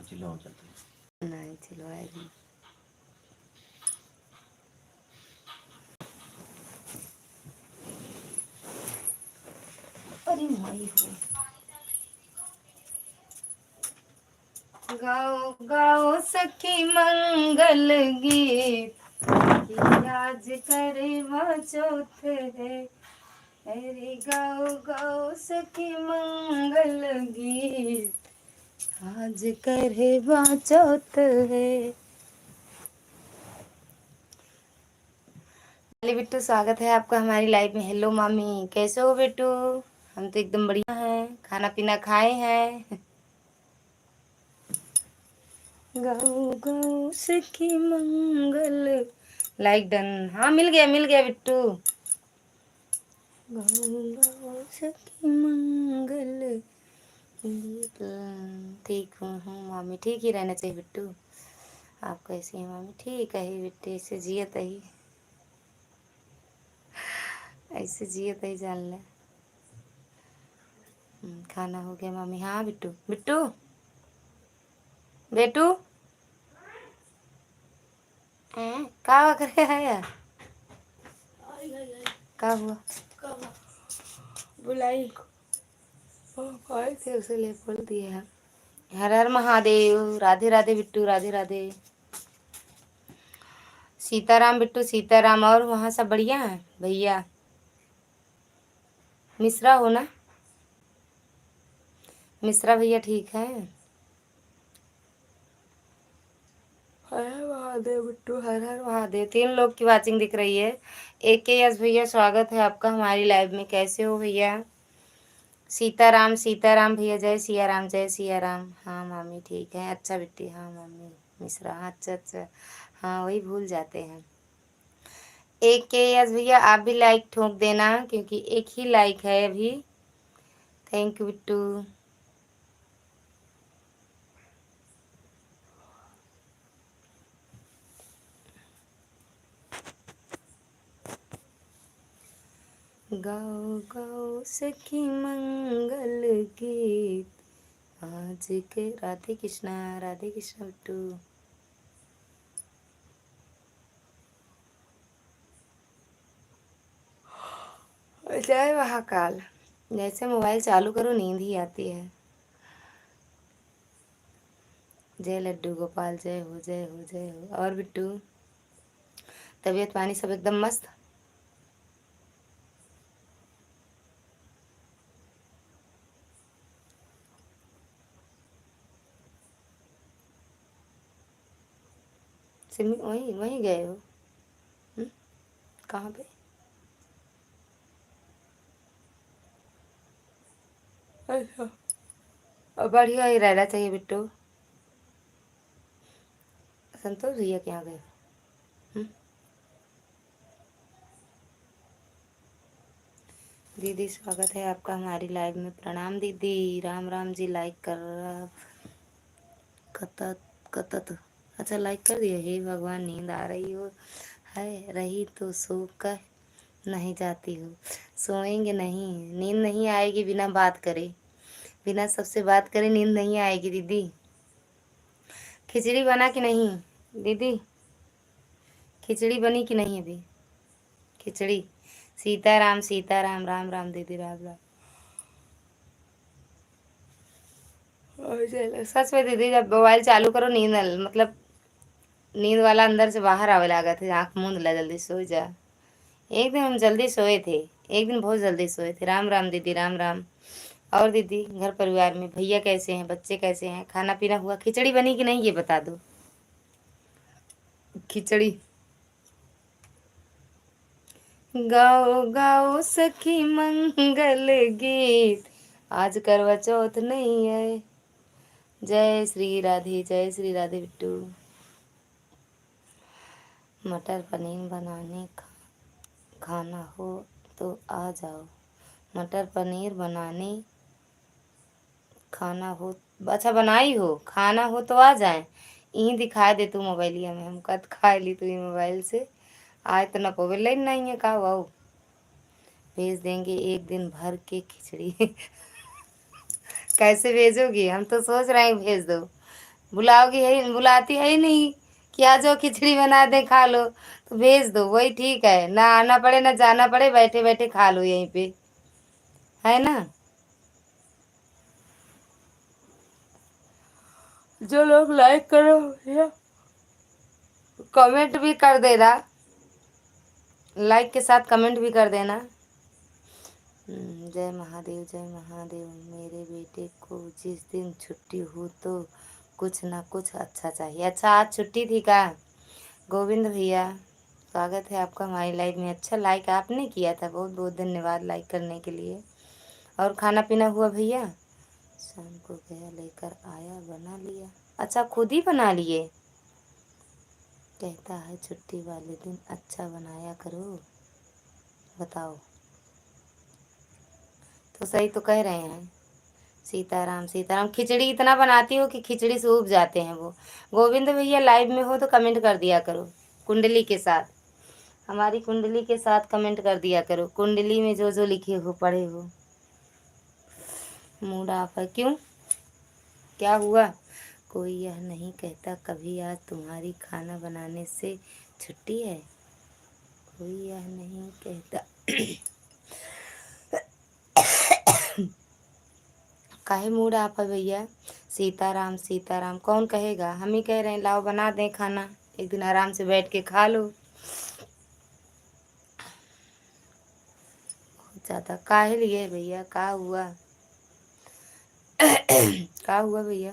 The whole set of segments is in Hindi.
चिल्लाओ चलते नहीं चिल्लाएगी। अरे माई हो। गाओ गाओ सखी मंगल गीत, आज करवा चौथ है। अरे गाओ गाओ सखी मंगल गीत, आज करवा चौथ है। बिट्टू स्वागत है आपका हमारी लाइफ में। हेलो मामी, कैसे हो बिट्टू? हम तो एकदम बढ़िया हैं, खाना पीना खाए हैं। गाओ गाओ सखी मंगल, लाइक डन। हाँ मिल गया बिट्टू। गाओ गाओ सखी मंगल, ठीक हूँ मामी, ठीक ही रहना चाहिए बिट्टू। आप कैसी हैं मामी? ठीक है ही बिट्टू, ऐसे जियत ही, ऐसे जियत ही जान ले। खाना हो गया मामी? हाँ बिट्टू, बिट्टू बेटू का करे है यार? का हुआ? बुलाई आए थे, उसे ले बोल दिए हैं। हर हर महादेव, राधे राधे बिट्टू, राधे राधे। सीताराम बिट्टू, सीताराम। और वहाँ सब बढ़िया है भैया? मिश्रा हो ना? मिश्रा भैया ठीक है? हर हर महादेव बिट्टू, हर हर महादेव। 3 लोग की वाचिंग दिख रही है। AK यस भैया, स्वागत है आपका हमारी लाइव में। कैसे हो भैया? सीताराम, सीताराम भैया, जय सिया राम, जय सिया राम। हाँ मामी ठीक है। अच्छा बिट्टी, हाँ मम्मी मिश्रा, अच्छा अच्छा, हाँ वही भूल जाते हैं। AK यस भैया, आप भी लाइक ठोक देना, क्योंकि एक ही लाइक है अभी। Thank you Bittu. गाओ गाओ सखी मंगल गीत, आज के। राधे कृष्णा, राधे कृष्णा बिट्टू। जय महाकाल। जैसे मोबाइल चालू करो नींद ही आती है। जय लड्डू गोपाल, जय हो जय हो जय हो। और बिट्टू, तबीयत पानी सब एकदम मस्त? सिमी वहीं वहीं गए हो? कहाँ पे? अच्छा, और बढ़िया ही रहना चाहिए बिट्टू। संतोष भैया क्या गए? दीदी स्वागत है आपका हमारी लाइव में। प्रणाम दीदी, राम राम जी। लाइक कर कतत कतत, अच्छा लाइक कर दिया। हे भगवान, नींद आ रही हो है रही तो सो कर नहीं जाती हो। सोएंगे नहीं, नींद नहीं आएगी बिना बात करे, बिना सबसे बात करे नींद नहीं आएगी दीदी। खिचड़ी बना कि नहीं दीदी? खिचड़ी बनी कि नहीं अभी? खिचड़ी। सीताराम, सीताराम, राम राम दीदी, राम राम। सच में दीदी, जब मोबाइल चालू करो नींद मतलब नींद वाला अंदर से बाहर आवे लगा थे। आँख मूंद ला, जल्दी सो जा। एक दिन हम जल्दी सोए थे, एक दिन बहुत जल्दी सोए थे। राम राम दीदी, राम राम। और दीदी, घर परिवार में भैया कैसे हैं, बच्चे कैसे हैं? खाना पीना हुआ? खिचड़ी बनी कि नहीं ये बता दो। खिचड़ी। गाओ गाओ सखी मंगल गीत, आज करवा चौथ नहीं है। जय श्री राधे, जय श्री राधे बिट्टू। मटर पनीर बनाने खाना हो तो आ जाओ। मटर पनीर बनाने खाना हो, अच्छा बनाई हो, खाना हो तो आ जाए। यहीं दिखा दे तू मोबाइलिया में, हम कद खा ली तू मोबाइल से। आज तो न पोवे लाइन नहीं है का वाओ। भेज देंगे एक दिन भर के खिचड़ी। कैसे भेजोगी? हम तो सोच रहे हैं भेज दो। बुलाओगी है, बुलाती है ही नहीं कि आ जाओ खिचड़ी बना दे खा लो, तो भेज दो, वही ठीक है, ना आना पड़े ना जाना पड़े, बैठे बैठे खा लो यहीं पे, है ना। जो लोग लाइक करो या कमेंट भी कर देना, लाइक के साथ कमेंट भी कर देना। जय महादेव जय महादेव। मेरे बेटे को जिस दिन छुट्टी हो तो कुछ ना कुछ अच्छा चाहिए। अच्छा आज छुट्टी थी का। गोविंद भैया स्वागत है आपका हमारी लाइव में। अच्छा लाइक आपने किया था, बहुत बहुत धन्यवाद लाइक करने के लिए। और खाना पीना हुआ भैया। शाम को गया लेकर आया बना लिया। अच्छा खुद ही बना लिए। कहता है छुट्टी वाले दिन अच्छा बनाया करो। बताओ तो सही तो कह रहे हैं। सीताराम सीताराम। खिचड़ी इतना बनाती हो कि खिचड़ी से उब जाते हैं वो। गोविंद भैया लाइव में हो तो कमेंट कर दिया करो कुंडली के साथ, हमारी कुंडली के साथ कमेंट कर दिया करो। कुंडली में जो जो लिखे हो पढ़े हो। मूड ऑफ है क्यों, क्या हुआ। कोई यह नहीं कहता कभी आज तुम्हारी खाना बनाने से छुट्टी है। कोई यह नहीं कहता काहे मूड आप है भैया। सीताराम सीताराम कौन कहेगा, हम ही कह रहे हैं लाओ बना दें खाना, एक दिन आराम से बैठ के खा लो। बहुत ज़्यादा काहे लिए भैया, का हुआ का हुआ भैया।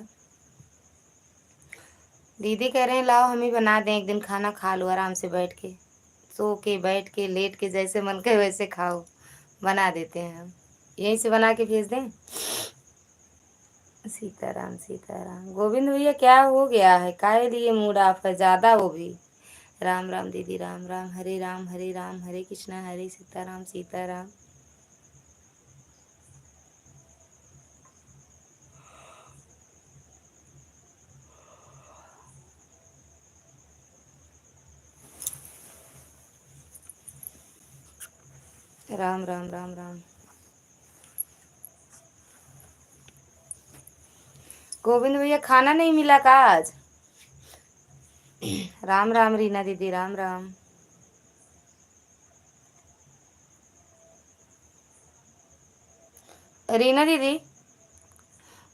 दीदी कह रहे हैं लाओ हम ही बना दें, एक दिन खाना खा लो आराम से बैठ के, सो के बैठ के लेट के, जैसे मन करे वैसे खाओ। बना देते हैं हम, यहीं से बना के भेज दें। सीताराम सीताराम। गोविंद भैया क्या हो गया है, काहे लिए मूड ऑफ है ज़्यादा वो भी। राम राम दीदी राम राम। हरे राम हरे कृष्णा हरे सीताराम सीताराम। राम राम राम राम। गोविंद भैया खाना नहीं मिला का आज। राम राम रीना दीदी राम राम। रीना दीदी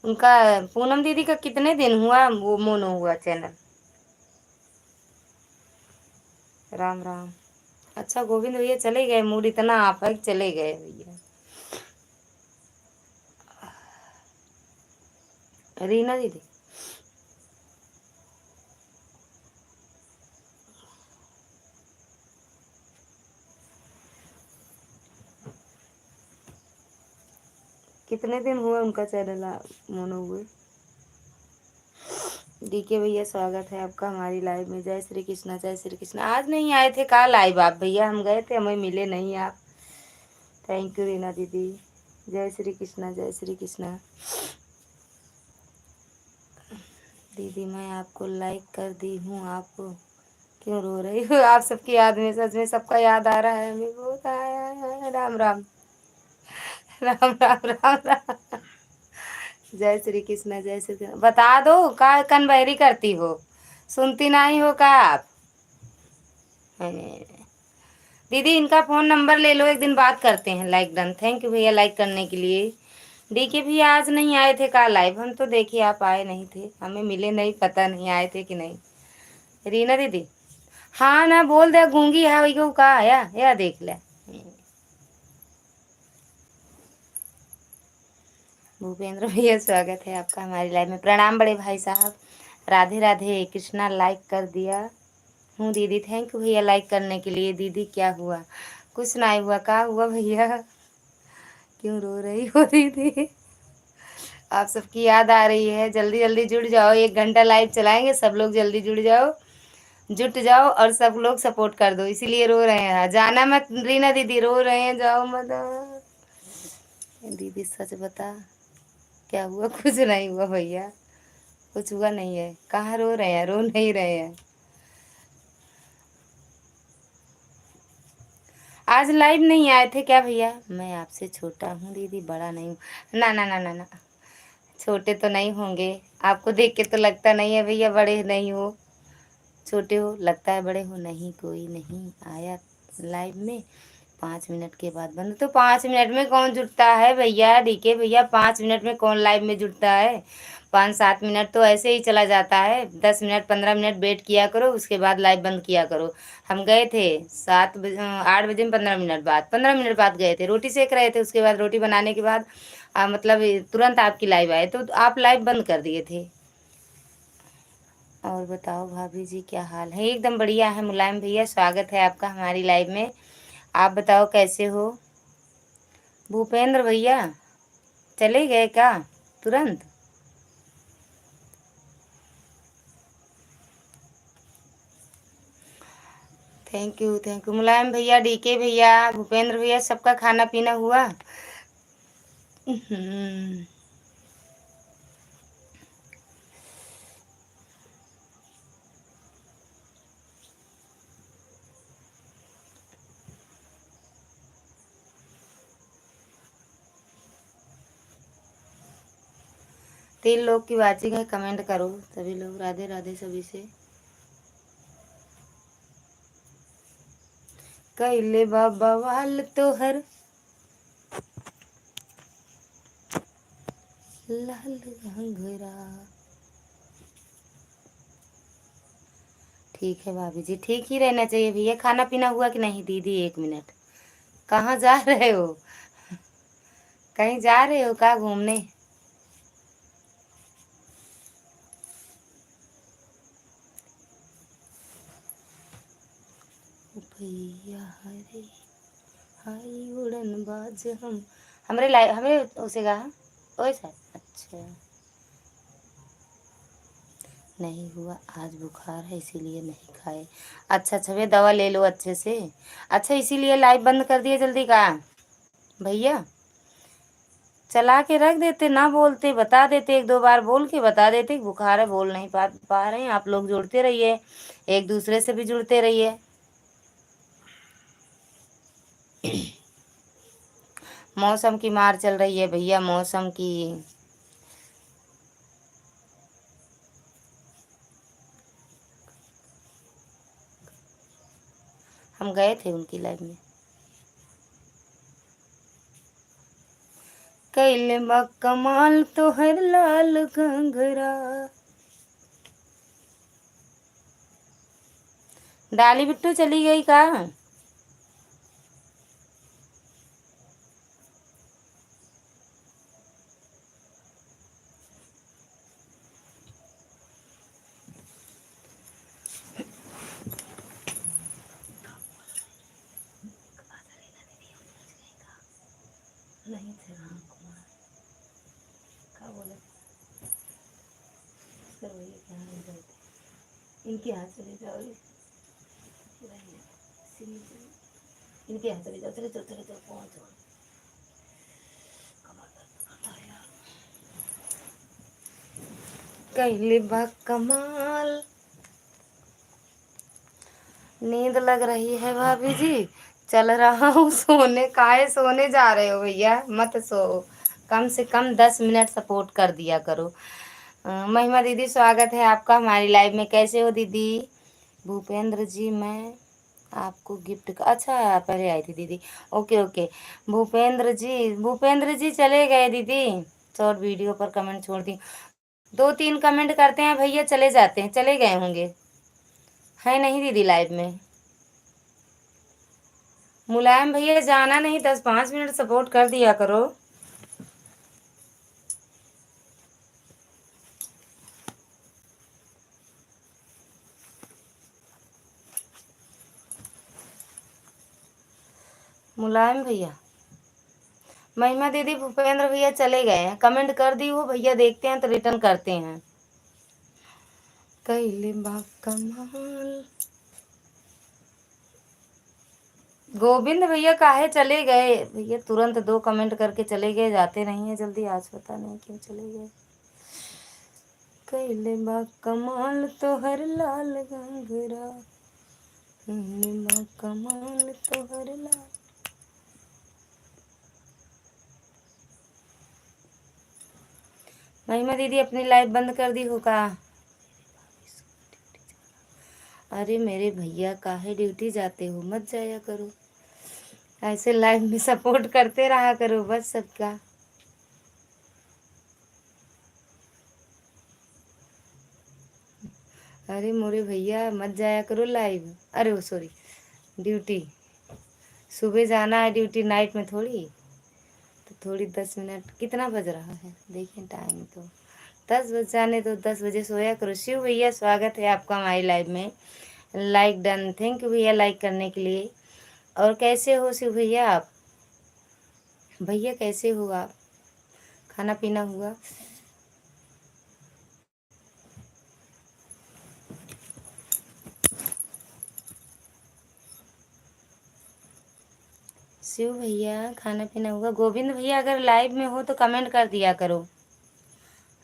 उनका, पूनम दीदी का कितने दिन हुआ वो मोनो हुआ चैनल। राम राम। अच्छा गोविंद भैया चले गए, मूड इतना आप है कि चले गए भैया। रीना दीदी कितने दिन हुआ उनका चैनल मोनो हुए। डीके भैया स्वागत है आपका हमारी लाइव में। जय श्री कृष्णा जय श्री कृष्णा। आज नहीं आए थे कल लाइव आप भैया, हम गए थे हमें मिले नहीं आप। थैंक यू रीना दीदी। जय श्री कृष्णा जय श्री कृष्णा। दीदी मैं आपको लाइक कर दी हूँ, आप क्यों रो रही हो। आप सबकी याद में, सच में सबका याद आ रहा है हमें, बहुत आया है। राम राम राम राम राम राम। जय श्री कृष्ण जय श्री कृष्ण। बता दो का कनबहरी करती हो, सुनती नहीं हो का आप। दीदी इनका फोन नंबर ले लो, एक दिन बात करते हैं। Like done. थैंक यू भैया लाइक करने के लिए। डीके भी आज नहीं आए थे का लाइव, हम तो देखिए आप आए नहीं थे, हमें मिले नहीं, पता नहीं आए थे कि नहीं। रीना दीदी हाँ ना बोल दे, गूंगी है वही को का आया या देख ले। भूपेंद्र भैया स्वागत है आपका हमारी लाइव में। प्रणाम बड़े भाई साहब। राधे राधे। कृष्णा लाइक कर दिया हूँ दीदी। थैंक यू भैया लाइक करने के लिए। दीदी क्या हुआ, कुछ नहीं हुआ, का हुआ भैया, क्यों रो रही हो दीदी। आप सबकी याद आ रही है, जल्दी जल्दी जुड़ जाओ, 1 घंटा लाइव चलाएंगे, सब लोग जल्दी जुड़ जाओ, जुट जाओ और सब लोग सपोर्ट कर दो, इसीलिए रो रहे हैं। जाना मत रीना दीदी, रो रहे हैं, जाओ मत। दीदी सच बता क्या हुआ। कुछ नहीं हुआ भैया, कुछ हुआ नहीं है। कहाँ रो रहे हैं, रो नहीं रहे हैं। आज लाइव नहीं आए थे क्या भैया। मैं आपसे छोटा हूँ दीदी, बड़ा नहीं हूँ। ना ना ना ना ना, छोटे तो नहीं होंगे, आपको देख के तो लगता नहीं है भैया बड़े नहीं हो, छोटे हो, लगता है बड़े हो। नहीं, कोई नहीं आया लाइव में। 5 मिनट के बाद बंद। तो 5 मिनट में कौन जुड़ता है भैया, डीके भैया, 5 मिनट में कौन लाइव में जुड़ता है। 5-7 मिनट तो ऐसे ही चला जाता है। 10 मिनट 15 मिनट वेट किया करो, उसके बाद लाइव बंद किया करो। हम गए थे 7 बजे, 8 बजे में 15 मिनट बाद, 15 मिनट बाद गए थे, रोटी सेक रहे थे, उसके बाद रोटी बनाने के बाद मतलब तुरंत आपकी लाइव आए, तो आप लाइव बंद कर दिए थे। और बताओ भाभी जी क्या हाल है। एकदम बढ़िया है मुलायम भैया, स्वागत है आपका हमारी लाइव में। आप बताओ कैसे हो। भूपेंद्र भैया चले गए क्या तुरंत। थैंक यू मुलायम भैया, डीके भैया, भूपेंद्र भैया, सबका खाना पीना हुआ। हम्म, तीन लोग की वाचिंग है, कमेंट करो सभी लोग। राधे राधे सभी से। कैले बाबा वाल तोहर लाल घंघरा। ठीक है भाभी जी, ठीक ही रहना चाहिए भैया। खाना पीना हुआ कि नहीं दीदी। 1 मिनट, कहाँ जा रहे हो, कहीं जा रहे हो क्या घूमने। भैया हरे हाय उड़न बाज हम, हमरे लाइव हमरे उसे कहा ओए सर। अच्छा, नहीं हुआ आज, बुखार है इसीलिए नहीं खाए। अच्छा अच्छा भैया, दवा ले लो अच्छे से। अच्छा, इसीलिए लाइव बंद कर दिए जल्दी का भैया। चला के रख देते, ना बोलते, बता देते, 1-2 बार बोल के बता देते कि बुखार है, बोल नहीं पा रहे हैं। आप लोग जुड़ते रहिए, एक दूसरे से भी जुड़ते रहिए। मौसम की मार चल रही है भैया, मौसम की। हम गए थे उनकी लाइफ में। कैले बा कमाल तोहर लाल घंघरा। डाली बिट्टू चली गई का। नहीं थे राम कुमार, क्या बोले सर, वही क्या नहीं गए थे। इनके यहाँ चले जाओ, इनके यहाँ चले जाओ, चले चलो चले चलो, पहुँचो। कैले बा कमाल। नींद लग रही है भाभी जी, चल रहा हूँ सोने। काहे सोने जा रहे हो भैया, मत सो। कम से कम 10 मिनट सपोर्ट कर दिया करो। महिमा दीदी स्वागत है आपका हमारी लाइव में। कैसे हो दीदी। भूपेंद्र जी मैं आपको गिफ्ट का, अच्छा पहले आई थी दीदी। Okay okay. भूपेंद्र जी चले गए दीदी। शॉर्ट वीडियो पर कमेंट छोड़ दी। 2-3 कमेंट करते हैं भैया, चले जाते हैं, चले गए होंगे। है नहीं दीदी लाइव में। मुलायम भैया जाना नहीं, 10-5 मिनट सपोर्ट कर दिया करो। मुलायम भैया, महिमा दीदी, भूपेंद्र भैया चले गए हैं, कमेंट कर दी वो भैया, देखते हैं तो रिटर्न करते हैं। कैले बा कमाल। गोविंद भैया काहे चले गए भैया, तुरंत 2 कमेंट करके चले गए, जाते नहीं है जल्दी। आज पता नहीं क्यों चले गए। कैले बा कमाल तोहर लाल घंघरा, कैले बा कमाल तोहर लाल। महिमा दीदी अपनी लाइव बंद कर दी हो का? अरे मेरे भैया काहे ड्यूटी जाते हो, मत जाया करो, ऐसे लाइव में सपोर्ट करते रहा करो बस सबका। अरे मोरे भैया मत जाया करो लाइव, अरे वो सॉरी ड्यूटी, सुबह जाना है ड्यूटी, नाइट में थोड़ी। तो थोड़ी 10 मिनट, कितना बज रहा है देखें टाइम तो, 10 बज जाने तो, 10 बजे सोया करो। शिव भैया स्वागत है आपका हमारी लाइव में, लाइक डन, थैंक यू भैया लाइक करने के लिए। और कैसे हो शिव भैया आप? भैया कैसे हो आप? खाना पीना हुआ? शिव भैया खाना पीना हुआ? गोविंद भैया अगर लाइव में हो तो कमेंट कर दिया करो,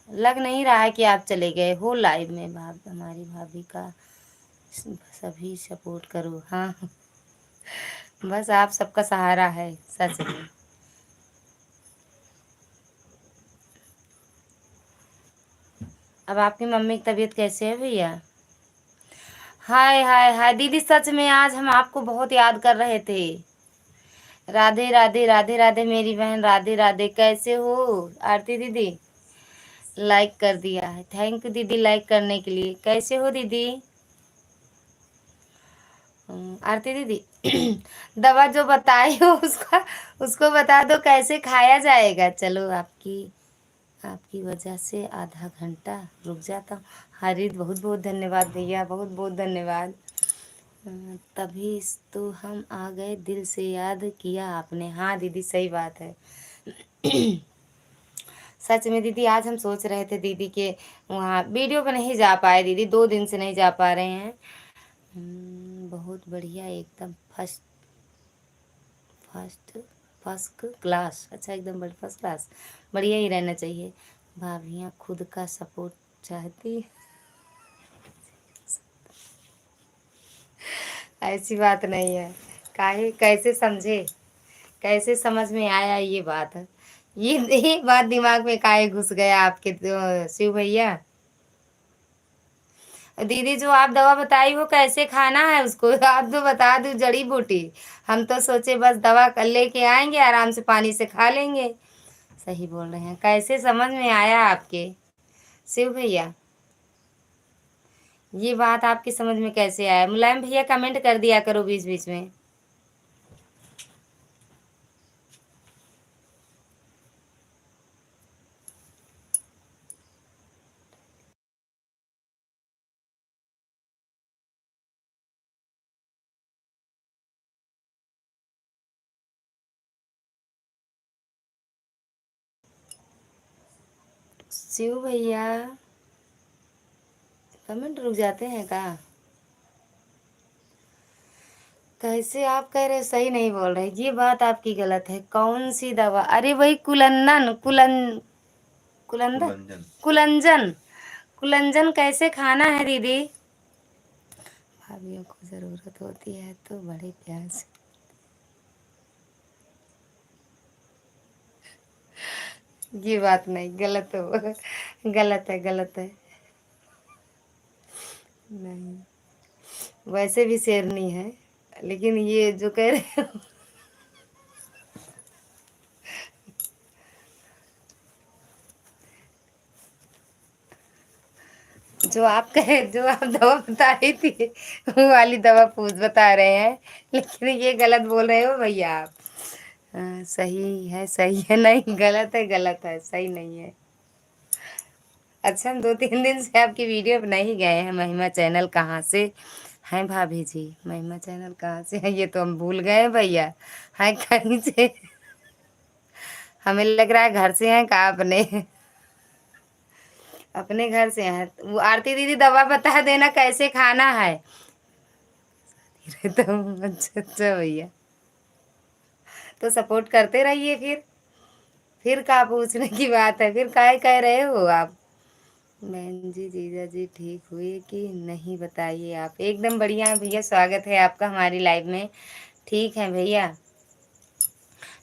लग नहीं रहा है कि आप चले गए हो लाइव में। हमारी भाभी का सभी सपोर्ट करो, हाँ बस आप सबका सहारा है सच में। अब आपकी मम्मी की तबीयत कैसे है भैया? हाय हाय हाय दीदी, सच में आज हम आपको बहुत याद कर रहे थे। राधे राधे राधे राधे मेरी बहन, राधे राधे, कैसे हो आरती दीदी? लाइक कर दिया है, थैंक यू दीदी लाइक करने के लिए। कैसे हो दीदी? आरती दीदी दवा जो बताई हो उसका, उसको बता दो कैसे खाया जाएगा। चलो आपकी आपकी वजह से आधा घंटा रुक जाता हूँ। हरित बहुत बहुत धन्यवाद भैया, बहुत बहुत धन्यवाद। तभी तो हम आ गए, दिल से याद किया आपने। हाँ दीदी सही बात है सच में दीदी, आज हम सोच रहे थे दीदी के वहाँ वीडियो पे नहीं जा पाए दीदी, 2 दिन से नहीं जा पा रहे हैं। बहुत बढ़िया, एकदम फर्स्ट फर्स्ट फर्स्ट क्लास, अच्छा एकदम बड़ी फर्स्ट क्लास, बढ़िया ही रहना चाहिए। भाभियाँ खुद का सपोर्ट चाहती, ऐसी बात नहीं है। काहे कैसे समझे, कैसे समझ में आया ये बात? ये बात दिमाग में काहे घुस गया आपके शिव भैया? दीदी जो आप दवा बताई वो कैसे खाना है उसको आप तो बता दो, जड़ी बूटी। हम तो सोचे बस दवा कर लेके आएंगे, आराम से पानी से खा लेंगे। सही बोल रहे हैं, कैसे समझ में आया आपके शिव भैया? ये बात आपकी समझ में कैसे आया? मुलायम भैया कमेंट कर दिया करो बीच बीच में। शिव भैया कमेंट रुक जाते हैं का? कैसे आप कह रहे सही नहीं बोल रहे, ये बात आपकी गलत है। कौन सी दवा? अरे वही कुलंदन, कुलंदन कुलंजन, कुलंजन कैसे खाना है दीदी? भाभीियों को ज़रूरत होती है तो बड़े प्यार से। ये बात नहीं, गलत हो, गलत है गलत है। नहीं, वैसे भी शेरनी है, लेकिन ये जो कह रहे हो जो आप दवा बता रही थी वो वाली दवा पूछ बता रहे हैं, लेकिन ये गलत बोल रहे हो भैया आप। सही है, नहीं गलत है, गलत है, सही नहीं है। अच्छा, हम 2-3 दिन से आपकी वीडियो पे नहीं गए हैं। महिमा चैनल कहाँ से हैं भाभी जी? महिमा चैनल कहाँ से है ये तो हम भूल गए हैं भैया, है कहीं से। हमें लग रहा है घर से हैं का अपने, अपने घर से हैं। वो आरती दीदी दवा बता देना कैसे खाना है। तो अच्छा अच्छा भैया, तो सपोर्ट करते रहिए। फिर का पूछने की बात है, फिर काहे कह रहे हो आप? बहन जी जीजा जी ठीक हुए कि नहीं बताइए आप? एकदम बढ़िया है भैया, स्वागत है आपका हमारी लाइव में। ठीक है भैया,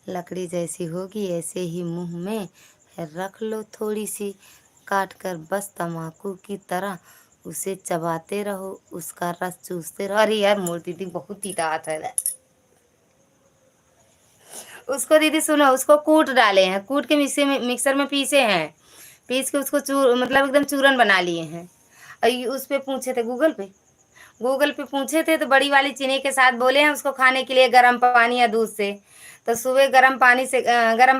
लकड़ी जैसी होगी ऐसे ही मुंह में रख लो थोड़ी सी, काट कर बस तम्बाकू की तरह उसे चबाते रहो, उसका रस चूसते रहो। अरे यार मोर दीदी बहुत तीता है। उसको दीदी सुनो, उसको कूट डाले हैं, कूट के मिक्सर में पीसे हैं, पीस के उसको मतलब एकदम चूरन बना लिए हैं। और उस पे पूछे थे गूगल पे पूछे थे तो बड़ी वाली चीनी के साथ बोले हैं उसको खाने के लिए गर्म पानी या दूध से। तो सुबह गर्म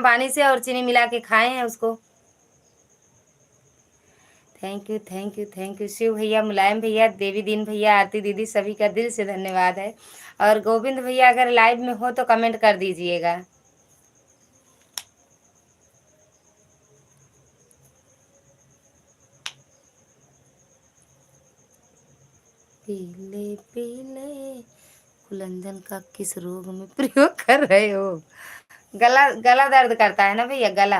पानी से और चीनी मिला के खाए हैं उसको। Thank you thank you thank you. Shiv भैया, मुलायम भैया, देवी दीन भैया, आरती दीदी, सभी का दिल से धन्यवाद है। और गोविंद भैया अगर लाइव में हो तो कमेंट कर दीजिएगा। पीले पीले कुलंजन का किस रोग में प्रयोग कर रहे हो? गला गला दर्द करता है ना भैया, गला।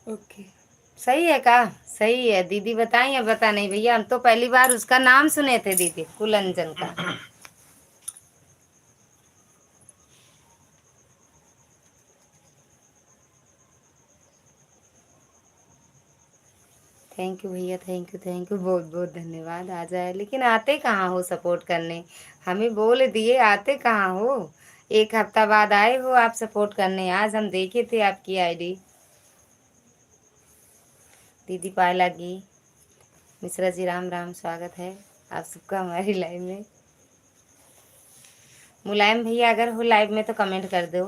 ओके, सही है का? सही है दीदी, बताई या बता नहीं भैया, हम तो पहली बार उसका नाम सुने थे दीदी, कुलंजन का। थैंक यू भैया, थैंक यू, बहुत बहुत धन्यवाद। आ जाए, लेकिन आते कहाँ हो सपोर्ट करने? हमें बोल दिए, आते कहाँ हो? एक हफ्ता बाद आए हो आप सपोर्ट करने। आज हम देखे थे आपकी आईडी। दीदी पायला की मिश्रा जी, राम राम, स्वागत है आप सबका हमारी लाइव में। मुलायम भैया अगर हो लाइव में तो कमेंट कर दो।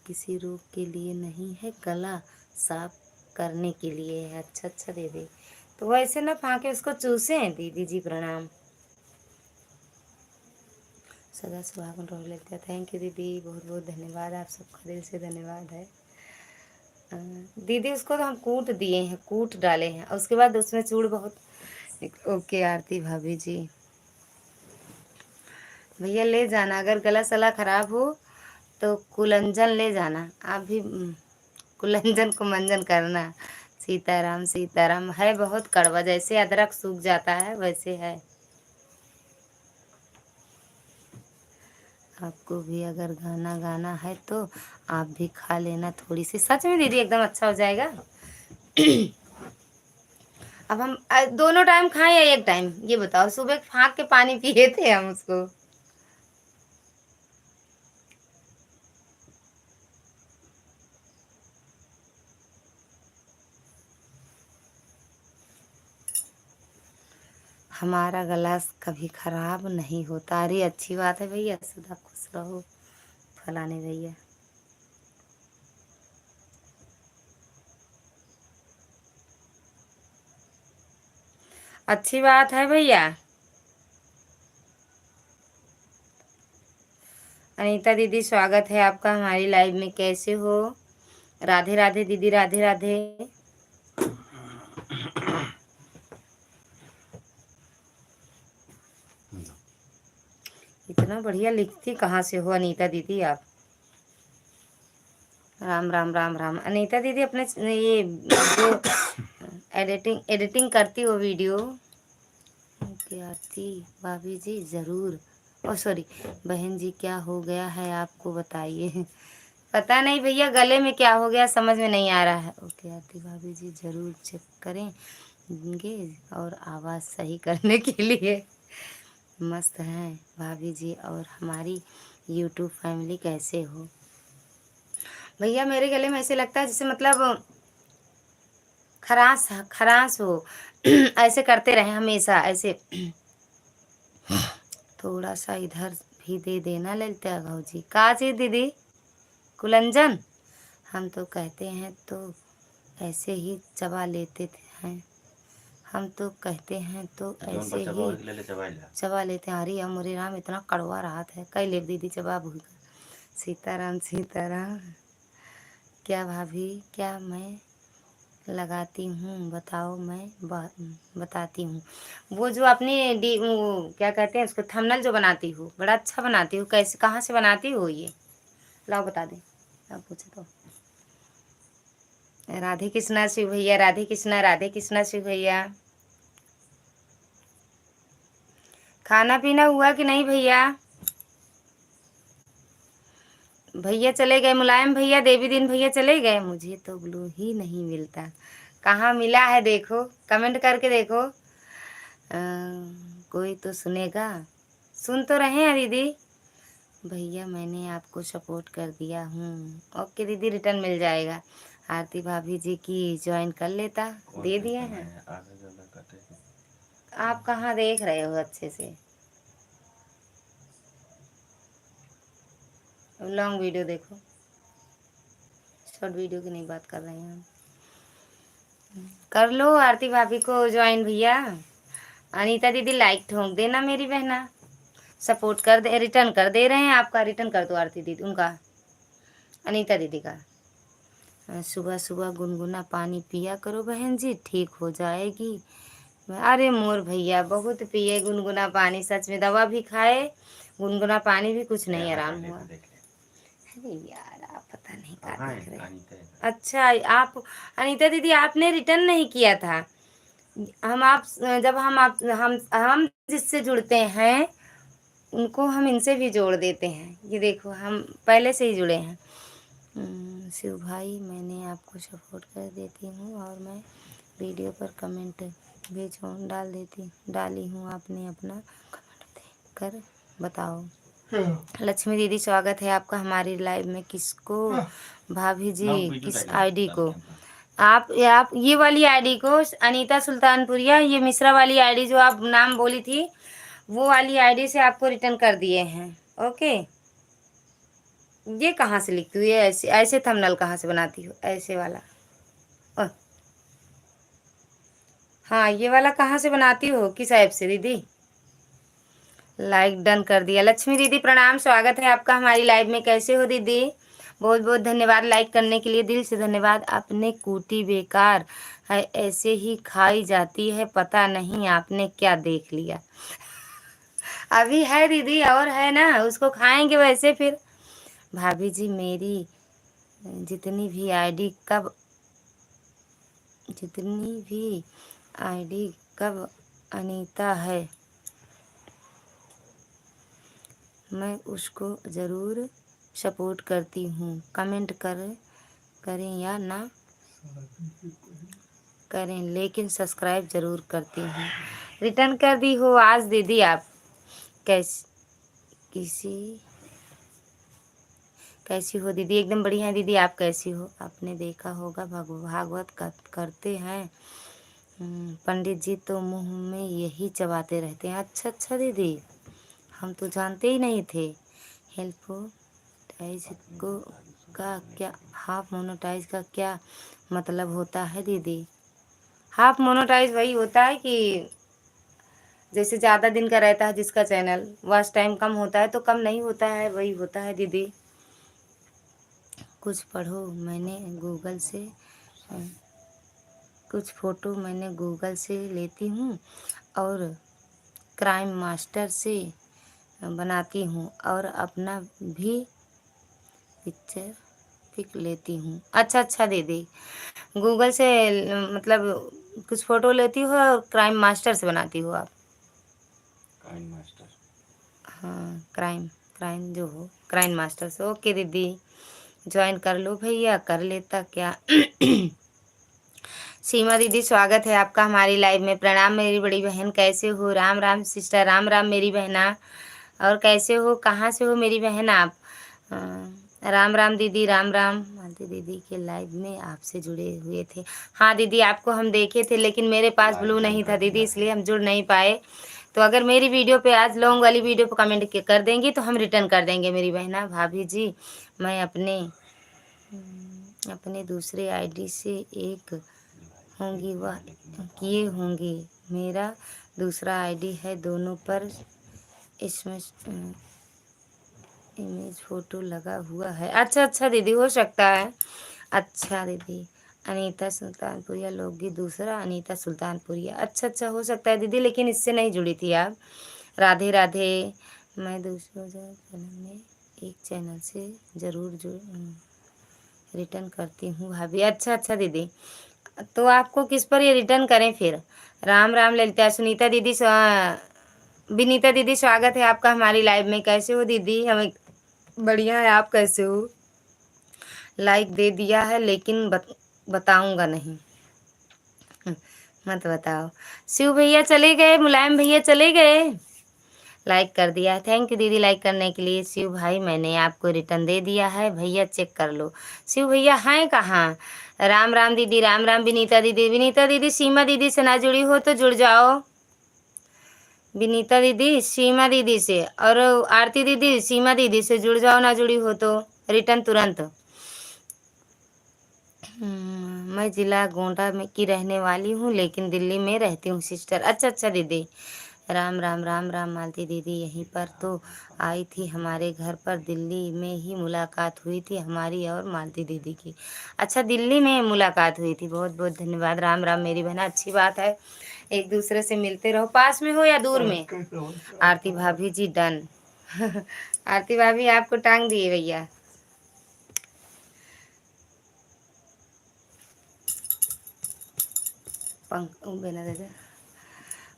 किसी रोग के लिए नहीं है, गला साफ करने के लिए है। अच्छा अच्छा दीदी, तो वैसे ना फाके उसको चूसे हैं। दीदी जी प्रणाम। सदा सुहागन रहो लेते हैं। थैंक यू दीदी, बहुत बहुत धन्यवाद, आप सबका दिल से धन्यवाद है। दीदी उसको तो हम कूट दिए हैं, कूट डाले हैं, उसके बाद उसमें चूड़ बहुत। ओके आरती भाभी जी, भैया ले जाना अगर गला सला खराब हो तो कुलंजन ले जाना आप भी। कुलंजन को मंजन करना। सीताराम सीताराम है बहुत कड़वा, जैसे अदरक सूख जाता है वैसे है। आपको भी अगर गाना गाना है तो आप भी खा लेना थोड़ी सी। सच में दीदी एकदम अच्छा हो जाएगा। अब हम दोनों टाइम खाएं या एक टाइम, ये बताओ? सुबह फाँक के पानी पिए थे हम उसको। हमारा गला कभी खराब नहीं होता। अरे अच्छी बात है भैया, सदा खुश रहो फलाने भैया। अच्छी बात है भैया। अनीता दीदी स्वागत है आपका हमारी लाइव में, कैसे हो? राधे राधे दीदी, राधे राधे। इतना बढ़िया लिखती कहाँ से हो अनीता दीदी आप? राम राम राम राम। अनीता दीदी अपने ये जो एडिटिंग करती हो वीडियो। ओके आरती भाभी जी ज़रूर। ओ सॉरी बहन जी, क्या हो गया है आपको बताइए। पता नहीं भैया, गले में क्या हो गया समझ में नहीं आ रहा है। ओके आरती भाभी जी ज़रूर चेक करेंगे और आवाज़ सही करने के लिए। मस्त हैं भाभी जी। और हमारी यूट्यूब फैमिली कैसे हो? भैया मेरे गले में ऐसे लगता है जैसे मतलब खराश खराश हो। ऐसे करते रहे हमेशा ऐसे। थोड़ा सा इधर भी दे देना ललिता भाजी। का चीज दीदी? कुलंजन? हम तो कहते हैं तो ऐसे ही चबा लेते हैं। हम तो कहते हैं तो ऐसे ही चबा लेते हैं। अरे मोरे राम, इतना कड़वा रहा था। कई ले दीदी चबा भूल। सीताराम सीताराम। क्या भाभी, क्या मैं लगाती हूँ बताओ, मैं बताती हूँ। वो जो अपनी वो क्या कहते हैं उसको, थंबनेल जो बनाती हूँ, बड़ा अच्छा बनाती हूँ। कैसे, कहाँ से बनाती हो ये? लाओ बता दे, आप पूछे तो। राधे कृष्णा शिव भैया, राधे कृष्णा शिव भैया। खाना पीना हुआ कि नहीं भैया? भैया चले गए, मुलायम भैया, देवी दिन भैया चले गए। मुझे तो ग्लू ही नहीं मिलता। कहाँ मिला है देखो, कमेंट करके देखो। कोई तो सुनेगा। सुन तो रहे हैं दीदी। भैया मैंने आपको सपोर्ट कर दिया हूँ। ओके दीदी, रिटर्न मिल जाएगा। आरती भाभी जी की ज्वाइन कर लेता, दे दिए हैं। आप कहाँ देख रहे हो अच्छे से? लॉन्ग वीडियो देखो, शॉर्ट वीडियो की नहीं बात कर रहे हैं हम। कर लो आरती भाभी को ज्वाइन भैया। अनीता दीदी लाइक ठोक देना मेरी बहना, सपोर्ट कर दे, रिटर्न कर दे रहे हैं आपका। रिटर्न कर दो आरती दीदी, उनका, अनीता दीदी का। सुबह सुबह गुनगुना पानी पिया करो बहन जी, ठीक हो जाएगी। अरे मोर भैया बहुत पिए गुनगुना पानी, सच में दवा भी खाए, गुनगुना पानी भी, कुछ नहीं आराम हुआ। अरे यार आप पता नहीं क्या देख रहे। अच्छा आप अनीता दीदी आपने रिटर्न नहीं किया था। हम आप जब हम जिससे जुड़ते हैं उनको हम इनसे भी जोड़ देते हैं। ये देखो हम पहले से ही जुड़े हैं। शिव भाई मैंने आपको सपोर्ट कर देती हूँ और मैं वीडियो पर कमेंट भी डाली हूँ, आपने अपना कमेंट कर बताओ। लक्ष्मी दीदी स्वागत है आपका हमारी लाइव में। किसको भाभी जी, किस आईडी को? आप ये वाली आईडी को, अनीता सुल्तानपुरिया, ये मिश्रा वाली आईडी जो आप नाम बोली थी, वो वाली आईडी से आपको रिटर्न कर दिए हैं। ओके, ये कहाँ से लिखती हूँ? ये ऐसे ऐसे थंबनेल कहाँ से बनाती हो? ऐसे वाला हाँ, ये वाला कहाँ से बनाती हो, किस ऐप से दीदी? लाइक डन कर दिया। लक्ष्मी दीदी प्रणाम, स्वागत है आपका हमारी लाइव में। कैसे हो दीदी? बहुत बहुत धन्यवाद लाइक करने के लिए, दिल से धन्यवाद। आपने कूटी बेकार है, ऐसे ही खाई जाती है, पता नहीं आपने क्या देख लिया। अभी है दीदी और है ना, उसको खाएंगे वैसे फिर। भाभी जी मेरी जितनी भी आईडी कब अनीता है, मैं उसको ज़रूर सपोर्ट करती हूँ। कमेंट करें या ना करें, लेकिन सब्सक्राइब ज़रूर करती हूँ। रिटर्न कर दी हो आज दीदी आप? कैसी हो दीदी? एकदम बढ़िया है दीदी, आप कैसी हो? आपने देखा होगा भागवत करते हैं पंडित जी तो मुंह में यही चबाते रहते हैं। अच्छा अच्छा दीदी, हम तो जानते ही नहीं थे। हेल्पोटाइज का क्या, हाफ मोनोटाइज का क्या मतलब होता है दीदी? हाफ मोनोटाइज वही होता है कि जैसे ज़्यादा दिन का रहता है जिसका चैनल, वॉच टाइम कम होता है तो कम नहीं होता है, वही होता है दीदी। कुछ पढ़ो, मैंने गूगल से कुछ फ़ोटो मैंने गूगल से लेती हूँ और क्राइम मास्टर से बनाती हूँ और अपना भी पिक्चर पिक लेती हूँ। अच्छा अच्छा दीदी, गूगल से मतलब कुछ फ़ोटो लेती हो और क्राइम मास्टर से बनाती हो आप? क्राइम मास्टर, हाँ क्राइम जो हो, क्राइम मास्टर से। ओके दीदी, ज्वाइन कर लो भैया, कर लेता क्या। सीमा दीदी स्वागत है आपका हमारी लाइव में। प्रणाम मेरी बड़ी बहन, कैसे हो? राम राम सिस्टर, राम राम मेरी बहना। और कैसे हो, कहाँ से हो मेरी बहन आप? राम राम दीदी, राम राम। मालती दीदी के लाइव में आपसे जुड़े हुए थे। हाँ दीदी, आपको हम देखे थे लेकिन मेरे पास ब्लू नहीं था दीदी, इसलिए हम जुड़ नहीं पाए। तो अगर मेरी वीडियो पे आज लॉन्ग वाली वीडियो पे कमेंट कर देंगी तो हम रिटर्न कर देंगे मेरी बहना। भाभी जी मैं अपने दूसरे आईडी से एक होंगी, वह किए होंगे। मेरा दूसरा आईडी है, दोनों पर इसमें इमेज फ़ोटो लगा हुआ है। अच्छा अच्छा दीदी, हो सकता है। अच्छा दीदी, अनीता सुल्तानपुरिया लोगी दूसरा, अनीता सुल्तानपुरिया। अच्छा अच्छा, हो सकता है दीदी, लेकिन इससे नहीं जुड़ी थी आप। राधे राधे। मैं दूसरों चैनल में एक चैनल से ज़रूर रिटर्न करती हूँ भाभी। अच्छा अच्छा दीदी, तो आपको किस पर ये रिटर्न करें फिर? राम राम ललिता। सुनीता दीदी विनीता दीदी स्वागत है आपका हमारी लाइव में। कैसे हो दीदी? हमें बढ़िया है, आप कैसे हो? लाइक दे दिया है लेकिन बताऊंगा नहीं। मत बताओ। शिव भैया चले गए, मुलायम भैया चले गए। लाइक कर दिया है, थैंक यू दीदी लाइक करने के लिए। शिव भाई मैंने आपको रिटर्न दे दिया है, भैया चेक कर लो। शिव भैया हैं कहाँ? राम राम दीदी, राम राम विनीता दीदी। विनीता दीदी सीमा दीदी से ना जुड़ी हो तो जुड़ जाओ। विनीता दीदी सीमा दीदी से, और आरती दीदी सीमा दीदी से जुड़ जाओ, ना जुड़ी हो तो रिटर्न तुरंत। मैं जिला गोंडा में की रहने वाली हूँ लेकिन दिल्ली में रहती हूँ सिस्टर। अच्छा अच्छा दीदी, राम राम राम राम। मालती दीदी यहीं पर तो आई थी हमारे घर पर, दिल्ली में ही मुलाकात हुई थी हमारी और मालती दीदी की। अच्छा दिल्ली में मुलाकात हुई थी, बहुत बहुत धन्यवाद। राम राम मेरी बहना, अच्छी बात है, एक दूसरे से मिलते रहो। पास में हो या दूर में? आरती भाभी जी डन। आरती भाभी आपको टांग दिए भैया।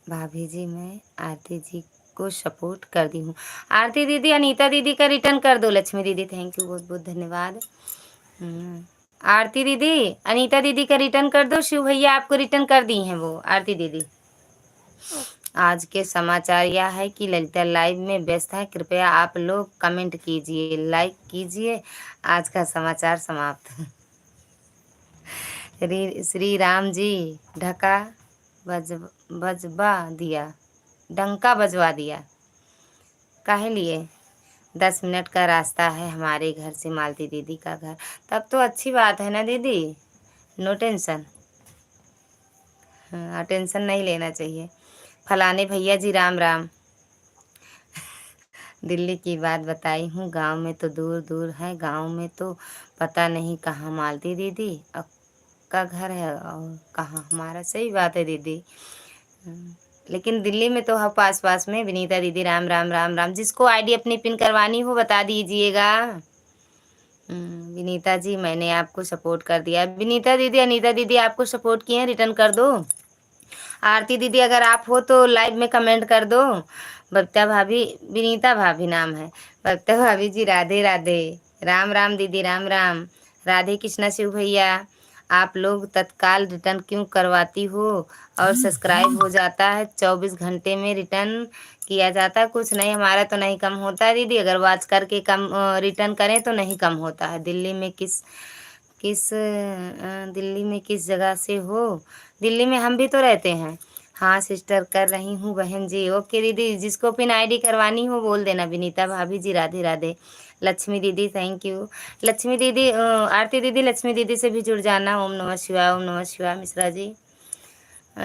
भाभी जी मैं आरती जी को सपोर्ट कर दी हूँ। आरती दीदी अनीता दीदी का रिटर्न कर दो। लक्ष्मी दीदी थैंक यू, बहुत बहुत धन्यवाद। आरती दीदी अनीता दीदी का रिटर्न कर दो। शिव भैया आपको रिटर्न कर दी हैं वो आरती दीदी। आज के समाचार यह है कि ललिता लाइव में व्यस्त है, कृपया आप लोग कमेंट कीजिए, लाइक कीजिए। आज का समाचार समाप्त। श्री राम जी ढका बजवा दिया, डंका बजवा दिया। काहे लिए? 10 मिनट का रास्ता है हमारे घर से मालती दीदी का घर। तब तो अच्छी बात है ना दीदी, नो टेंशन। हाँ टेंशन नहीं लेना चाहिए। फलाने भैया जी राम राम। दिल्ली की बात बताई हूँ, गांव में तो दूर दूर है, गांव में तो पता नहीं कहाँ मालती दीदी का घर है और कहाँ हमारा। सही बात है दीदी, लेकिन दिल्ली में तो है पास पास में। विनीता दीदी राम राम राम राम। जिसको आईडी अपनी पिन करवानी हो बता दीजिएगा। विनीता जी मैंने आपको सपोर्ट कर दिया। विनीता दीदी अनीता दीदी आपको सपोर्ट किए हैं, रिटर्न कर दो। आरती दीदी अगर आप हो तो लाइव में कमेंट कर दो। बबीता भाभी, विनीता भाभी नाम है। बबीता भाभी जी राधे राधे। राम राम दीदी राम राम। राधे कृष्णा। शिव भैया आप लोग तत्काल रिटर्न क्यों करवाती हो और सब्सक्राइब हो जाता है 24 घंटे में रिटर्न किया जाता है? कुछ नहीं, हमारा तो नहीं कम होता है दीदी, अगर वॉच करके कम रिटर्न करें तो नहीं कम होता है। दिल्ली में दिल्ली में किस जगह से हो? दिल्ली में हम भी तो रहते हैं। हाँ सिस्टर कर रही हूँ बहन जी। ओके दीदी, जिसको पिन आईडी करवानी हो बोल देना। विनीता भाभी जी राधे राधे। लक्ष्मी दीदी थैंक यू। लक्ष्मी दीदी आरती दीदी लक्ष्मी दीदी से भी जुड़ जाना। ओम नमः शिवाय, ओम नमः शिवाय। मिश्रा जी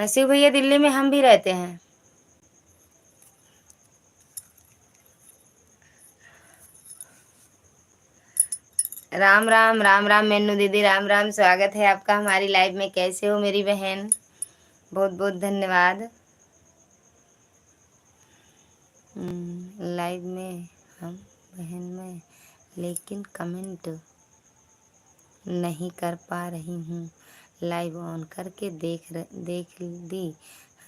शिव भैया दिल्ली में हम भी रहते हैं। राम राम राम राम। मेनू दीदी राम राम, स्वागत है आपका हमारी लाइव में। कैसे हो मेरी बहन? बहुत बहुत धन्यवाद। लाइव में हम बहन में लेकिन कमेंट नहीं कर पा रही हूँ, लाइव ऑन करके देख दी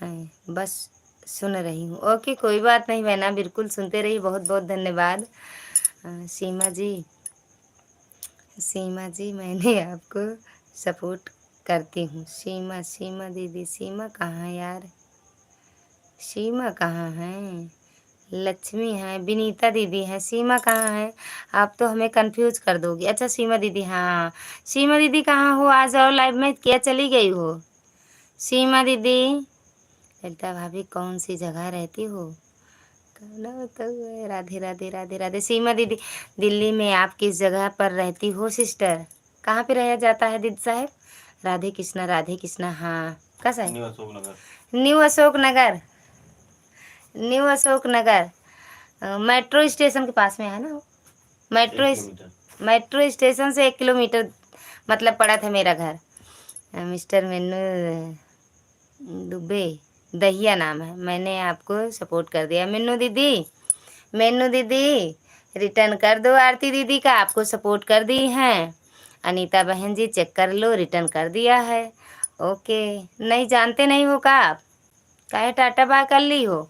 है, बस सुन रही हूँ। ओके कोई बात नहीं बहना, बिल्कुल सुनते रहिए। बहुत बहुत धन्यवाद। सीमा जी मैंने आपको सपोर्ट करती हूँ। सीमा दीदी, सीमा कहाँ है यार? सीमा कहाँ है? लक्ष्मी है, विनीता दीदी है, सीमा कहाँ है? आप तो हमें कंफ्यूज कर दोगी। अच्छा सीमा दीदी, हाँ सीमा दीदी कहाँ हो? आ जाओ लाइव में, क्या चली गई हो सीमा दीदी? ललिता भाभी कौन सी जगह रहती हो? तो राधे राधे राधे राधे। सीमा दीदी दिल्ली में आप किस जगह पर रहती हो सिस्टर? कहाँ पे रहा जाता है दीदी साहब? राधे कृष्णा राधे कृष्णा। हाँ कैसा है? New Ashok Nagar. New Ashok Nagar metro station के पास में है ना? मेट्रो स्टेशन से 1 किलोमीटर मतलब पड़ा था मेरा घर। मिस्टर मेनू दुबे दहिया नाम है, मैंने आपको सपोर्ट कर दिया। मेनू दीदी रिटर्न कर दो। आरती दीदी का आपको सपोर्ट कर दी हैं। अनीता बहन जी चेक कर लो, रिटर्न कर दिया है। ओके नहीं जानते नहीं हो का आप? काहे टाटा बाय कर ली हो?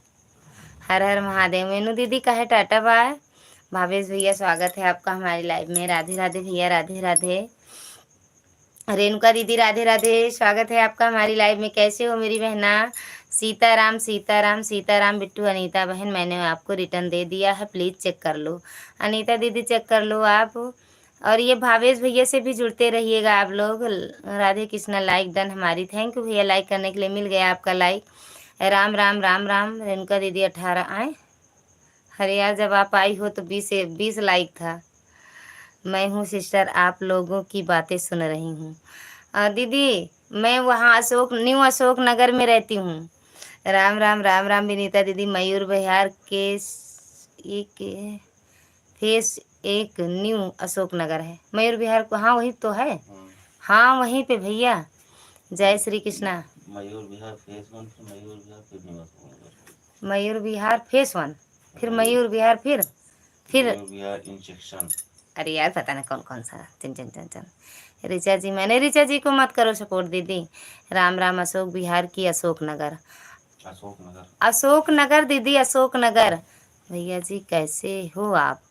हर हर महादेव। मेनू दीदी का है टाटा बाय। भावेश भैया स्वागत है आपका हमारी लाइव में। राधे राधे भैया, राधे राधे। रेणुका दीदी राधे राधे, स्वागत है आपका हमारी लाइव में। कैसे हो मेरी बहना? सीताराम सीताराम सीताराम। बिट्टू अनीता बहन, मैंने आपको रिटर्न दे दिया है, प्लीज़ चेक कर लो। अनीता दीदी चेक कर लो आप। और ये भावेश भैया से भी जुड़ते रहिएगा आप लोग। राधे कृष्णा, लाइक डन हमारी। थैंक यू भैया, लाइक करने के लिए मिल गया आपका लाइक। राम राम राम राम। रेणुका दीदी 18 आए। अरे यार, जब आप आई हो तो 20 लाइक था। मैं हूँ सिस्टर, आप लोगों की बातें सुन रही हूँ। दीदी मैं वहाँ न्यू अशोक नगर में रहती हूँ। राम राम राम राम। विनीता दीदी, मयूर विहार के एक फेस एक न्यू अशोक नगर है। मयूर विहार को, हाँ वही तो है। हाँ वहीं पे भैया। जय श्री कृष्णा। मयूर विहार फेस 1, फिर मयूर विहार, फिर न्यू अशोक नगर। मयूर विहार फेस 1, फिर मयूर विहार, फिर मयूर विहार इंसेक्शन। अरे यार पता नहीं कौन कौन सा। चन चन चन चन। ऋचा जी, मैंने ऋचा जी को मत करो सपोर्ट दीदी। राम राम। अशोक विहार की अशोक नगर। अशोक नगर, अशोक नगर दीदी, अशोक नगर। भैया जी कैसे हो आप?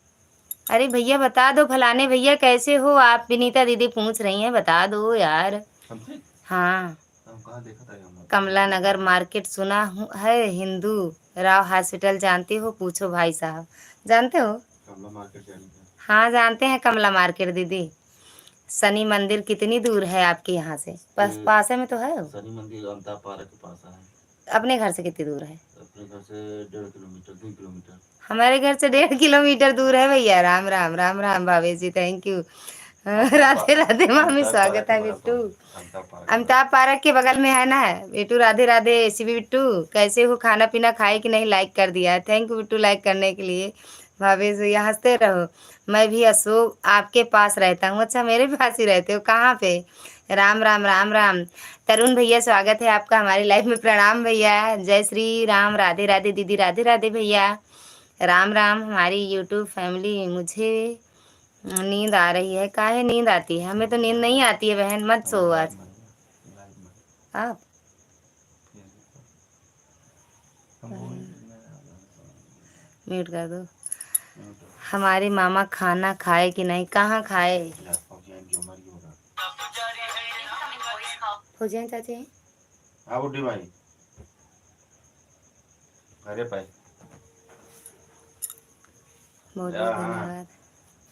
अरे भैया बता दो, फलाने भैया कैसे हो आप? विनीता दीदी पूछ रही हैं, बता दो यार। हमसे हाँ, हम कहाँ देखा था हम? कमला नगर मार्केट सुना हूँ है। हिंदू राव हॉस्पिटल जानते हो? पूछो भाई साहब, जानते हो? कमला मार्केट जानी है। हाँ जानते हैं कमला मार्केट दीदी। शनि मंदिर कितनी दूर है आपके यहाँ से? बस पास में तो है वो। शनि मंदिर अमता पार्क के पास है। अपने घर से कितनी दूर है? अपने घर से 1.5 किलोमीटर, 2 किलोमीटर। हमारे घर से 1.5 किलोमीटर दूर है भैया। Ram Ram Ram Ram Bhavesh ji, thank you. राधे राधे मामी, स्वागत है बिट्टू। अमिताभ पार्क के बगल में है ना बिट्टू। राधे राधे शिवी बिट्टू, कैसे हो? खाना पीना खाए कि नहीं? लाइक कर दिया, थैंक यू बिट्टू लाइक करने के लिए। भावेश भैया हंसते रहो। मैं भी अशोक आपके पास रहता हूँ। अच्छा मेरे पास ही रहते हो? कहाँ पे? राम राम राम राम। तरुण भैया स्वागत है आपका हमारी लाइफ में। प्रणाम भैया, जय श्री राम। राधे राधे दीदी, राधे राधे भैया। राम राम। हमारी यूट्यूब फैमिली, मुझे नींद आ रही है। काहे नींद आती है? हमें तो नींद नहीं आती है बहन, मत सो आज आप। म्यूट कर दो। हमारे मामा खाना खाए कि नहीं? कहाँ खाए? फौजियन चाची हैं? हाँ बुड्ढी भाई, अरे भाई बहुत बहुत धन्यवाद।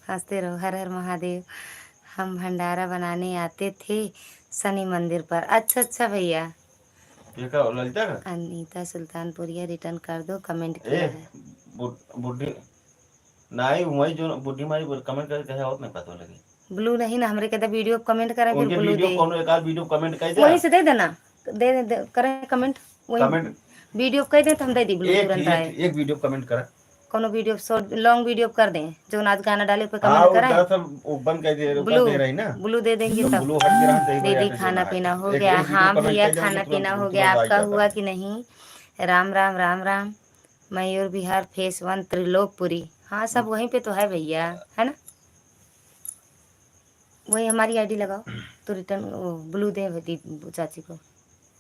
हंसते रहो। हर हर महादेव। हम भंडारा बनाने आते थे शनि मंदिर पर। अच्छा अच्छा भैया। ये का ललिता का? अनीता सुल्तानपुरिया रिटर्न कर दो, कमेंट किया है। बुड्ढी नहीं, वही जो बुड्ढी मारी कमेंट करके कहे और नहीं पता लगे। ब्लू नहीं ना हमरे कहता वीडियो कमेंट करें फिर उनके ब्लू वीडियो दे। कौन एक आध वीडियो कमेंट कर दे, वहीं से दे देना। दे करें कमेंट वही कमेंट वीडियो कह दें तो हम दे दी ब्लू तुरंत आए। एक वीडियो कमेंट करा। कोनो वीडियो शॉर्ट लॉन्ग वीडियो कर दें जो नाच गाना डाले पे हाँ कमेंट वो करें। दरअसल वो बंद कर ब्लू दे रही ना, ब्लू दे देंगे तो तब। ब्लू हट के रहा सही दीदी जाके खाना जोना है। पीना हो एक गया? वीडियो हाँ कमेंट भैया कर दे खाना तुरंत पीना हो तुरंत गया। आ आपका जाता हुआ है। कि नहीं? राम राम राम राम। मयूर विहार फेस 1 त्रिलोकपुरी। हाँ सब वहीं पे तो है भैया, है ना? वही हमारी आईडी लगाओ तो रिटर्न ब्लू दे दीदी चाची को।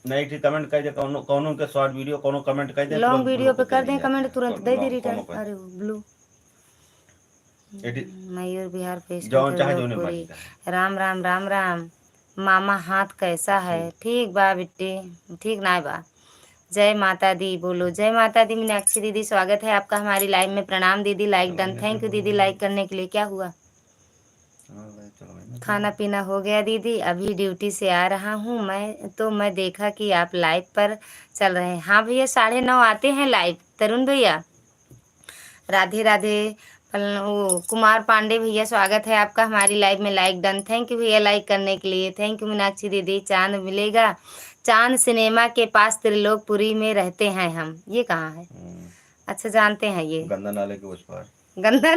नहीं ठीक कमेंट कर दे, कौनो कौनो के शॉर्ट वीडियो कौनो कमेंट कर दे, लॉन्ग तुरंत ब्लू वीडियो पे को कर चली दें जाती कमेंट, है। तुरंत दे दी रिटर्न। कौनो अरे ब्लू। मयूर विहार फेस 1 जौन चाहे जोने त्रिलोकपुरी। मर्जी का। राम राम राम राम। मामा हाथ कैसा है? ठीक बा बिट्टी, ठीक ना बा। जय माता दी बोलो। जय माता दी। मीनाक्षी दीदी स्वागत है आपका हमारी लाइव में। प्रणाम दीदी, लाइक डन। थैंक यू दीदी लाइक करने के लिए। क्या हुआ? खाना पीना हो गया दीदी, अभी ड्यूटी से आ रहा हूँ मैं देखा कि आप लाइव पर चल रहे हैं। हाँ भैया 9:30 आते हैं लाइव। तरुण भैया राधे राधे। वो कुमार पांडे भैया स्वागत है आपका हमारी लाइव में। Like done. थैंक यू भैया लाइक करने के लिए। थैंक यू मीनाक्षी दीदी। चांद मिलेगा? चांद सिनेमा के पास त्रिलोकपुरी में रहते हैं हम। ये कहाँ है? अच्छा जानते हैं ये गंदा नाले के उस पार। गंदा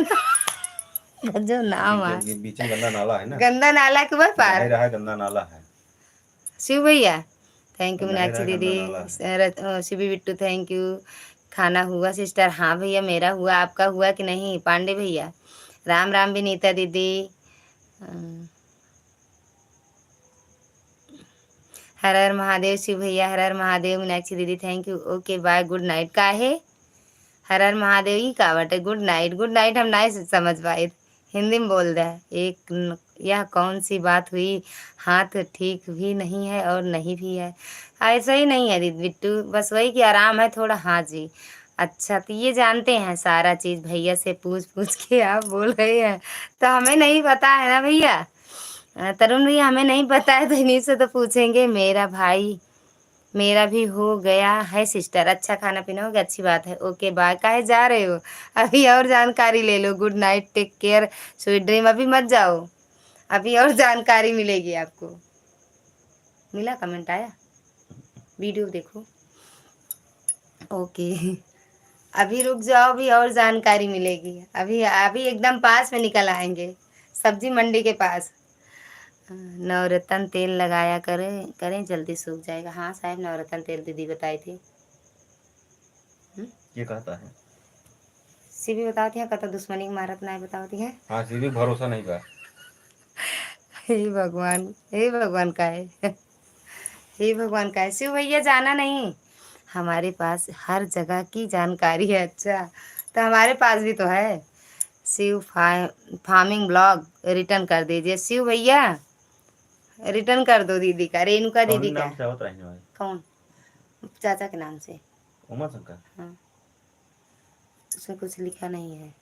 जो नाम है बीच में गंदा नाला है ना, गंदा नाला के वह पार नहर है, गंदा नाला है। शिव भैया थैंक यू। नहर मीनाक्षी है, दीदी गंदा नाला है। Shivi Bittu thank you. खाना हुआ सिस्टर? हाँ भैया मेरा हुआ, आपका हुआ कि नहीं? पांडे भैया राम राम। विनीता दीदी हर हर महादेव। शिव भैया हर हर महादेव। मीनाक्षी दीदी thank you. Okay bye, good night. काहे हर हर महादेव ही का बटे गुड नाइट हम नहीं समझ पाए, हिंदी में बोल रहा है। यह कौन सी बात हुई, हाथ ठीक भी नहीं है और नहीं भी है। ऐसा ही नहीं है दीदी बिट्टू, बस वही कि आराम है थोड़ा। हाँ जी, अच्छा तो ये जानते हैं सारा चीज़, भैया से पूछ पूछ के आप बोल रहे हैं, तो हमें नहीं पता है ना भैया। तरुण भैया हमें नहीं पता है तो इन्हीं से तो पूछेंगे। मेरा भाई मेरा भी हो गया है सिस्टर, अच्छा खाना पीना हो गया, अच्छी बात है, ओके बाय। काहे जा रहे हो, अभी और जानकारी ले लो। Good night, take care, sweet dream. अभी मत जाओ, अभी और जानकारी मिलेगी आपको। मिला, कमेंट आया, वीडियो देखो, ओके। अभी रुक जाओ, अभी और जानकारी मिलेगी। अभी अभी एकदम पास में निकल आएंगे, सब्जी मंडी के पास। नवरत्न तेल लगाया करें करें, जल्दी सूख जाएगा। हाँ साहब, नवरत्न तेल दीदी बताई थी। ये कहता है सीबी बताती है, कत दुश्मनी की मारत नहीं बताती है। हाँ सीधी भरोसा नहीं बा। हे भगवान, हे भगवान का है, हे भगवान का है। शिव भैया जाना नहीं, हमारे पास हर जगह की जानकारी है। अच्छा तो हमारे पास भी तो है। शिव फार्मिंग ब्लॉग रिटर्न कर दीजिए शिव भैया, रिटर्न कर दो दीदी का, रेणुका कौन दीदी का। नाम से आवत रहने वाले? कौन? चाचा के नाम से। उमा शंकर। हाँ, उसमें कुछ लिखा नहीं है।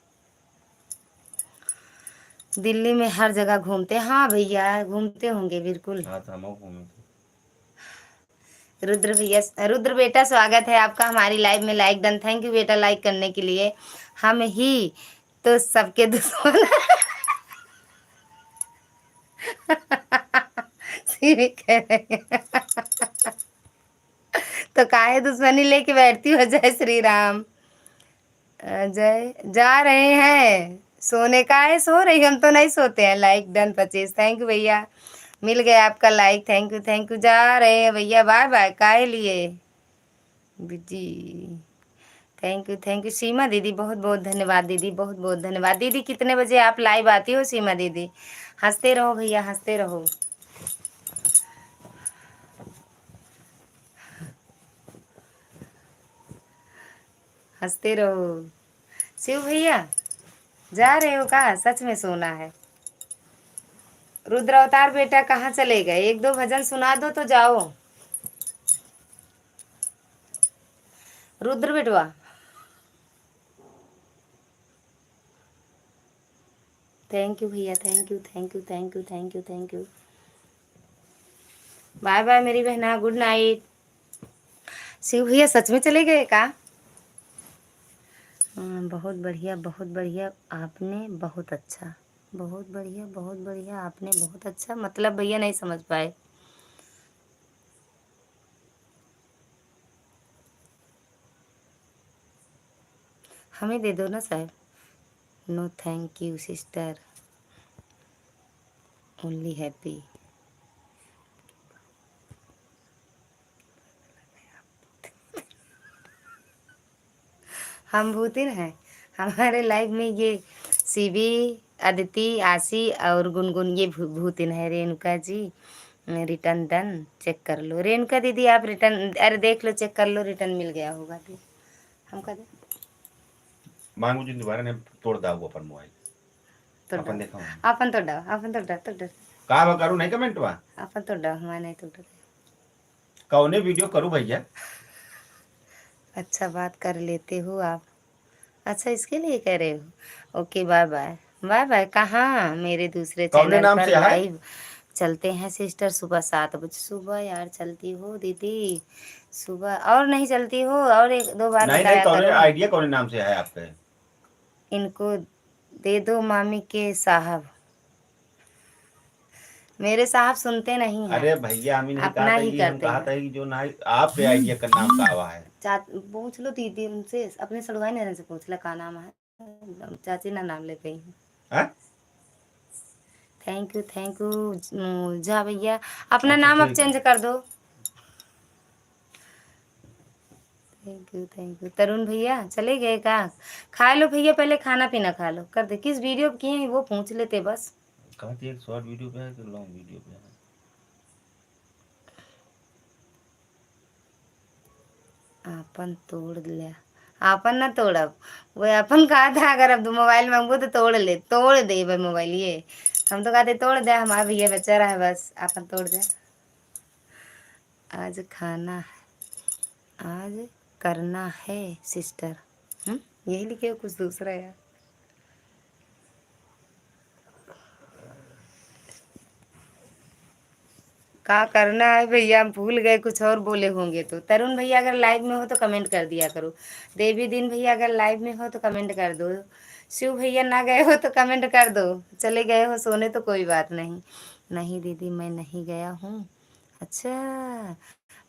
दिल्ली में हर जगह घूमते, हाँ भैया घूमते होंगे बिल्कुल। हाँ तो हम घूमे थे। रुद्र भैया, रुद्र बेटा स्वागत है आपका हमारी लाइव में, लाइक डन, थैंक यू बेटा लाइक करने के लिए। हम ही तो सबके दुश्मन सीरी कह रहे हैं। तो काहे दुश्मनी लेके बैठती हो? जय श्री राम। जय, जा रहे हैं सोने का है, सो रही, हम तो नहीं सोते हैं। लाइक डन 25, थैंक यू भैया, मिल गया आपका like, thank you thank you. जा रहे हैं भैया, बाय बाय। काहे लिए जी, थैंक यू सीमा दीदी, बहुत बहुत धन्यवाद दीदी, बहुत बहुत धन्यवाद दीदी। कितने बजे आप लाइव आती हो सीमा दीदी? हंसते रहो भैया, हंसते रहो। हंसते रहो। शिव भैया जा रहे हो का? सच में सोना है? रुद्र अवतार बेटा कहाँ चले गए? एक दो भजन सुना दो तो जाओ। रुद्र बेटवा, थैंक यू भैया, thank you thank you thank you thank you thank you. Bye bye मेरी बहना, गुड नाइट। शिव भैया सच में चले गए का? बहुत बढ़िया, बहुत बढ़िया, आपने बहुत अच्छा, बहुत बढ़िया, बहुत बढ़िया, आपने बहुत अच्छा, मतलब भैया नहीं समझ पाए। हमें दे दो ना साहब। No thank you sister, only happy. हम भूतिन हैं, हमारे लाइफ में ये सीबी, अदिति, आशी और गुनगुन, ये भूतिन है। Renuka ji return done, check कर लो। रेणुका दीदी आप रिटर्न, अरे देख लो, चेक कर लो, रिटर्न मिल गया होगा। तो हम कह दे मांगू जी दोबारा ने तोड़ दा वो अपन मोबाइल तो अपन डर, देखा अपन तो डर, अपन तो डर, तो डर, का बा करू नहीं कमेंट बा अपन तो डर, हमारे नहीं तो डर। कौने वीडियो करू भैया? अच्छा बात कर लेते हो आप, अच्छा इसके लिए कह रहे हो? Okay bye bye, bye bye. कहाँ? मेरे दूसरे कौने चैनल नाम पर से है? लाइव चलते हैं सिस्टर, सुबह 7 बजे। सुबह यार चलती हो दीदी, सुबह और नहीं चलती हो? और एक दो बार नहीं नहीं, बताया कौने करो। आइडिया कौने नाम से है आपके? इनको दे दो मामी के साहब, मेरे साहब सुनते नहीं हैं, अरे भैया हम ही नहीं कहा अपना था ही कि, हम करते कहा हैं। था कि जो ना आप पे आइडिया का नाम का हुआ है। पूछ लो दीदी उनसे, अपने सड़ुआई नरन से पूछ लो का नाम है, चाची ना नाम ले गई। हैं? थैंक यू जा भैया, अपना अच्छा नाम अब ठीक है। चेंज कर दो। थैंक यू तरुण भैया चले गए का? खा लो भैया, पहले खाना पीना खा लो, कर दे। किस वीडियो किए हैं वो पूछ लेते बस। कहा थी एक शॉर्ट वीडियो पे है कि लॉन्ग वीडियो पे है? आपन तोड़ लिया, आपन ना तोड़ब, वो अपन कहा था अगर अब मोबाइल मांगबो तो तोड़ दे भाई मोबाइल। ये हम तो कहते तोड़ दे, हमारा भैया बच्चा रहा है बस अपन तोड़ दे। आज खाना आज करना है सिस्टर, यही लिखे हो कुछ दूसरा यार। क्या करना है भैया, हम भूल गए, कुछ और बोले होंगे तो। तरुण भैया अगर लाइव में हो तो कमेंट कर दिया करो। देवी दिन भैया अगर लाइव में हो तो कमेंट कर दो। शिव भैया ना गए हो तो कमेंट कर दो। चले गए हो सोने तो कोई बात नहीं। नहीं दीदी मैं नहीं गया हूँ। अच्छा,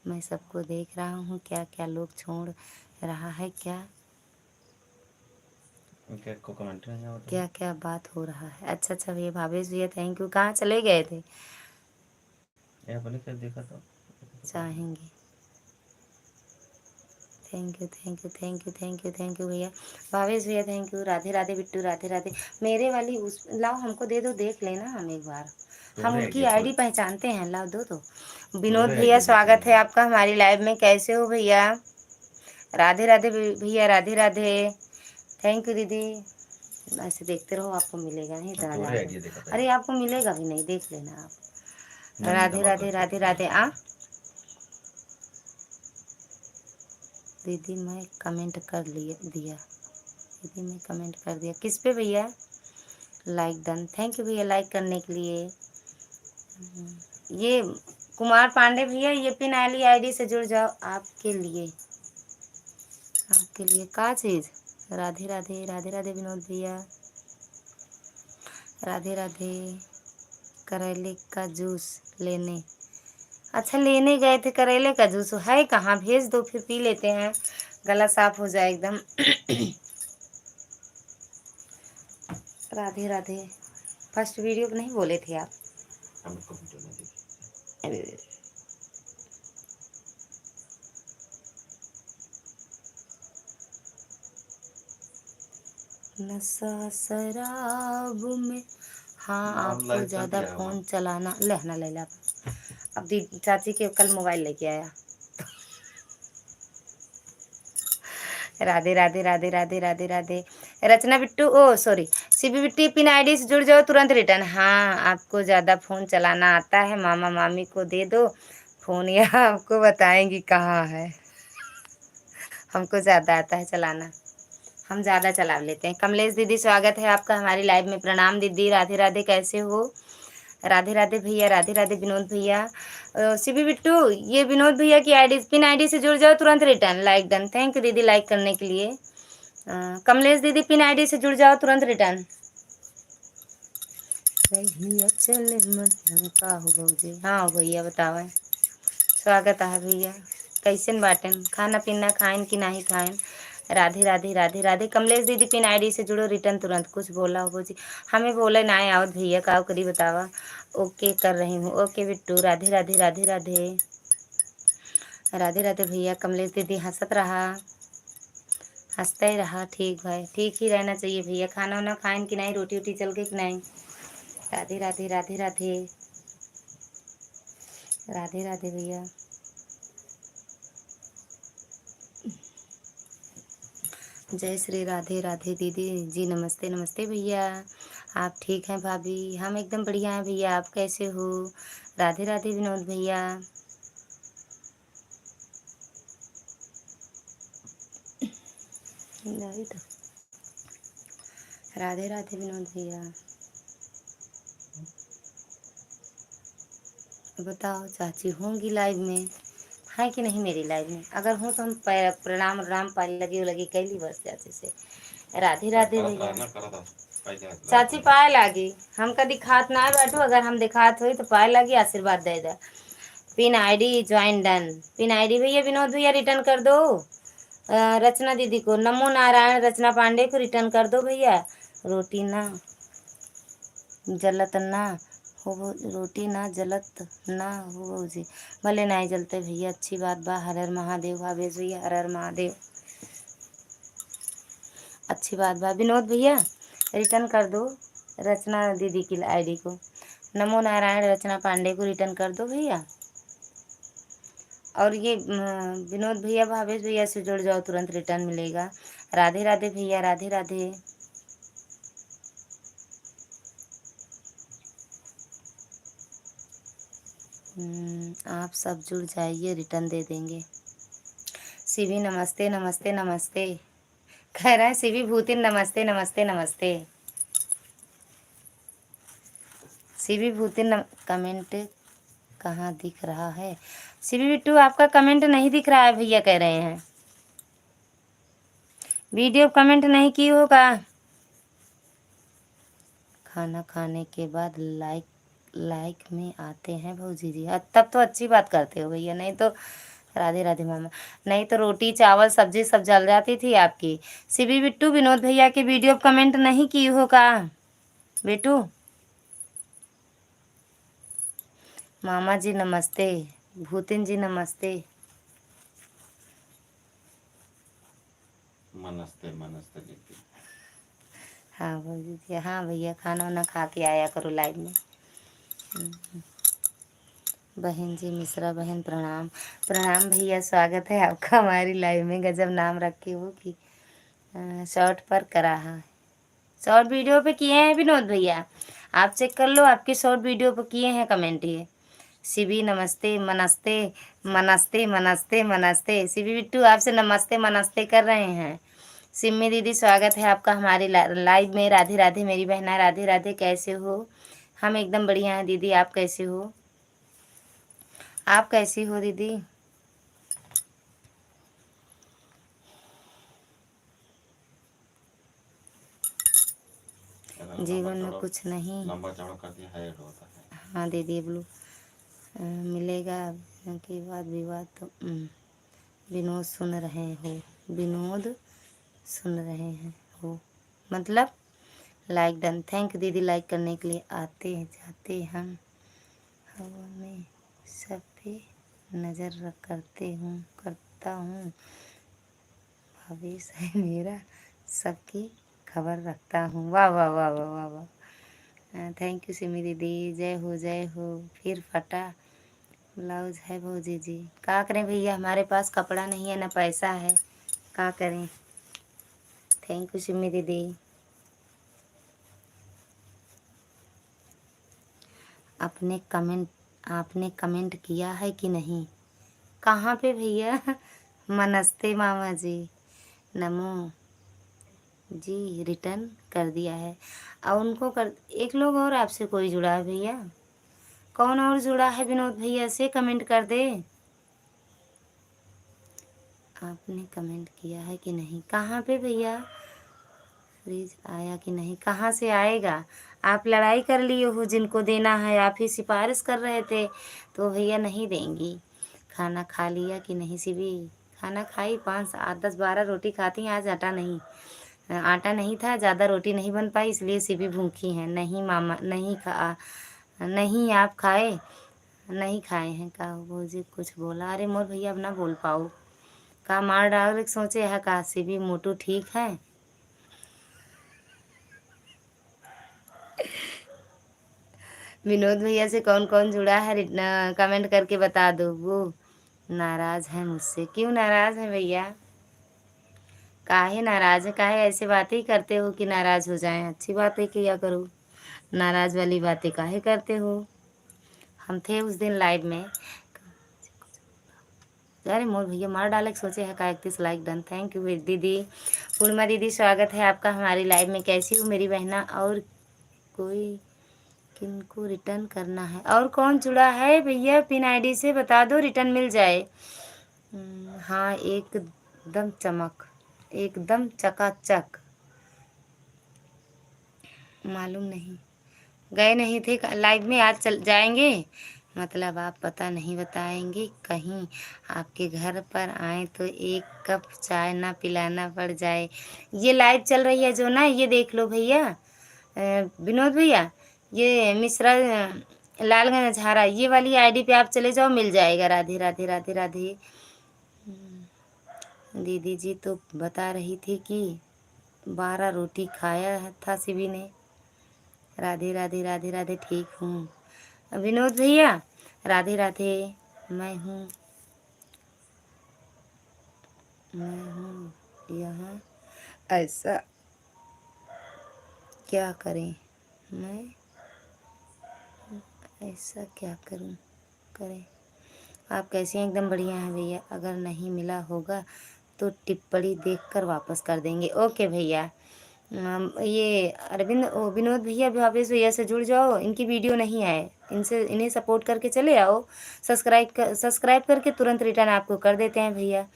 मैं सबको देख रहा हूँ, क्या क्या लोग छोड़ रहा है, क्या क्या को कमेंट नहीं आता? क्या क्या बात हो रहा है। अच्छा अच्छा भैया, भावेश भैया थैंक यू। कहाँ चले गए थे? यहाँ पर क्या देखा था? चाहेंगे। Thank you thank you thank you thank you thank you भैया। भावेश भैया थैंक यू। राधे राधे बिट्टू, राधे राधे। मेरे वाली उस लाओ, हमको दे दो, देख लेना हम एक बार। हम उनकी आईडी पहचानते हैं, लाओ दो तो। विनोद भैया स्वागत है आपका हमारी लाइव में। कैसे हो भैया? राधे राधे भैया, राधे राधे। थैंक यू दीदी। ऐसे देखते रहो, आपको मिलेगा नहीं इतना ज्यादा। अरे आपको मिलेगा भी नहीं, देख लेना आप। राधे राधे राधे राधे। आ दीदी मैं कमेंट कर दिया। दीदी मैं कमेंट कर दिया। किस पे भैया? Like done. थैंक यू भैया लाइक करने के लिए। ये कुमार पांडे भैया, ये पिन आली आईडी से जुड़ जाओ। आपके लिए का चीज़? राधे राधे राधे राधे विनोद भैया, राधे राधे। करेले का जूस लेने, अच्छा लेने गए थे करेले का जूस, है कहाँ? भेज दो फिर पी लेते हैं, गला साफ हो जाए एकदम। राधे राधे। फर्स्ट वीडियो नहीं बोले थे आप? अरे नशा शराब में। हाँ आपको ज़्यादा फ़ोन चलाना लहना लैला। अब दी चाची के कल मोबाइल लेके आया। राधे राधे राधे राधे राधे राधे। रचना बिट्टू, ओ सॉरी, सीबी बिट्टी, पिन आईडी से जुड़ जाओ तुरंत रिटर्न। हाँ आपको ज़्यादा फ़ोन चलाना आता है, मामा मामी को दे दो फ़ोन, या आपको बताएंगी कहाँ है। हमको ज़्यादा आता है चलाना, हम ज़्यादा चला लेते हैं। कमलेश दीदी स्वागत है आपका हमारी लाइव में। प्रणाम दीदी, राधे राधे। कैसे हो? राधे राधे भैया, राधे राधे विनोद भैया। सीबी बिट्टू, ये विनोद भैया की आईडी, पिन आईडी से जुड़ जाओ तुरंत return. Like done. Thank you दीदी लाइक करने के लिए। कमलेश दीदी पिन आईडी से जुड़ जाओ तुरंत रिटर्न। का हो जी? हाँ भैया बताओ। स्वागत है भैया। कैसन बाटन? खाना पीना खाएं कि नहीं खाएं? राधे राधे राधे राधे। कमलेश दीदी पिन आईडी से जुड़ो रिटर्न तुरंत। कुछ बोला हो जी? हमें बोले ना आओ भैया, का करी बतावा। ओके कर रही हूँ। ओके बिट्टू, राधे राधे राधे राधे राधे राधे भैया। कमलेश दीदी हंसत रहा, हंसते ही रहा। ठीक है, ठीक ही रहना चाहिए भैया। खाना वाना खाएं कि नहीं? रोटी वोटी चल गई कि नहीं? राधे राधे राधे राधे राधे राधे भैया। जय श्री राधे राधे दीदी जी। नमस्ते नमस्ते भैया। आप ठीक हैं भाभी? हम एकदम बढ़िया हैं भैया, आप कैसे हो? राधे राधे विनोद भैया। तो राधे राधे विनोद भैया। बताओ चाची होंगी लाइव में, है कि नहीं मेरी लाइव में? अगर हूँ तो हम प्रणाम राम पाली लगी लगी कैली बस चाची से। राधे राधे भैया। चाची पाए लागी, हम का दिखात ना बैठो, अगर हम दिखात हुई तो पाए लागी, आशीर्वाद दे दे। Pin ID join done. Pin ID भैया विनोद भैया रिटर्न कर दो। रचना दीदी को, नमो नारायण रचना पांडे को रिटर्न कर दो भैया। रोटी ना जलत ना हो, रोटी ना जलत ना हो जी। भले नहीं जलते भैया, अच्छी बात बा। हर हर महादेव। भावेश भैया हर हर महादेव, अच्छी बात बा। विनोद भैया रिटर्न कर दो रचना दीदी की आईडी को। नमो नारायण रचना पांडे को रिटर्न कर दो भैया। और ये विनोद भैया भावेश भैया से जुड़ जाओ, तुरंत रिटर्न मिलेगा। राधे राधे भैया, राधे राधे। आप सब जुड़ जाइए, रिटर्न दे देंगे। शिवी नमस्ते नमस्ते नमस्ते कह रहा है। शिवी भूतिन नमस्ते नमस्ते नमस्ते। शिवी भूतिन कमेंट कहाँ दिख रहा है? शिवी बिट्टू आपका कमेंट नहीं दिख रहा है भैया कह रहे हैं। वीडियो कमेंट नहीं की होगा। खाना खाने के बाद लाइक में आते हैं भौजी जी। तब तो अच्छी बात करते हो भैया, नहीं तो राधे राधे मामा, नहीं तो रोटी चावल सब्जी सब जल जाती थी आपकी। शिवी बिट्टू विनोद भैया के वीडियो कमेंट नहीं की होगा बेटू। मामा जी नमस्ते, भूतिन जी नमस्ते। मनस्ते मनस्ते दीदी। हाँ भौजी जी, हाँ भैया खाना वाना खा के आया करो लाइव में। बहन जी मिश्रा बहन प्रणाम। प्रणाम भैया, स्वागत है आपका हमारी लाइव में। गजब नाम रखे हो कि शॉर्ट पर करा है। शॉर्ट वीडियो पे किए हैं विनोद भैया, आप चेक कर लो, आपके शॉर्ट वीडियो पे किए हैं कमेंट ये। शिवी नमस्ते मनस्ते मनस्ते मनस्ते मनस्ते। शिवी बिट्टू आपसे नमस्ते मनस्ते कर रहे हैं। सिम्मी दीदी स्वागत है आपका हमारी लाइव में। राधे राधे मेरी बहना, राधे राधे। कैसे हो? हम एकदम बढ़िया हैं दीदी, आप कैसे हो? आप कैसी हो दीदी? जीवन में कुछ नहीं। लंबा चौड़ा कर दिया है होता है। हाँ दीदी ब्लू मिलेगा के बाद विवाद तो विनोद सुन रहे हो, विनोद सुन रहे हैं हो मतलब लाइक डन। थैंक यू दीदी लाइक करने के लिए। आते जाते हम हवा में सब पे नज़र करता हूँ। भविष्य है मेरा, सबकी खबर रखता हूँ। वाह वाह वाह वाह वाह वाह। थैंक यू सिमी दीदी, जय हो जय हो। फिर फटा ब्लाउज है भौजी जी, क्या करें भैया, हमारे पास कपड़ा नहीं है ना पैसा है, क्या करें। थैंक यू सिमी दीदी। आपने कमेंट किया है कि नहीं? कहाँ पे भैया? नमस्ते मामा जी, नमो जी, रिटर्न कर दिया है। और उनको कर, एक लोग और आपसे कोई जुड़ा है भैया? कौन और जुड़ा है विनोद भैया से? कमेंट कर दे। आपने कमेंट किया है कि नहीं? कहाँ पे भैया? फ्रीज आया कि नहीं? कहाँ से आएगा? आप लड़ाई कर लिए हो, जिनको देना है आप ही सिफारिश कर रहे थे तो भैया नहीं देंगी। खाना खा लिया कि नहीं शिवी? खाना खाई, 5 8 10 12 रोटी खाती हैं। आज आटा नहीं था, ज़्यादा रोटी नहीं बन पाई, इसलिए शिवी भूखी हैं। नहीं मामा नहीं खा, नहीं आप खाए? नहीं खाए हैं का? भौजी कुछ बोला? अरे मोर भैया अब ना बोल पाओ, का मार डाल सोचे है का? शिवी मोटू ठीक है? विनोद भैया से कौन कौन जुड़ा है कमेंट करके बता दो। वो नाराज है मुझसे। क्यों नाराज है भैया? काहे नाराज है? काहे ऐसे बातें ही करते हो कि नाराज हो जाएं? अच्छी बातें किया करो, नाराज वाली बातें काहे करते हो? हम थे उस दिन लाइव में। अरे मोर भैया मार डाले सोचे है का? 31 लाइक डन। थैंक यू दीदी। पूर्णिमा दीदी स्वागत है आपका हमारी लाइव में। कैसी हो मेरी बहना? और कोई किनको रिटर्न करना है? और कौन जुड़ा है भैया? पिन आईडी से बता दो, रिटर्न मिल जाए। हाँ एकदम एकदम चकाचक। मालूम नहीं, गए नहीं थे लाइव में, आज चल जाएंगे। मतलब आप पता नहीं बताएंगे, कहीं आपके घर पर आए तो एक कप चाय ना पिलाना पड़ जाए। ये लाइव चल रही है जो ना, ये देख लो भैया विनोद भैया, ये मिश्रा लालगंज झारा, ये वाली आईडी पे आप चले जाओ, मिल जाएगा। राधे राधे राधे राधे। दीदी जी तो बता रही थी कि 12 रोटी खाया था शिवी ने। राधे राधे राधे राधे, ठीक हूँ विनोद भैया। राधे राधे, मैं हूँ मैं हूँ यहाँ, ऐसा क्या करें मैं, ऐसा क्या करूँ करें। आप कैसे हैं? एकदम बढ़िया हैं भैया। अगर नहीं मिला होगा तो टिप्पणी देखकर वापस कर देंगे। ओके भैया। ये अरविंद विनोद भैया भावेश भैया से जुड़ जाओ, इनकी वीडियो नहीं आए, इन्हें सपोर्ट करके चले आओ। सब्सक्राइब करके तुरंत रिटर्न आपको कर देते हैं भैया।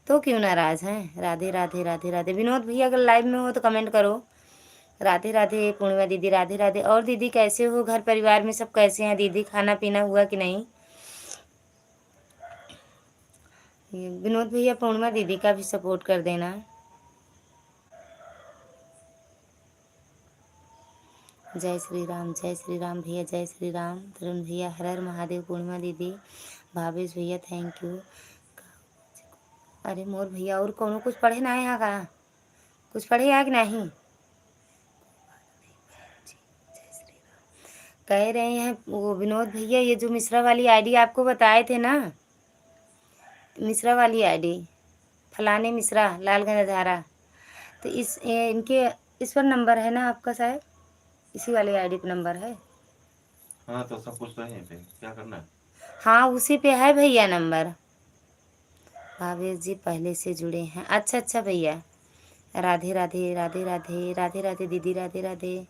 तो क्यों नाराज हैं? राधे राधे राधे राधे। विनोद भैया अगर लाइव में हो तो कमेंट करो। राधे राधे पूर्णिमा दीदी, राधे राधे। और दीदी कैसे हो? घर परिवार में सब कैसे हैं दीदी? खाना पीना हुआ कि नहीं? ये विनोद भैया पूर्णिमा दीदी का भी सपोर्ट कर देना। जय श्री राम भैया, जय श्री राम। तरुण भैया हर हर महादेव। पूर्णिमा दीदी, भावेश भैया थैंक यू। अरे मोर भैया और कौन कुछ पढ़े ना है यहाँ का? कुछ पढ़े यहाँ कि नहीं? कह रहे हैं वो विनोद भैया, ये जो मिश्रा वाली आईडी आपको बताए थे ना, मिश्रा वाली आईडी, फलाने मिश्रा लालगंज हजारा, तो इनके इस पर नंबर है ना आपका शायद? इसी वाले आईडी पे नंबर है। हाँ तो सब कुछ तो है पे, क्या करना है? हाँ उसी पे है भैया नंबर। भावेश जी पहले से जुड़े हैं। अच्छा अच्छा भैया। राधे राधे राधे राधे राधे राधे दीदी, राधे राधे।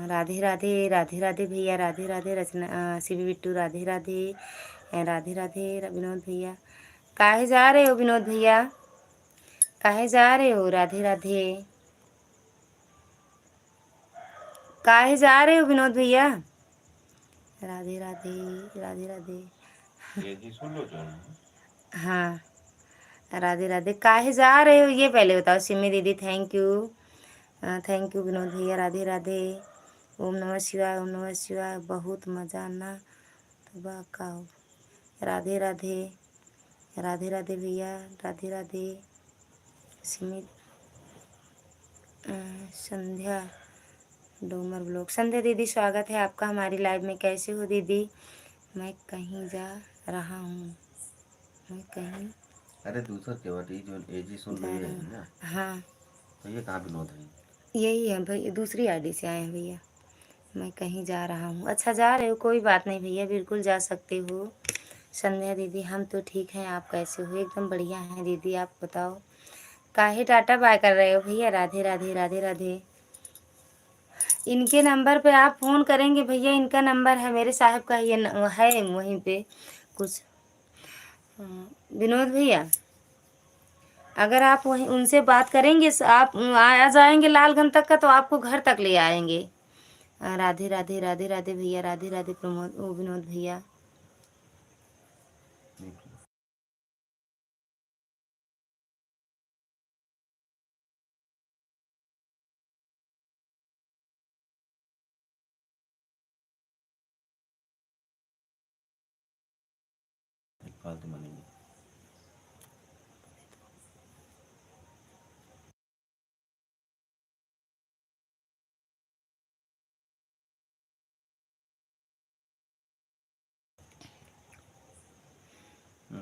राधे राधे राधे राधे भैया, राधे राधे रचना शिवी बिट्टू, राधे राधे राधे राधे विनोद भैया। काहे जा रहे हो विनोद भैया? काहे जा रहे हो? राधे राधे। काहे जा रहे हो विनोद भैया? राधे राधे राधे राधे। ये जी सुन लो जो। हाँ राधे राधे। काहे जा रहे हो ये पहले बताओ। सिमी दीदी thank you. Thank you Vinod भैया, राधे राधे। ओम नमः शिवाय, ओम नमः शिवाय। बहुत मजा ना तबाह का हो। राधे राधे राधे राधे भैया, राधे राधे। सिमी संध्या डोमर ब्लॉग। संध्या दीदी स्वागत है आपका हमारी लाइव में। कैसे हो दीदी? मैं कहीं जा रहा हूँ, मैं कहीं अरे दूसर के बात, ये जो ये जी सुन लो जा ये रहा है हूँ। ना, हाँ तो ये कहाँ विनोद है? यही है भाई, दूसरी आईडी से आए हैं भैया। मैं कहीं जा रहा हूँ। अच्छा जा रहे हो, कोई बात नहीं भैया, बिल्कुल जा सकते हो। संध्या दीदी हम तो ठीक हैं, आप कैसे हो? एकदम बढ़िया हैं दीदी, आप बताओ। काहे टाटा बाय कर रहे हो भैया? राधे राधे राधे राधे। इनके नंबर पे आप फ़ोन करेंगे भैया, इनका नंबर है मेरे साहब का, ये है वहीं पे कुछ। विनोद भैया अगर आप वहीं उनसे बात करेंगे, आप आ जाएंगे लालगंज तक का, तो आपको घर तक ले आएंगे। राधे राधे राधे राधे भैया, राधे राधे प्रमोद विनोद भैया। फालतू मानेंगे।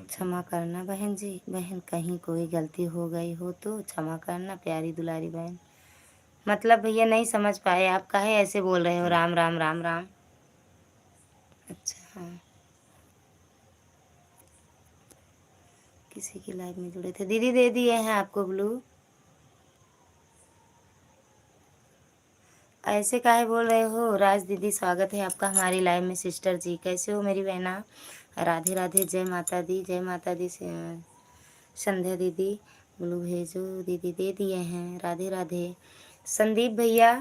क्षमा करना बहन जी, बहन कहीं कोई गलती हो गई हो तो क्षमा करना प्यारी दुलारी बहन। मतलब भैया नहीं समझ पाए आप, काहे ऐसे बोल रहे हो? राम राम राम राम। अच्छा हाँ, किसी की लाइव में जुड़े थे दीदी, दे दिए हैं आपको ब्लू। ऐसे काहे बोल रहे हो? राज दीदी स्वागत है आपका हमारी लाइव में। सिस्टर जी कैसे हो मेरी बहना? राधे राधे, जय माता दी, जय माता दी। संध्या दीदी ब्लू भेजो दीदी, दे दिए हैं। राधे राधे। संदीप भैया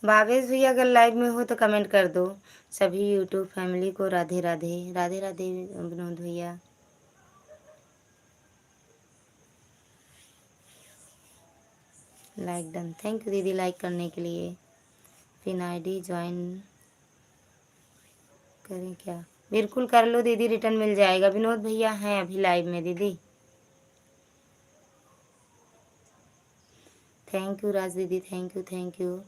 भावेश भैया अगर लाइव में हो तो कमेंट कर दो। सभी यूट्यूब फैमिली को राधे राधे। राधे राधे विनोद भैया। Like done. थैंक यू दीदी लाइक करने के लिए। पिन आईडी ज्वाइन करें क्या? बिल्कुल कर लो दीदी, रिटर्न मिल जाएगा। विनोद भैया हैं अभी लाइव में दीदी। थैंक यू राज दीदी, थैंक यू थैंक यू।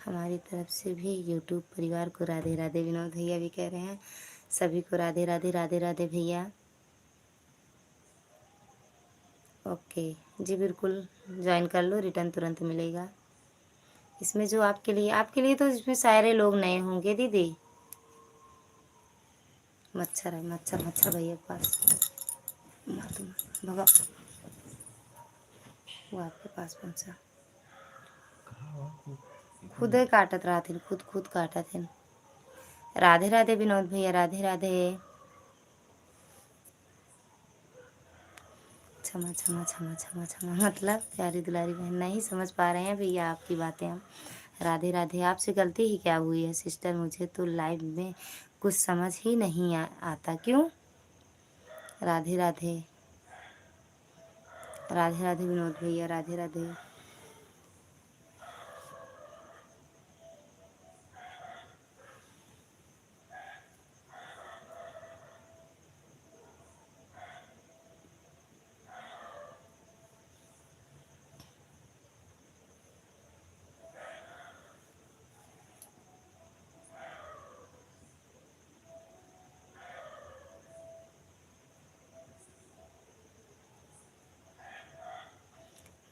हमारी तरफ से भी यूट्यूब परिवार को राधे राधे। विनोद भैया भी कह रहे हैं सभी को राधे राधे। राधे राधे भैया। ओके जी, बिल्कुल ज्वाइन कर लो, रिटर्न तुरंत मिलेगा। इसमें जो आपके लिए तो इसमें सारे लोग नए होंगे दीदी। मच्छर है, मच्छर मच्छर भैया के पास भगा, वो आपके पास पहुंचा। खुद ही काटत रहा थे, खुद काटा थे। राधे राधे विनोद भैया, राधे राधे। क्षमा क्षमा क्षमा क्षमा क्षमा मतलब प्यारी दुलारी बहन, नहीं समझ पा रहे हैं भैया आपकी बातें हम। राधे राधे। आपसे गलती ही क्या हुई है सिस्टर? मुझे तो लाइव में कुछ समझ ही नहीं आता, क्यों? राधे राधे। राधे राधे विनोद भैया, राधे राधे।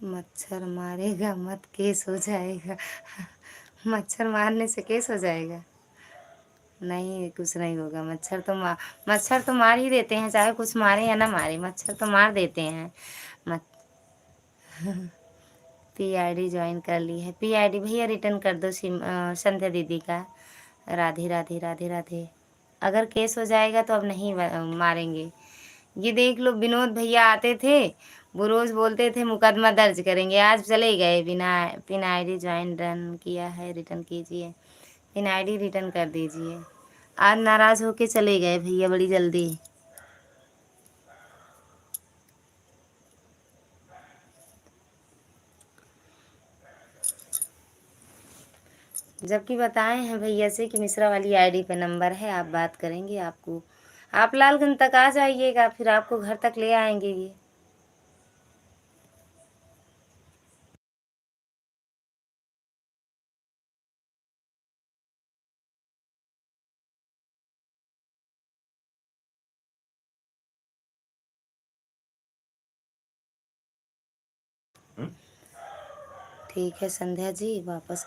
मच्छर मारेगा मत, केस हो जाएगा। मच्छर मारने से केस हो जाएगा? नहीं, कुछ नहीं होगा। मच्छर तो मार ही देते हैं, चाहे कुछ मारे या ना मारे, मच्छर तो मार देते हैं। मत PID ज्वाइन कर ली है। PID भैया रिटर्न कर दो संध्या दीदी का। राधे राधे राधे राधे। अगर केस हो जाएगा तो अब नहीं मारेंगे। ये देख लो, विनोद भैया आते थे, वो रोज बोलते थे मुकदमा दर्ज करेंगे, आज चले गए। बिना पिन आईडी ज्वाइन रन किया है, रिटर्न कीजिए। पिन आईडी रिटर्न कर दीजिए। आज नाराज होके चले गए भैया बड़ी जल्दी। जबकि बताए हैं भैया से कि मिश्रा वाली आईडी पे नंबर है, आप बात करेंगे। आपको आप लालगंज तक आ जाइएगा, फिर आपको घर तक ले आएंगे ये। ठीक है संध्या जी, वापस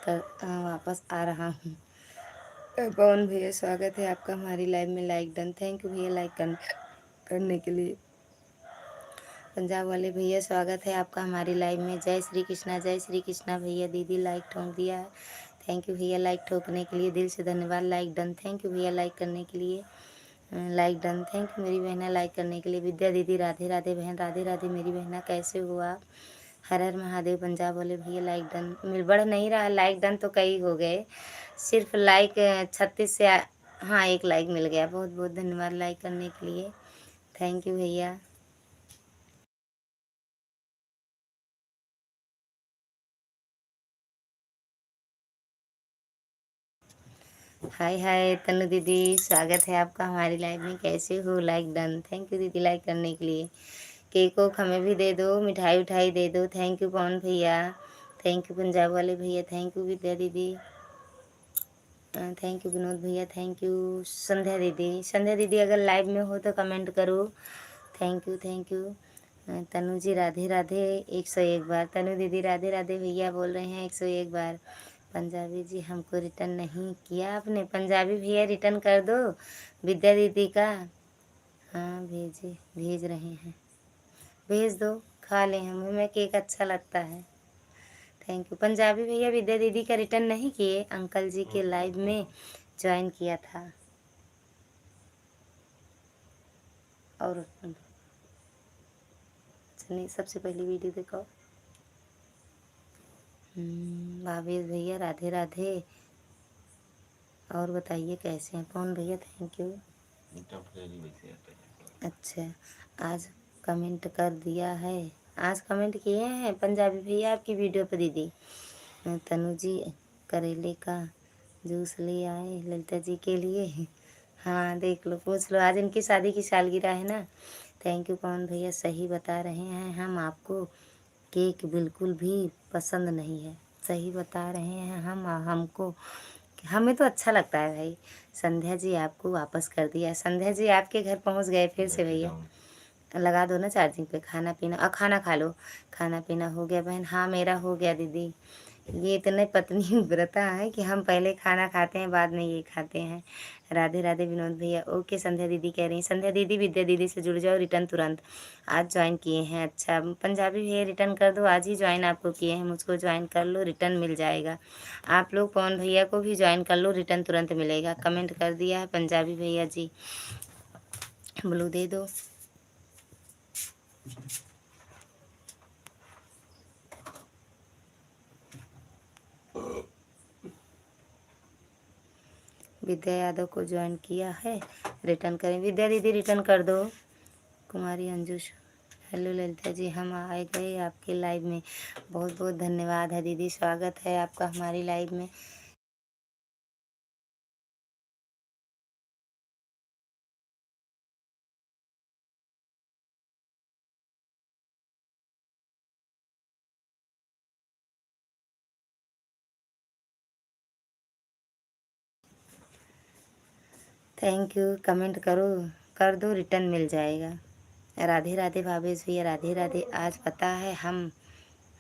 आ रहा हूँ। पवन भैया स्वागत है आपका हमारी लाइव में। Like done. थैंक यू भैया लाइक करने के लिए। पंजाब वाले भैया स्वागत है आपका हमारी लाइव में। जय श्री कृष्णा, जय श्री कृष्णा भैया। दीदी लाइक ठोक दिया है, थैंक यू भैया लाइक ठोकने के लिए, दिल से धन्यवाद। Like done. थैंक यू भैया लाइक करने के लिए। Like done. थैंक यू मेरी बहना लाइक करने के लिए। विद्या दीदी राधे राधे बहन, राधे राधे मेरी बहना, कैसे हो आप? हर हर महादेव। पंजाब वाले भैया लाइक डन। बढ़ नहीं रहा लाइक डन, तो कई हो गए। सिर्फ लाइक 36 से हाँ, एक लाइक मिल गया। बहुत बहुत धन्यवाद लाइक करने के लिए। थैंक यू भैया। हाय हाय तनु दीदी, स्वागत है आपका हमारी लाइव में। कैसे हो? Like done. थैंक यू दीदी लाइक करने के लिए। केक वोक हमें भी दे दो, मिठाई उठाई दे दो। थैंक यू पवन भैया, थैंक यू पंजाब वाले भैया, थैंक यू विद्या दीदी, थैंक यू विनोद भैया, थैंक यू संध्या दीदी। संध्या दीदी अगर लाइव में हो तो कमेंट करो। Thank you thank you. Tanu ji Radhe Radhe 101 बार। तनु दीदी राधे राधे भैया बोल रहे हैं 101 बार। पंजाबी जी हमको रिटर्न नहीं किया आपने। पंजाबी भैया रिटर्न कर दो विद्या दीदी का। हाँ भेज रहे हैं, भेज दो, खा लें। हमें केक अच्छा लगता है। Thank you. पंजाबी भैया विद्या दीदी का रिटर्न नहीं किए, अंकल जी के लाइव में ज्वाइन किया था। और चलिए सबसे पहली वीडियो देखो। भावेश भैया राधे राधे। और बताइए कैसे हैं पवन भैया? Thank you. अच्छा, आज कमेंट कर दिया है, आज कमेंट किए हैं पंजाबी भैया आपकी वीडियो पर दीदी। तनु जी करेले का जूस ले आए ललिता जी के लिए। हाँ देख लो, पूछ लो, आज इनकी शादी की सालगिरह है ना। थैंक यू पवन भैया, सही बता रहे हैं हम आपको, केक बिल्कुल भी पसंद नहीं है। सही बता रहे हैं हम, हमको हमें तो अच्छा लगता है भाई। संध्या जी आपको वापस कर दिया। संध्या जी आपके घर पहुंच गए फिर से भैया। लगा दो ना चार्जिंग पे। खाना पीना और खाना खा लो। खाना पीना हो गया बहन? हाँ मेरा हो गया दीदी। ये इतने पत्नी व्रता है कि हम पहले खाना खाते हैं बाद में ये खाते हैं। राधे राधे विनोद भैया। ओके संध्या दीदी कह रही हैं। संध्या दीदी विद्या दीदी से जुड़ जाओ, रिटर्न तुरंत। आज ज्वाइन किए हैं? अच्छा पंजाबी भैया रिटर्न कर दो, आज ही ज्वाइन आपको किए हैं, मुझको ज्वाइन कर लो, रिटर्न मिल जाएगा। आप लोग पवन भैया को भी ज्वाइन कर लो, रिटर्न तुरंत मिलेगा। कमेंट कर दिया है पंजाबी भैया जी। ब्लू दे दो। विद्या यादव को ज्वाइन किया है, रिटर्न करें। विद्या दीदी रिटर्न कर दो। कुमारी अंजुश। हेलो ललिता जी, हम आए गए आपके लाइव में। बहुत बहुत धन्यवाद है दीदी, स्वागत है आपका हमारी लाइव में। Thank you. कमेंट करो, कर दो, रिटर्न मिल जाएगा। राधे राधे भावेश भैया राधे राधे। आज पता है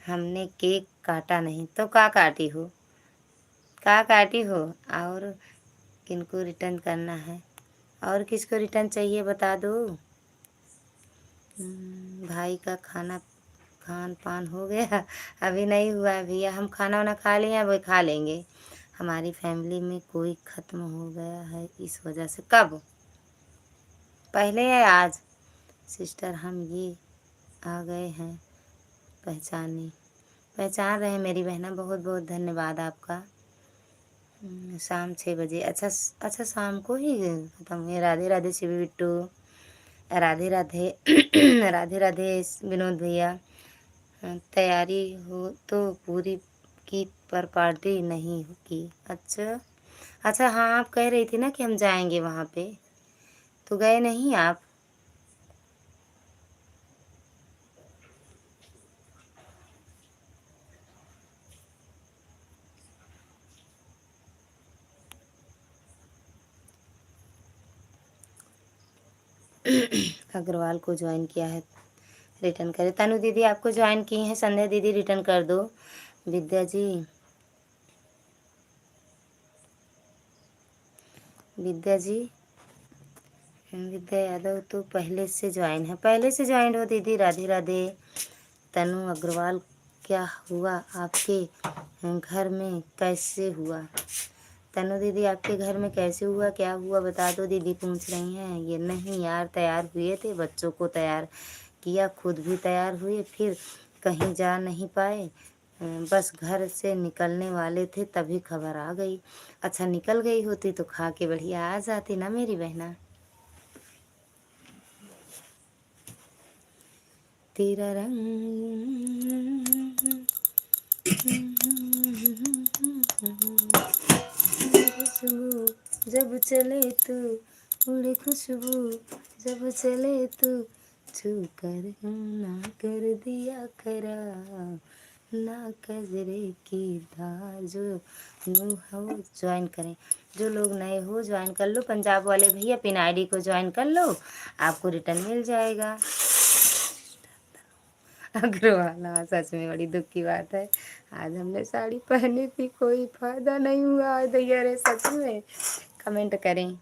हमने केक काटा नहीं तो का काटी हो? का काटी हो? और किनको रिटर्न करना है? और किसको रिटर्न चाहिए बता दो। भाई का खान पान हो गया? अभी नहीं हुआ है भैया, हम खाना वाना खा लिए, अब खा लेंगे। हमारी फैमिली में कोई ख़त्म हो गया है इस वजह से। कब? पहले है आज? सिस्टर हम ये आ गए हैं, पहचान रहे हैं मेरी बहना। बहुत बहुत धन्यवाद आपका। शाम 6 बजे। अच्छा शाम को ही ख़त्म हुए। राधे राधे शिवी बिट्टू। राधे राधे। राधे राधे विनोद भैया। तैयारी हो तो पूरी की, पर पार्टी नहीं की। अच्छा अच्छा, हाँ आप कह रही थी ना कि हम जाएंगे वहाँ पे, तो गए नहीं आप? अग्रवाल को ज्वाइन किया है, रिटर्न करें। तनु दीदी आपको ज्वाइन की हैं। संध्या दीदी रिटर्न कर दो। विद्या जी, विद्या जी, विद्या यादव तो पहले से ज्वाइन है। पहले से ज्वाइन हो दीदी। राधे राधे। तनु अग्रवाल, क्या हुआ आपके घर में, कैसे हुआ? तनु दीदी आपके घर में कैसे हुआ, क्या हुआ बता दो। दीदी पूछ रही हैं। ये नहीं यार, तैयार हुए थे, बच्चों को तैयार किया, खुद भी तैयार हुए, फिर कहीं जा नहीं पाए, बस घर से निकलने वाले थे तभी खबर आ गई। अच्छा निकल गई होती तो खा के बढ़िया आ जाती ना मेरी बहना। तेरा रंग खुशबू जब चले तू, उड़े खुशबू जब चले तू, छू कर ना कर दिया खराब, ना कजरे की धार। जो न्यू हो ज्वाइन करें, जो लोग नए हो ज्वाइन कर लो। पंजाब वाले भैया पिन आईडी को ज्वाइन कर लो, आपको रिटर्न मिल जाएगा। अग्रवाल, हाँ सच में बड़ी दुख की बात है। आज हमने साड़ी पहनी थी, कोई फायदा नहीं हुआ आज भैया रे, सच में। कमेंट करें।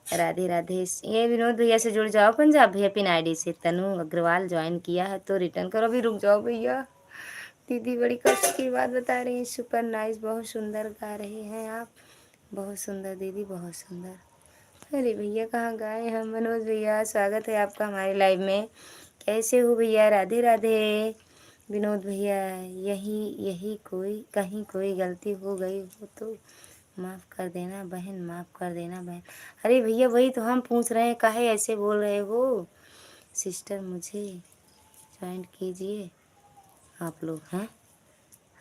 राधे राधे। ये विनोद भैया से जुड़ जाओ पंजाब भैया पिन आईडी से। तनु अग्रवाल ज्वाइन किया है तो रिटर्न करो। अभी रुक जाओ भैया, दीदी बड़ी कष्ट की बात बता रही हैं। सुपर नाइस, बहुत सुंदर गा रहे हैं आप, बहुत सुंदर दीदी, बहुत सुंदर। अरे भैया कहाँ गए हम? मनोज भैया स्वागत है आपका हमारे लाइव में। कैसे हो भैया? राधे राधे। विनोद भैया यही यही कोई कहीं कोई गलती हो गई हो तो माफ़ कर देना बहन, माफ़ कर देना बहन। अरे भैया वही तो हम पूछ रहे हैं, काहे ऐसे बोल रहे हो। सिस्टर मुझे ज्वाइन कीजिए आप लोग हैं।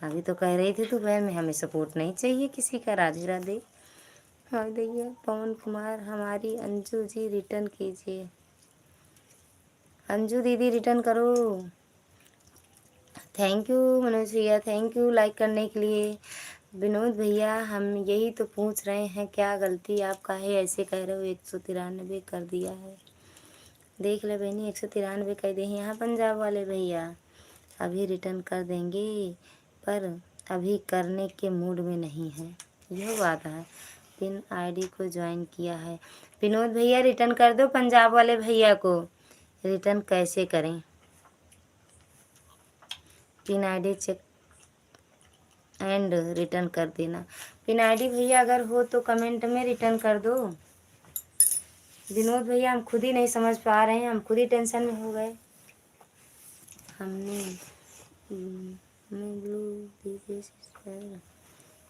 अभी तो कह रही थी तू बहन में हमें सपोर्ट नहीं चाहिए किसी का। राधे राधे। हाँ भैया पवन कुमार हमारी अंजू जी रिटर्न कीजिए। अंजू दीदी रिटर्न करो। थैंक यू मनोज भैया, थैंक यू लाइक करने के लिए। विनोद भैया हम यही तो पूछ रहे हैं, क्या गलती आप काहे ऐसे कह रहे हो। 193 कर दिया है, देख ले बहनी 193 कर दिए यहाँ पंजाब वाले भैया। अभी रिटर्न कर देंगे पर अभी करने के मूड में नहीं है, यह बात है। पिन आईडी को ज्वाइन किया है। विनोद भैया रिटर्न कर दो पंजाब वाले भैया को। रिटर्न कैसे करें, pin ID check and return कर देना। पिन आईडी भैया अगर हो तो कमेंट में रिटर्न कर दो। विनोद भैया हम खुद ही नहीं समझ पा रहे हैं, हम खुद ही टेंशन में हो गए। हमने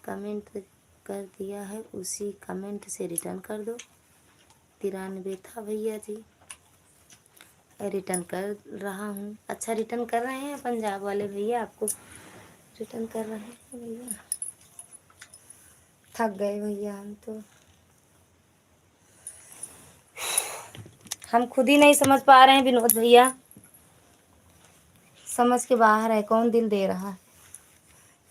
कमेंट कर दिया है, उसी कमेंट से रिटर्न कर दो। 93 था भैया जी, रिटर्न कर रहा हूँ। अच्छा रिटर्न कर रहे हैं पंजाब वाले भैया, आपको रिटर्न कर रहे हैं भैया। थक गए भैया हम तो, हम खुद ही नहीं समझ पा रहे हैं विनोद भैया, समझ के बाहर है। कौन दिल दे रहा है।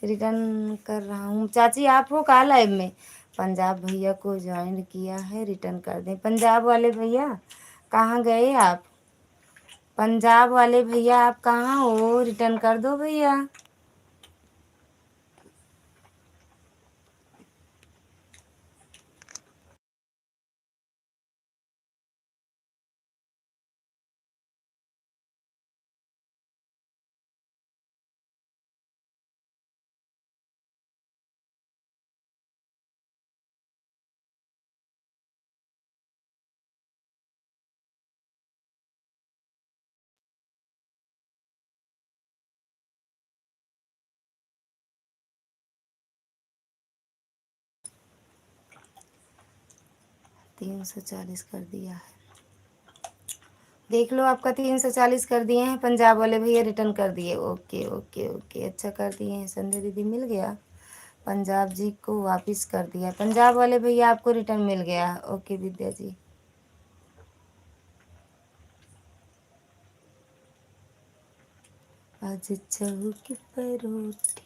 रिटर्न कर रहा हूँ। चाची आप हो कहाँ लाइव में। पंजाब भैया को ज्वाइन किया है, रिटर्न कर दें। पंजाब वाले भैया कहाँ गए आप। पंजाब वाले भैया आप कहाँ हो, रिटर्न कर दो भैया। तीन 340 कर दिया है, देख लो आपका 340 कर दिए हैं। पंजाब वाले भैया रिटर्न कर दिए। ओके ओके ओके अच्छा कर दिए हैं। संध्या दीदी मिल गया, पंजाब जी को वापस कर दिया। पंजाब वाले भैया आपको रिटर्न मिल गया। ओके विद्या जी। आज चौकी पर रोटी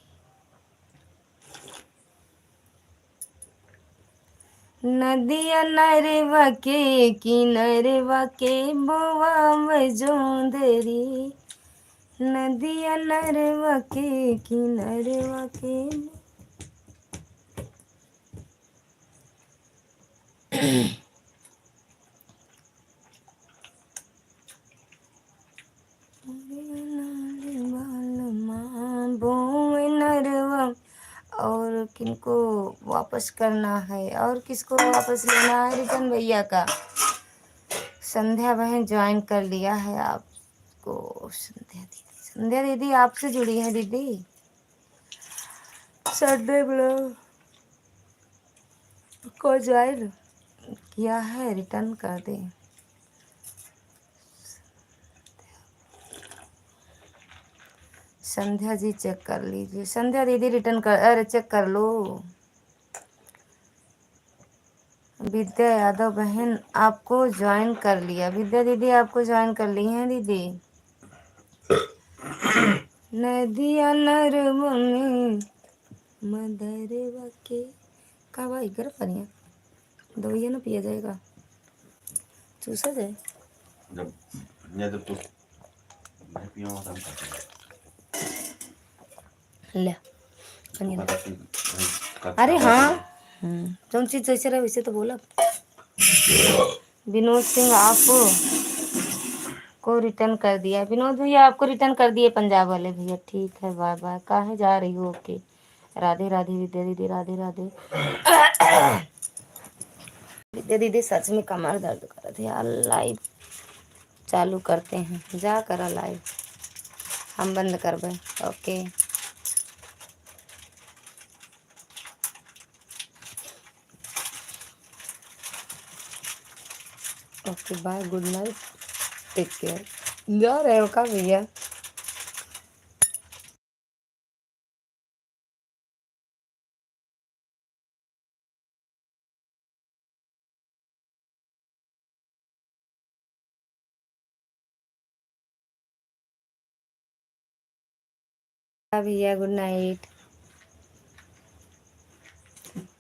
नदिया नरवा के किनरवा के बोआ मजोंदरी। नदिया नरवा के किनरवा के नरवा। और किनको वापस करना है और किसको वापस लेना है रिटर्न भैया का। संध्या बहन ज्वाइन कर लिया है आपको। संध्या दीदी, संध्या दीदी आपसे जुड़ी है दीदी। संडे ब्लॉग को ज्वाइन किया है, रिटर्न कर दे। संध्या जी चेक कर लीजिए। संध्या दीदी रिटर्न कर, अरे चेक कर लो। विद्या यादव बहन आपको ज्वाइन कर लिया। विद्या दीदी आपको ज्वाइन कर ली हैं दीदी। नदिया नरवा में मदरवा के का भाई गर्म पानी दवाइया ना पिया जाएगा, चूसा जाए। जब तू मैं पियो तब ले अरे हाँ कौन चीज जैसे रहे वैसे तो बोला। विनोद सिंह आपको को रिटर्न कर दिया। विनोद भैया आपको रिटर्न कर दिए पंजाब वाले भैया। ठीक है बाय बाय। कहाँ जा रही हो। ओके राधे राधे विद्या दीदी, राधे राधे। विद्या दीदी सच में कमर दर्द कर रहे थे यार। लाइव चालू करते हैं, जा करा लाइव। हम बंद करबे। Okay okay bye, good night, take care. जा रहे हो का भैया? भैया गुड नाइट।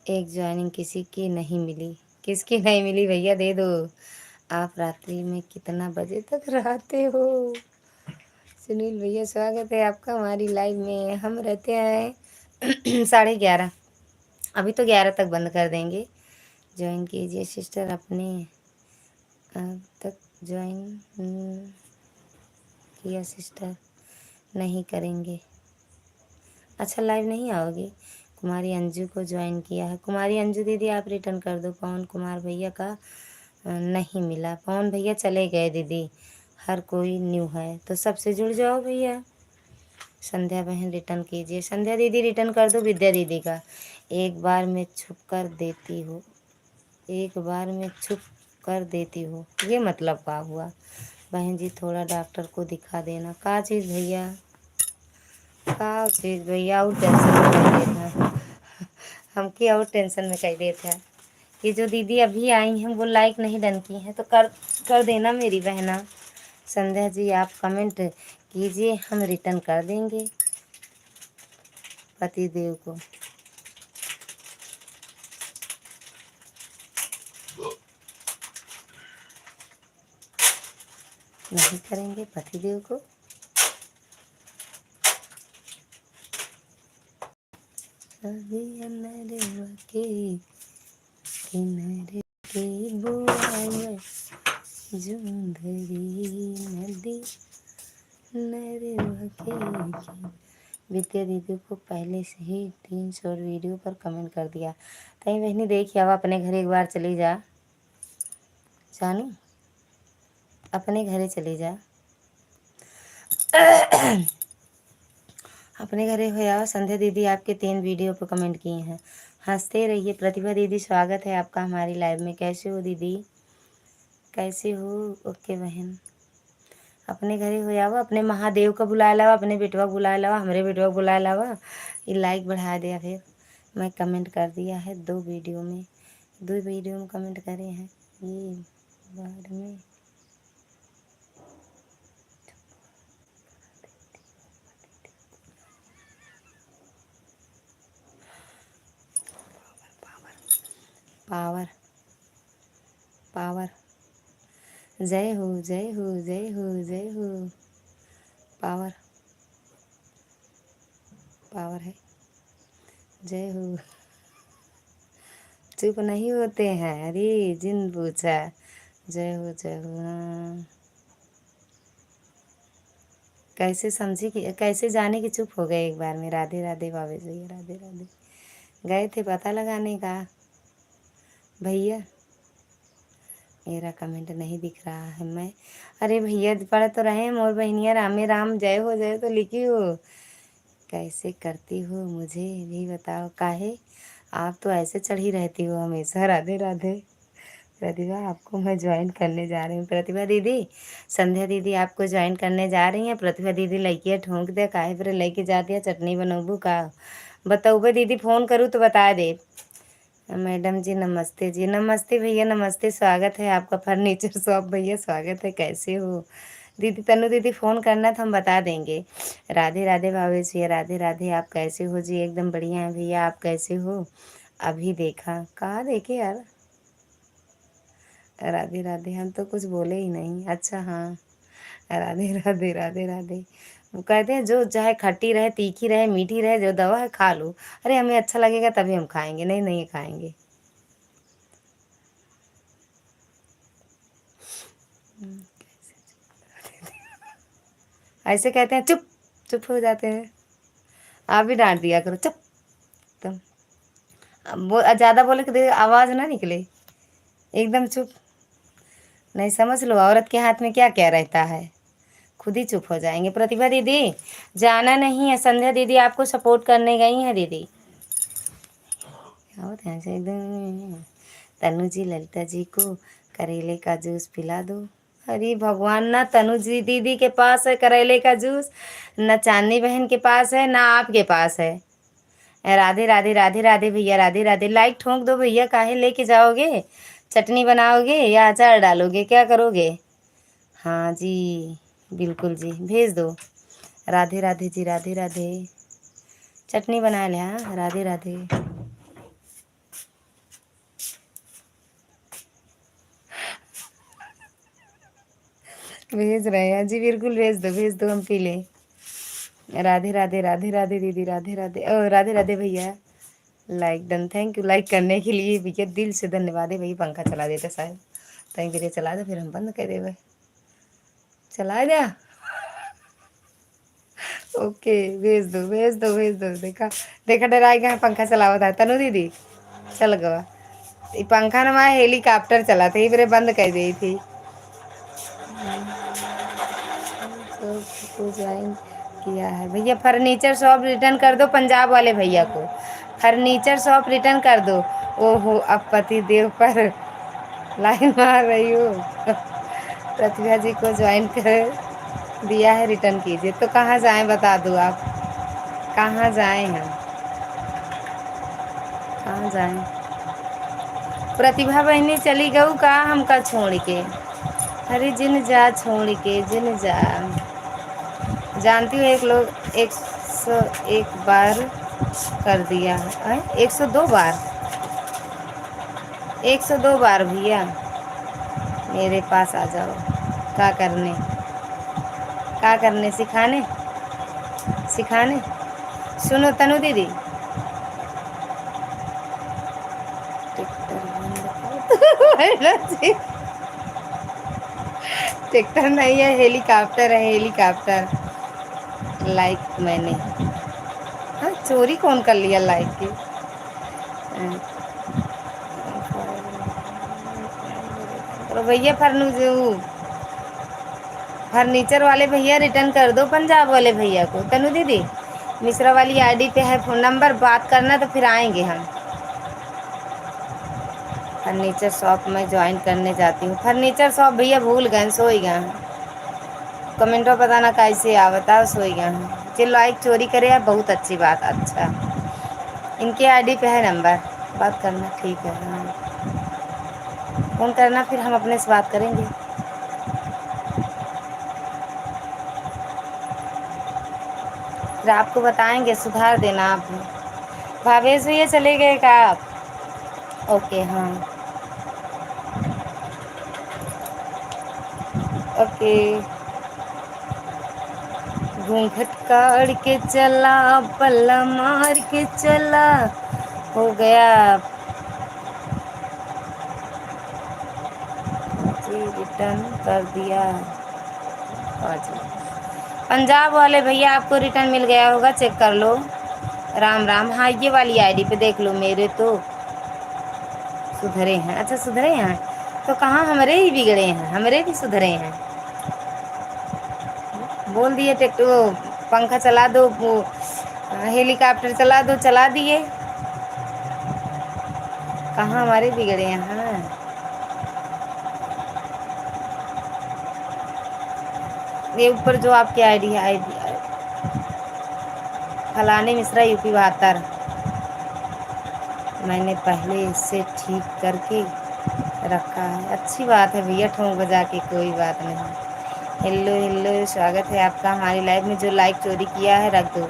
एक ज्वाइनिंग किसी की नहीं मिली। किसकी नहीं मिली भैया, दे दो। आप रात्रि में कितना बजे तक रहते हो? सुनील भैया स्वागत है आपका हमारी लाइव में। हम रहते हैं 11:30। अभी तो 11 तक बंद कर देंगे। ज्वाइन कीजिए सिस्टर अपने। अब तक ज्वाइन किया सिस्टर, नहीं करेंगे। अच्छा लाइव नहीं आओगी? कुमारी अंजू को ज्वाइन किया है। कुमारी अंजू दीदी आप रिटर्न कर दो। पवन कुमार भैया का नहीं मिला। पवन भैया चले गए दीदी। हर कोई न्यू है तो सबसे जुड़ जाओ भैया। संध्या बहन रिटर्न कीजिए। संध्या दीदी रिटर्न कर दो विद्या दीदी का। एक बार में छुप कर देती हो, एक बार में छुप कर देती हो, ये मतलब क्या हुआ? बहन जी थोड़ा डॉक्टर को दिखा देना। का चीज़ भैया? का चीज़ भैया? और टेंशन में कह देता हम की और टेंशन में कह देता है। ये जो दीदी अभी आई हैं वो लाइक नहीं डन की हैं तो कर देना मेरी बहना। संध्या जी आप कमेंट कीजिए, हम रिटर्न कर देंगे पति देव को। नहीं करेंगे पति देव को। अभी अनरवा के किनारे के बुआए जूंधरी नदी नरवा के। विद्या दीदी को पहले से ही 3 शॉर्ट वीडियो पर कमेंट कर दिया। कहीं बहनी देखिए अब अपने घर एक बार चली जा। जानू अपने घरे चली जा। अपने घरे हो या। संध्या दीदी आपके 3 वीडियो पर कमेंट किए हैं। हंसते रहिए। प्रतिभा दीदी स्वागत है आपका हमारी लाइव में। कैसे हो दीदी? कैसे हो? ओके बहन अपने घरे हो जावा। अपने महादेव का बुला लावा, अपने बेटवा को बुला लावा, हमारे बेटवा को बुला लावा। ये लाइक बढ़ा दिया। फिर मैं कमेंट कर दिया है 2 वीडियो में, 2 वीडियो में कमेंट करे हैं। ये बाद में पावर पावर। जय हो जय हो जय हो जय हो। पावर पावर है। जय हो। चुप नहीं होते हैं। अरे जिन पूछा। जय हो जय हो। हाँ। कैसे समझी कि कैसे जाने कि चुप हो गए एक बार में? राधे राधे बाबे भैया, राधे राधे। गए थे पता लगाने का भैया। मेरा कमेंट नहीं दिख रहा है। मैं अरे भैया पढ़ तो रहे हैं। मोर बहनिया रामे राम जय हो तो लिखी हो। कैसे करती हो मुझे भी बताओ। काहे आप तो ऐसे चढ़ी रहती हो हमेशा। राधे राधे। प्रतिभा आपको मैं ज्वाइन करने जा रही हूँ। प्रतिभा दीदी संध्या दीदी आपको ज्वाइन करने जा रही हैं। प्रतिभा दीदी लड़कियाँ ठोंक दे काहे पर लेके जाती है। चटनी बनोबू का बताऊबे दीदी? फ़ोन करूँ तो बता दे। मैडम जी नमस्ते जी। नमस्ते भैया नमस्ते। स्वागत है आपका फर्नीचर शॉप भैया। स्वागत है। कैसे हो दीदी? तनु दीदी फ़ोन करना तो हम बता देंगे। राधे राधे भावेश भैया, राधे राधे। आप कैसे हो जी? एकदम बढ़िया है भैया। आप कैसे हो? अभी देखा कहाँ देखे यार? राधे राधे। हम तो कुछ बोले ही नहीं। अच्छा हाँ राधे राधे राधे राधे। वो कहते हैं जो चाहे खट्टी रहे तीखी रहे मीठी रहे जो दवा है खा लो। अरे हमें अच्छा लगेगा तभी हम खाएंगे, नहीं नहीं खाएंगे। ऐसे कहते हैं चुप चुप हो जाते हैं। आप भी डांट दिया करो चुप। तुम वो ज़्यादा बोले कि आवाज़ ना निकले। एकदम चुप। नहीं समझ लो औरत के हाथ में क्या क्या रहता है। खुद ही चुप हो जाएंगे। प्रतिभा दीदी जाना नहीं है, संध्या दीदी आपको सपोर्ट करने गई हैं दीदी। और ध्यान से एकदम। तनु जी ललिता जी को करेले का जूस पिला दो। अरे भगवान, ना तनु जी दीदी के पास है करेले का जूस, ना चांदनी बहन के पास है, ना आपके पास है। राधे राधे राधे राधे भैया, राधे राधे। लाइक ठोक दो भैया, काहे लेके जाओगे? चटनी बनाओगे या अचार डालोगे, क्या करोगे? हाँ जी बिल्कुल जी, भेज दो। राधे राधे जी, राधे राधे। चटनी बना ले। हाँ राधे राधे। भेज रहे हैं जी, बिल्कुल भेज दो, भेज दो, हम पी लें। राधे राधे राधे राधे दीदी, राधे राधे। ओ राधे राधे भैया। Like done, thank you like करने के लिए भैया, दिल से धन्यवाद है भैया। पंखा चला देते शायद, तहीं के लिए चला दे, फिर हम बंद कर देवे। चला जा। ओके भेज दो, भेज दो, भेज दो। देखा देखा, डराएगा पंखा चलावा था तनु दीदी। चल गवा ई पंखा न माए हेलीकॉप्टर चला था, फिर बंद कर दी थी। तो ज्वाइन किया है भैया। फर्नीचर शॉप रिटर्न कर दो पंजाब वाले भैया को, फर्नीचर शॉप रिटर्न कर दो। ओहो, अब पति देव पर लाइन मार रही हो। प्रतिभा जी को ज्वाइन कर दिया है, रिटर्न कीजिए। तो कहाँ जाएं बता दो आप, कहाँ जाएं हम, कहाँ जाएं? प्रतिभा बहनी चली गऊ का हमका छोड़ के। अरे जिन जा छोड़ के, जिन जा। जानती हूँ एक लोग 101 बार कर दिया है, 102 बार, 102 बार भैया। मेरे पास आ जाओ, क्या करने, क्या करने, सिखाने, सिखाने। सुनो तनु दीदी, ट्रैक्टर नहीं है, हेलीकॉप्टर है, हेलीकॉप्टर। लाइक मैंने, हाँ चोरी कौन कर लिया लाइक की? तो भैया फर्नीचर वाले भैया रिटर्न कर दो पंजाब वाले भैया को। तनु दीदी मिश्रा वाली आईडी पे है फोन नंबर, बात करना तो फिर आएंगे हम। फर्नीचर शॉप में ज्वाइन करने जाती हूँ। फर्नीचर शॉप भैया भूल गए, सो ही गए। कमेंटो पता ना कैसे आ, बताओ, सो ही गए। जो लाइक चोरी करे है, बहुत अच्छी बात। अच्छा इनके आईडी पे है नंबर, बात करना, ठीक है। हाँ फोन करना, फिर हम अपने से बात करेंगे। फिर आपको बताएंगे, सुधार देना आप। भावेश भैया चले गए का आप? ओके हाँ ओके। घूंघट काढ़ के चला, पल्ला मार के चला, हो गया जी, रिटर्न कर दिया। पंजाब वाले भैया आपको रिटर्न मिल गया होगा, चेक कर लो। राम राम। हाँ ये वाली आईडी पे देख लो, मेरे तो सुधरे हैं। अच्छा सुधरे हैं, तो कहाँ हमारे ही बिगड़े हैं, हमारे भी सुधरे हैं। बोल दिए ट्रैक्टर पंखा चला दो, वो हेलीकॉप्टर चला दो, चला दिए। कहाँ हमारे बिगड़े हैं। हाँ ये ऊपर जो आपकी आईडी है, आईडी फलाने मिश्रा यूपी 72, मैंने पहले इससे ठीक करके रखा है। अच्छी बात है भैया, ठोंक बजा के, कोई बात नहीं। हेलो हेलो, स्वागत है आपका हमारी लाइव में। जो लाइक चोरी किया है रख दो।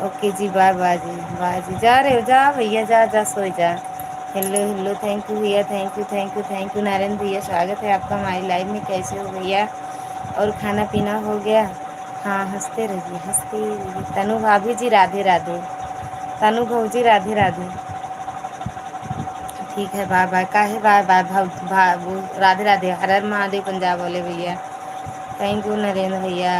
ओके जी, बाय बाय जी, बाय जी। जा रहे हो, जा भैया, जा जा, सो जा। हेलो हेलो, थैंक यू भैया, thank you thank you thank you. Narendra भैया स्वागत है आपका हमारी लाइव में। कैसे हो भैया? और खाना पीना हो गया? हाँ हंसते रहिए, हंसते रहिए। तनु भाभी जी राधे राधे, तनु भौजी राधे राधे। ठीक है, बाय बाय। काहे बाय बाय राधे राधे। हर हर महादेव पंजाब वाले भैया, थैंक यू नरेंद्र भैया।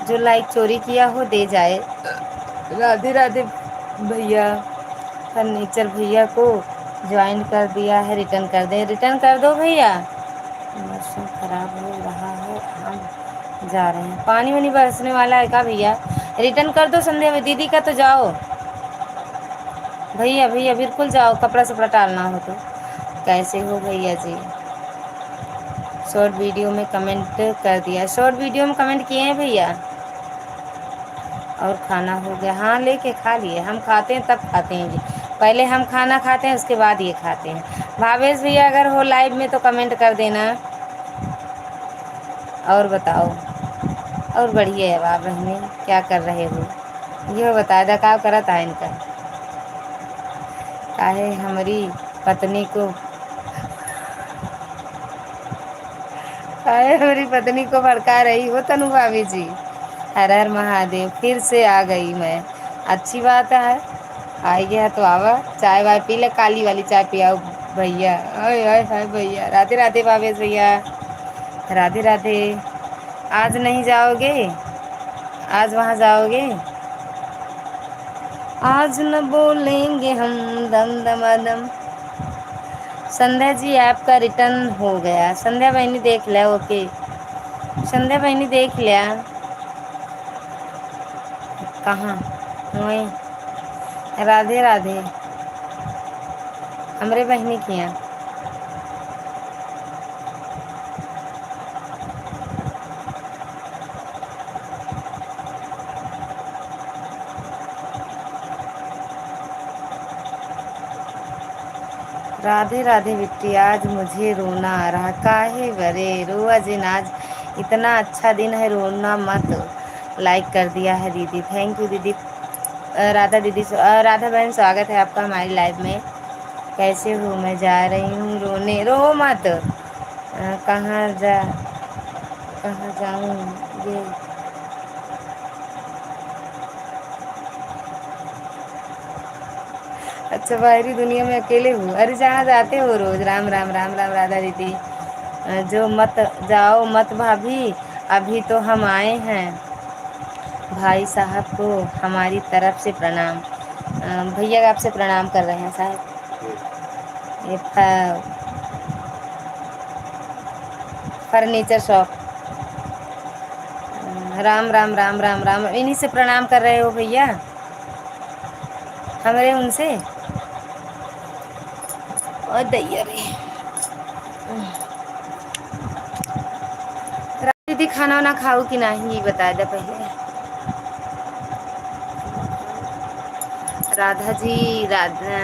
जो लाइक चोरी किया हो दे जाए। राधे राधे भैया। फर्नीचर भैया को ज्वाइन कर दिया है, रिटर्न कर दे, रिटर्न कर दो भैया। मौसम खराब हो रहा है, जा रहे हैं। पानी वानी बरसने वाला है क्या भैया? रिटर्न कर दो संध्या में दीदी का, तो जाओ भैया, भैया बिल्कुल जाओ, कपड़ा सपड़ा टालना हो तो। कैसे हो भैया जी? शॉर्ट वीडियो में कमेंट कर दिया, शॉर्ट वीडियो में कमेंट किए हैं भैया। और खाना हो गया? हाँ लेके खा लिए, हम खाते हैं तब खाते हैं जी, पहले हम खाना खाते हैं उसके बाद ये खाते हैं। भावेश भैया अगर हो लाइव में तो कमेंट कर देना। और बताओ, और बढ़िया है बाप बहनी, क्या कर रहे हो? यह बता दा का करत है इनका, काहे हमारी पत्नी को, काहे हमारी पत्नी को भड़का रही हो तनु भाभी जी? हर हर महादेव, फिर से आ गई मैं, अच्छी बात है। आई गया तो आवा, चाय वाय पी ले, काली वाली चाय पियाओ भैया। आय आय हाय भैया, राधे राधे भावेश भैया, राधे राधे। आज नहीं जाओगे? आज वहाँ जाओगे? आज न बोलेंगे हम दम दमादम। संध्या जी आपका रिटर्न हो गया, संध्या बहनी देख लिया, ओके संध्या बहनी देख लिया। कहाँ? वहीं, राधे राधे हमरे बहनी की यहाँ। राधे राधे बिट्टी, आज मुझे रोना आ रहा, काहे बरे रोआ जिन, आज इतना अच्छा दिन है, रोना मत। लाइक कर दिया है दीदी, थैंक यू दीदी। राधा दीदी, राधा बहन स्वागत है आपका हमारी लाइव में। कैसे हो? मैं जा रही हूँ रोने, रो मत। कहाँ जाऊँ ये? अच्छा, बाहरी दुनिया में अकेले हो? अरे जहाँ जाते हो रोज, राम राम राम राम राधा दीदी। जो मत जाओ मत भाभी, अभी तो हम आए हैं। भाई साहब को हमारी तरफ से प्रणाम। भैया आपसे प्रणाम कर रहे हैं साहब। ये फर्नीचर शॉप। राम राम राम राम राम, इन्हीं से प्रणाम कर रहे हो भैया हमारे, उनसे? और दैया रे दीदी, खाना वाना खाओ कि नहीं बता दे पहले। राधा जी, राधा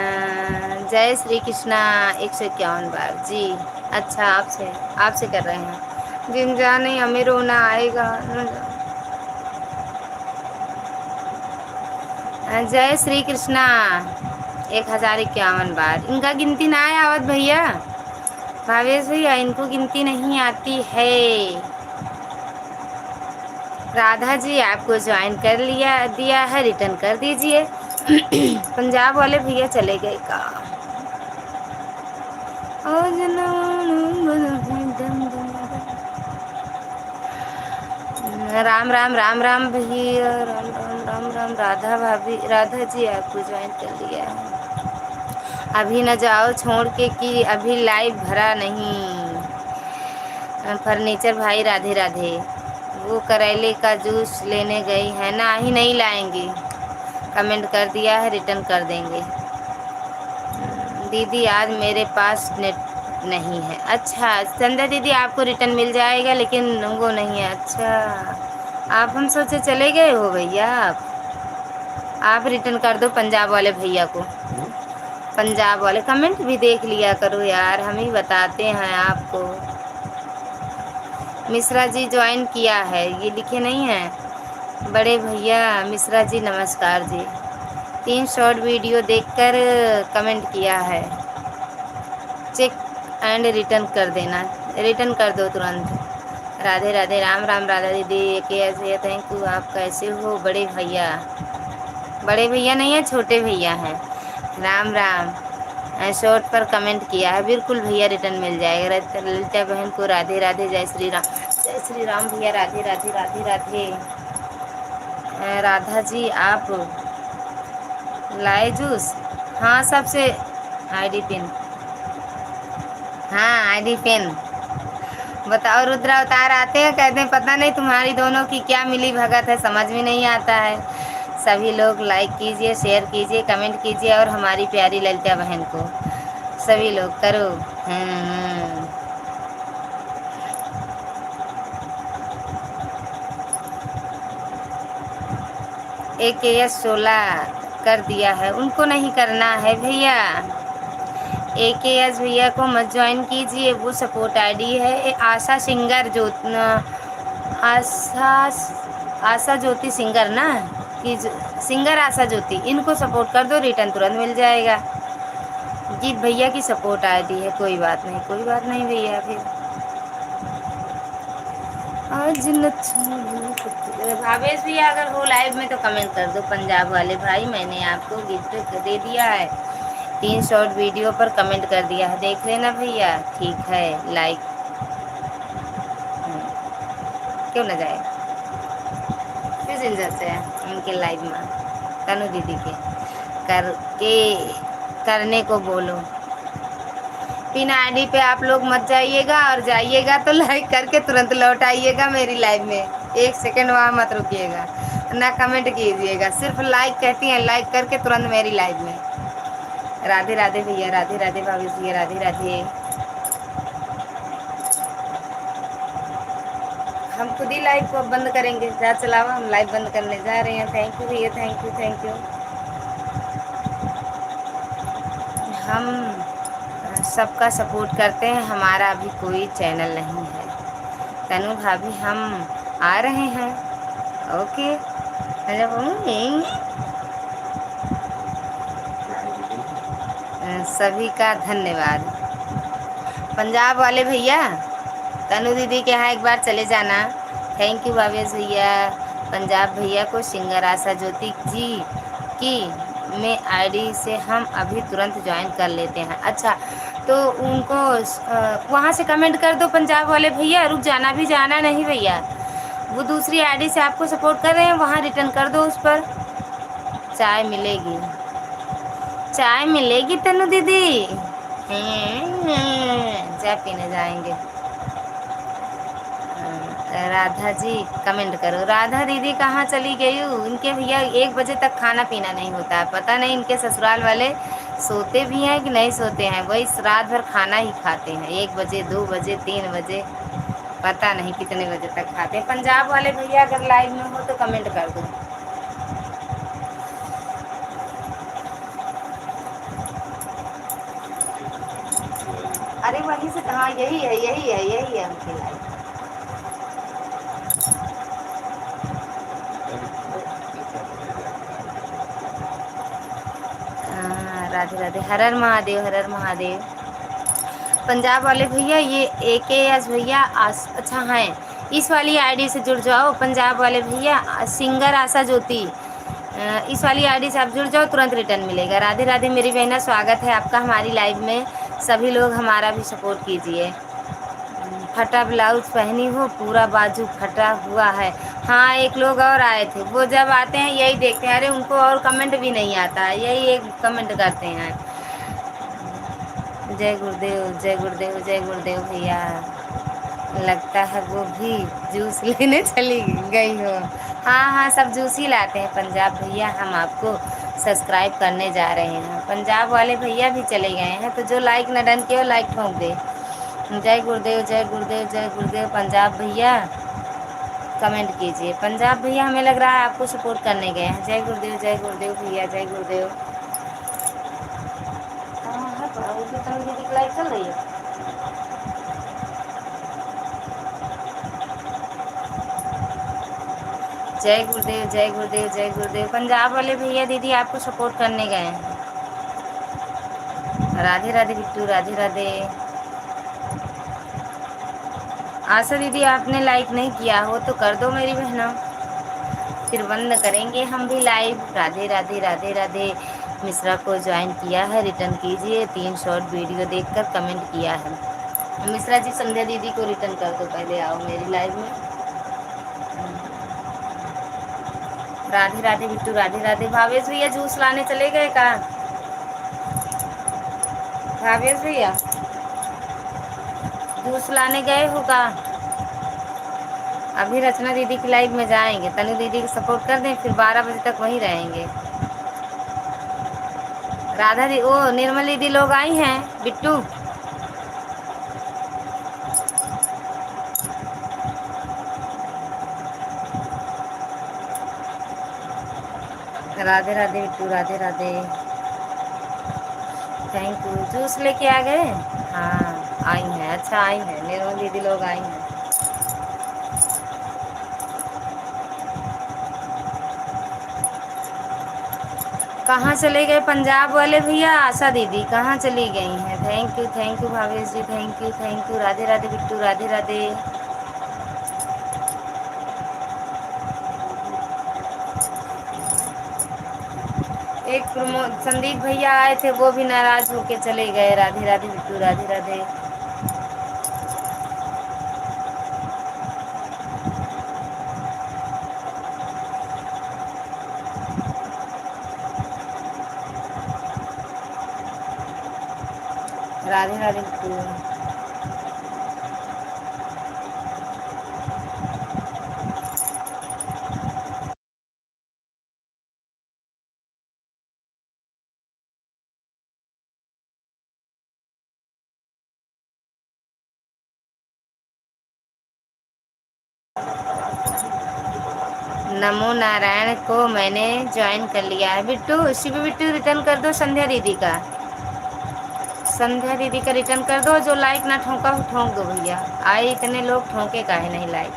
जय श्री कृष्णा 151 बार जी। अच्छा, आपसे आपसे कर रहे हैं। जिन जाने हमें रोना आएगा। जय श्री कृष्णा 1051 बार। इनका गिनती ना है आवत भैया, भावेश भैया इनको गिनती नहीं आती है। राधा जी आपको ज्वाइन कर लिया दिया है, रिटर्न कर दीजिए। पंजाब वाले भैया चले गए का? राम राम राम राम भैया, राम राम राम राम। राधा भाभी, राधा जी आपको ज्वाइन कर लिया है। अभी न जाओ छोड़ के कि अभी लाइव भरा नहीं। फर्नीचर भाई राधे राधे। वो करेले का जूस लेने गई है ना? ही नहीं लाएंगी, कमेंट कर दिया है, रिटर्न कर देंगे। दीदी आज मेरे पास नेट नहीं है। अच्छा संध्या दीदी, आपको रिटर्न मिल जाएगा, लेकिन वो नहीं है। अच्छा, आप हम सोचे चले गए हो भैया। आप रिटर्न कर दो पंजाब वाले भैया को। पंजाब वाले कमेंट भी देख लिया करो यार, हम ही बताते हैं आपको। मिश्रा जी ज्वाइन किया है, ये लिखे नहीं है बड़े भैया। मिश्रा जी नमस्कार जी। 3 शॉर्ट वीडियो देखकर कमेंट किया है, चेक एंड रिटर्न कर देना। रिटर्न कर दो तुरंत। राधे राधे, राम राम राधा दीदी, कैसे? Thank you. आप कैसे हो बड़े भैया? बड़े भैया नहीं है, छोटे भैया हैं। राम राम। शॉर्ट पर कमेंट किया है, बिल्कुल भैया रिटर्न मिल जाएगा। ललिता बहन को राधे राधे, जय श्री राम। जय श्री राम भैया, राधे राधे राधे राधे। राधा जी आप लाए जूस? हाँ, सबसे आईडी पिन, हाँ आईडी पिन बताओ रुद्र अवतार आते हैं, कहते हैं पता नहीं तुम्हारी दोनों की क्या मिली भगत है, समझ में नहीं आता है। सभी लोग लाइक कीजिए, शेयर कीजिए, कमेंट कीजिए और हमारी प्यारी ललिता बहन को सभी लोग करो। हम्म। AKS 16 कर दिया है, उनको नहीं करना है भैया। AKS भैया को मत ज्वाइन कीजिए, वो सपोर्ट आईडी है। आशा सिंगर जो आशा आशा ज्योति सिंगर ना कि सिंगर आशा ज्योति, इनको सपोर्ट कर दो, रिटर्न तुरंत मिल जाएगा। जी भैया की सपोर्ट आईडी है, कोई बात नहीं, कोई बात नहीं भैया। फिर आज भावेश भैया अगर हो लाइव में तो कमेंट कर दो। पंजाब वाले भाई, मैंने आपको गिफ्ट दे दिया है, 3 शॉर्ट वीडियो पर कमेंट कर दिया है, देख लेना भैया। ठीक है, लाइक क्यों ना जाए, किस इंजन से है उनके लाइव में तनु दीदी के करके करने को बोलो। पिन आईडी पे आप लोग मत जाइएगा, और जाइएगा तो लाइक करके तुरंत लौट आइएगा मेरी लाइव में, 1 सेकंड वहाँ मत रुकिएगा, ना कमेंट कीजिएगा, सिर्फ लाइक कहती हैं, लाइक करके तुरंत मेरी लाइव में। राधे राधे भैया, राधे राधे भाभी भैया, राधे राधे। हम खुद ही लाइव को बंद करेंगे, जा चलाओ, हम लाइव बंद करने जा रहे हैं। थैंक यू भैया, थैंक यू, थैंक यू। हम सबका सपोर्ट करते हैं, हमारा अभी कोई चैनल नहीं है। तनु भाभी हम आ रहे हैं, ओके। सभी का धन्यवाद। पंजाब वाले भैया तनु दीदी के यहाँ एक बार चले जाना। थैंक यू भावेश भैया। पंजाब भैया को सिंगर आशा ज्योति जी की में आईडी से हम अभी तुरंत ज्वाइन कर लेते हैं। अच्छा, तो उनको वहाँ से कमेंट कर दो पंजाब वाले भैया, रुक जाना, भी जाना नहीं भैया, वो दूसरी आईडी से आपको सपोर्ट कर रहे हैं, वहाँ रिटर्न कर दो उस पर। चाय मिलेगी, चाय मिलेगी तनु दीदी, चाय पीने जाएंगे। राधा जी कमेंट करो। राधा दीदी कहाँ चली गई हूँ, इनके भैया 1 बजे तक खाना पीना नहीं होता है, पता नहीं इनके ससुराल वाले सोते भी हैं कि नहीं सोते हैं, वही रात भर खाना ही खाते हैं, 1 बजे 2 बजे 3 बजे, पता नहीं कितने बजे तक खाते हैं। पंजाब वाले भैया अगर लाइव में हो तो कमेंट कर दो। अरे वहीं से, हाँ यही है, यही है, यही है उनकी लाइव। राधे राधे, हर हर महादेव, हर हर महादेव। पंजाब वाले भैया ये AKS भैया अच्छा हैं, इस वाली आईडी से जुड़ जाओ। पंजाब वाले भैया सिंगर आशा ज्योति, इस वाली आईडी से आप जुड़ जाओ, तुरंत रिटर्न मिलेगा। राधे राधे मेरी बहना, स्वागत है आपका हमारी लाइव में। सभी लोग हमारा भी सपोर्ट कीजिए। फटा ब्लाउज पहनी हो, पूरा बाजू फटा हुआ है। हाँ, एक लोग और आए थे, वो जब आते हैं यही देखते हैं, अरे उनको और कमेंट भी नहीं आता है, यही एक कमेंट करते हैं, जय गुरुदेव, जय गुरुदेव, जय गुरुदेव भैया। लगता है वो भी जूस लेने चली गई हो। हाँ हाँ, सब जूस ही लाते हैं पंजाब भैया, हम आपको सब्सक्राइब करने जा रहे हैं। पंजाब वाले भैया भी चले गए हैं, तो जो लाइक न डन किया लाइक ठोक दे। जय गुरुदेव, जय गुरुदेव, जय गुरुदेव। पंजाब भैया कमेंट कीजिए। पंजाब भैया हमें लग रहा है आपको सपोर्ट करने गए हैं। जय गुरुदेव, जय गुरुदेव भैया, जय गुरुदेव। लाइक चल रही है। जय गुरुदेव, जय गुरुदेव, जय गुरुदेव। पंजाब वाले भैया दीदी आपको सपोर्ट करने गए हैं। राधे राधे बिट्टू, राधे राधे। आशा दीदी आपने लाइक नहीं किया हो तो कर दो मेरी बहना, फिर बंद करेंगे हम भी लाइव। राधे राधे, राधे राधे। मिश्रा को ज्वाइन किया है, रिटर्न कीजिए। 3 शॉर्ट वीडियो देखकर कमेंट किया है। मिश्रा जी संध्या दीदी को रिटर्न कर दो, पहले आओ मेरी लाइव में। राधे राधे बिट्टू, राधे राधे। भावेश भैया जूस लाने चले गए का? भावेश भैया जूस लाने गए होगा। अभी रचना दीदी की लाइव में जाएंगे, तनु दीदी को सपोर्ट कर दें, फिर 12 बजे तक वहीं रहेंगे। राधा दी, ओ निर्मल दीदी लोग आई हैं। Bittu Radhe Radhe Bittu, Radhe Radhe, thank you. Juice लेके आ गए। हाँ आई हैं, अच्छा आई हैं, निर्मल दीदी लोग आई हैं। कहाँ चले गए पंजाब वाले भैया? आशा दीदी कहाँ चली गई हैं? Thank you Bhavesh ji, thank you. Radhe Radhe Bittu, Radhe Radhe. एक प्रमोद संदीप भैया आए थे, वो भी नाराज होके चले गए। राधे राधे बिट्टू, राधे राधे। राधे राधे बिट्टू। नमो नारायण को मैंने ज्वाइन कर लिया है। बिट्टू शिव बिट्टू रिटर्न कर दो संध्या दीदी का, संध्या दीदी का रिटर्न कर दो। जो लाइक ना ठोका हो ठोक दो भैया। आए इतने लोग, ठोके काहे नहीं लाइक।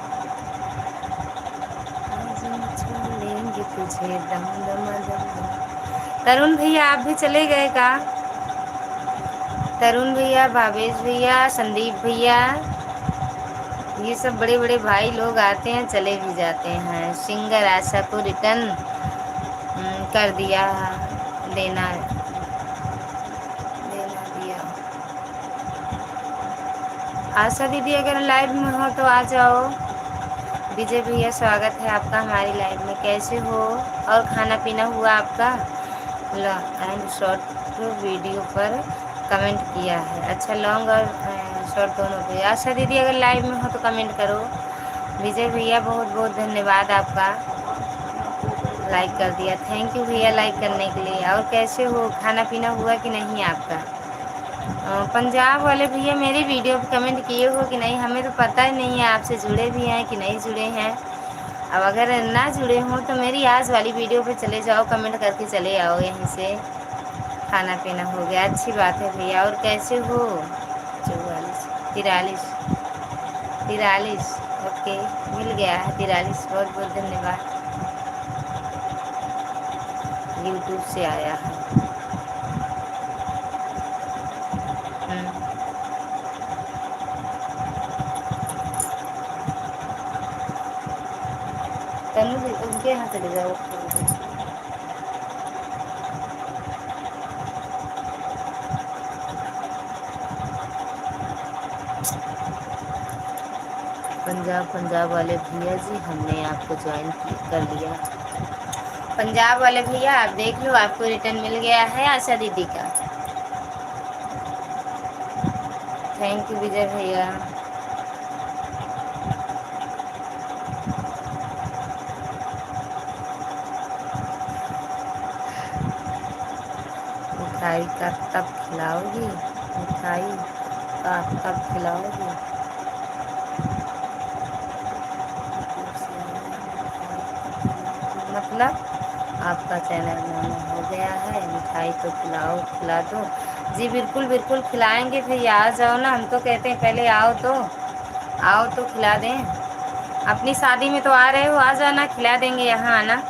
तुझे दम दम दम। तरुण भैया आप भी चले गए का? तरुण भैया, भावेश भैया, संदीप भैया, ये सब बड़े बड़े भाई लोग आते हैं, चले भी जाते हैं। सिंगर आशा को रिटर्न कर दिया, देना दिया। आशा दीदी अगर लाइव में हो तो आ जाओ। विजय भैया स्वागत है आपका हमारी लाइव में, कैसे हो? और खाना पीना हुआ आपका? एंड शॉर्ट वीडियो पर कमेंट किया है। अच्छा, लॉन्ग और शॉर्ट दोनों पे। आशा दीदी अगर लाइव में हो तो कमेंट करो। विजय भैया बहुत बहुत धन्यवाद आपका, लाइक कर दिया। थैंक यू भैया लाइक करने के लिए। और कैसे हो? खाना पीना हुआ कि नहीं आपका? पंजाब वाले भैया मेरी वीडियो पे कमेंट किए हो कि नहीं, हमें तो पता ही नहीं है आपसे जुड़े भी हैं कि नहीं जुड़े हैं। अब अगर ना जुड़े हों तो मेरी आज वाली वीडियो पे चले जाओ, कमेंट करके चले आओ यहीं से। खाना पीना हो गया, अच्छी बात है भैया। और कैसे हो? 44 43 43, ओके मिल गया है 43। बहुत बहुत धन्यवाद, यूट्यूब से आया है। तनु उनके यहाँ चले जाओ। पंजाब वाले भैया जी, हमने आपको ज्वाइन कर लिया। पंजाब वाले भैया आप देख लो, आपको रिटर्न मिल गया है आशा दीदी का। थैंक यू विजय भैया। मिठाई का तब खिलाओगी? मिठाई का तब खिलाओगी? मतलब आपका चैनल नाम हो गया है, मिठाई तो खिलाओ, खिला दो। जी बिल्कुल बिल्कुल खिलाएंगे भैया, आ जाओ ना। हम तो कहते हैं पहले आओ तो खिला दें। अपनी शादी में तो आ रहे हो, आ जाना, खिला देंगे, यहाँ आना।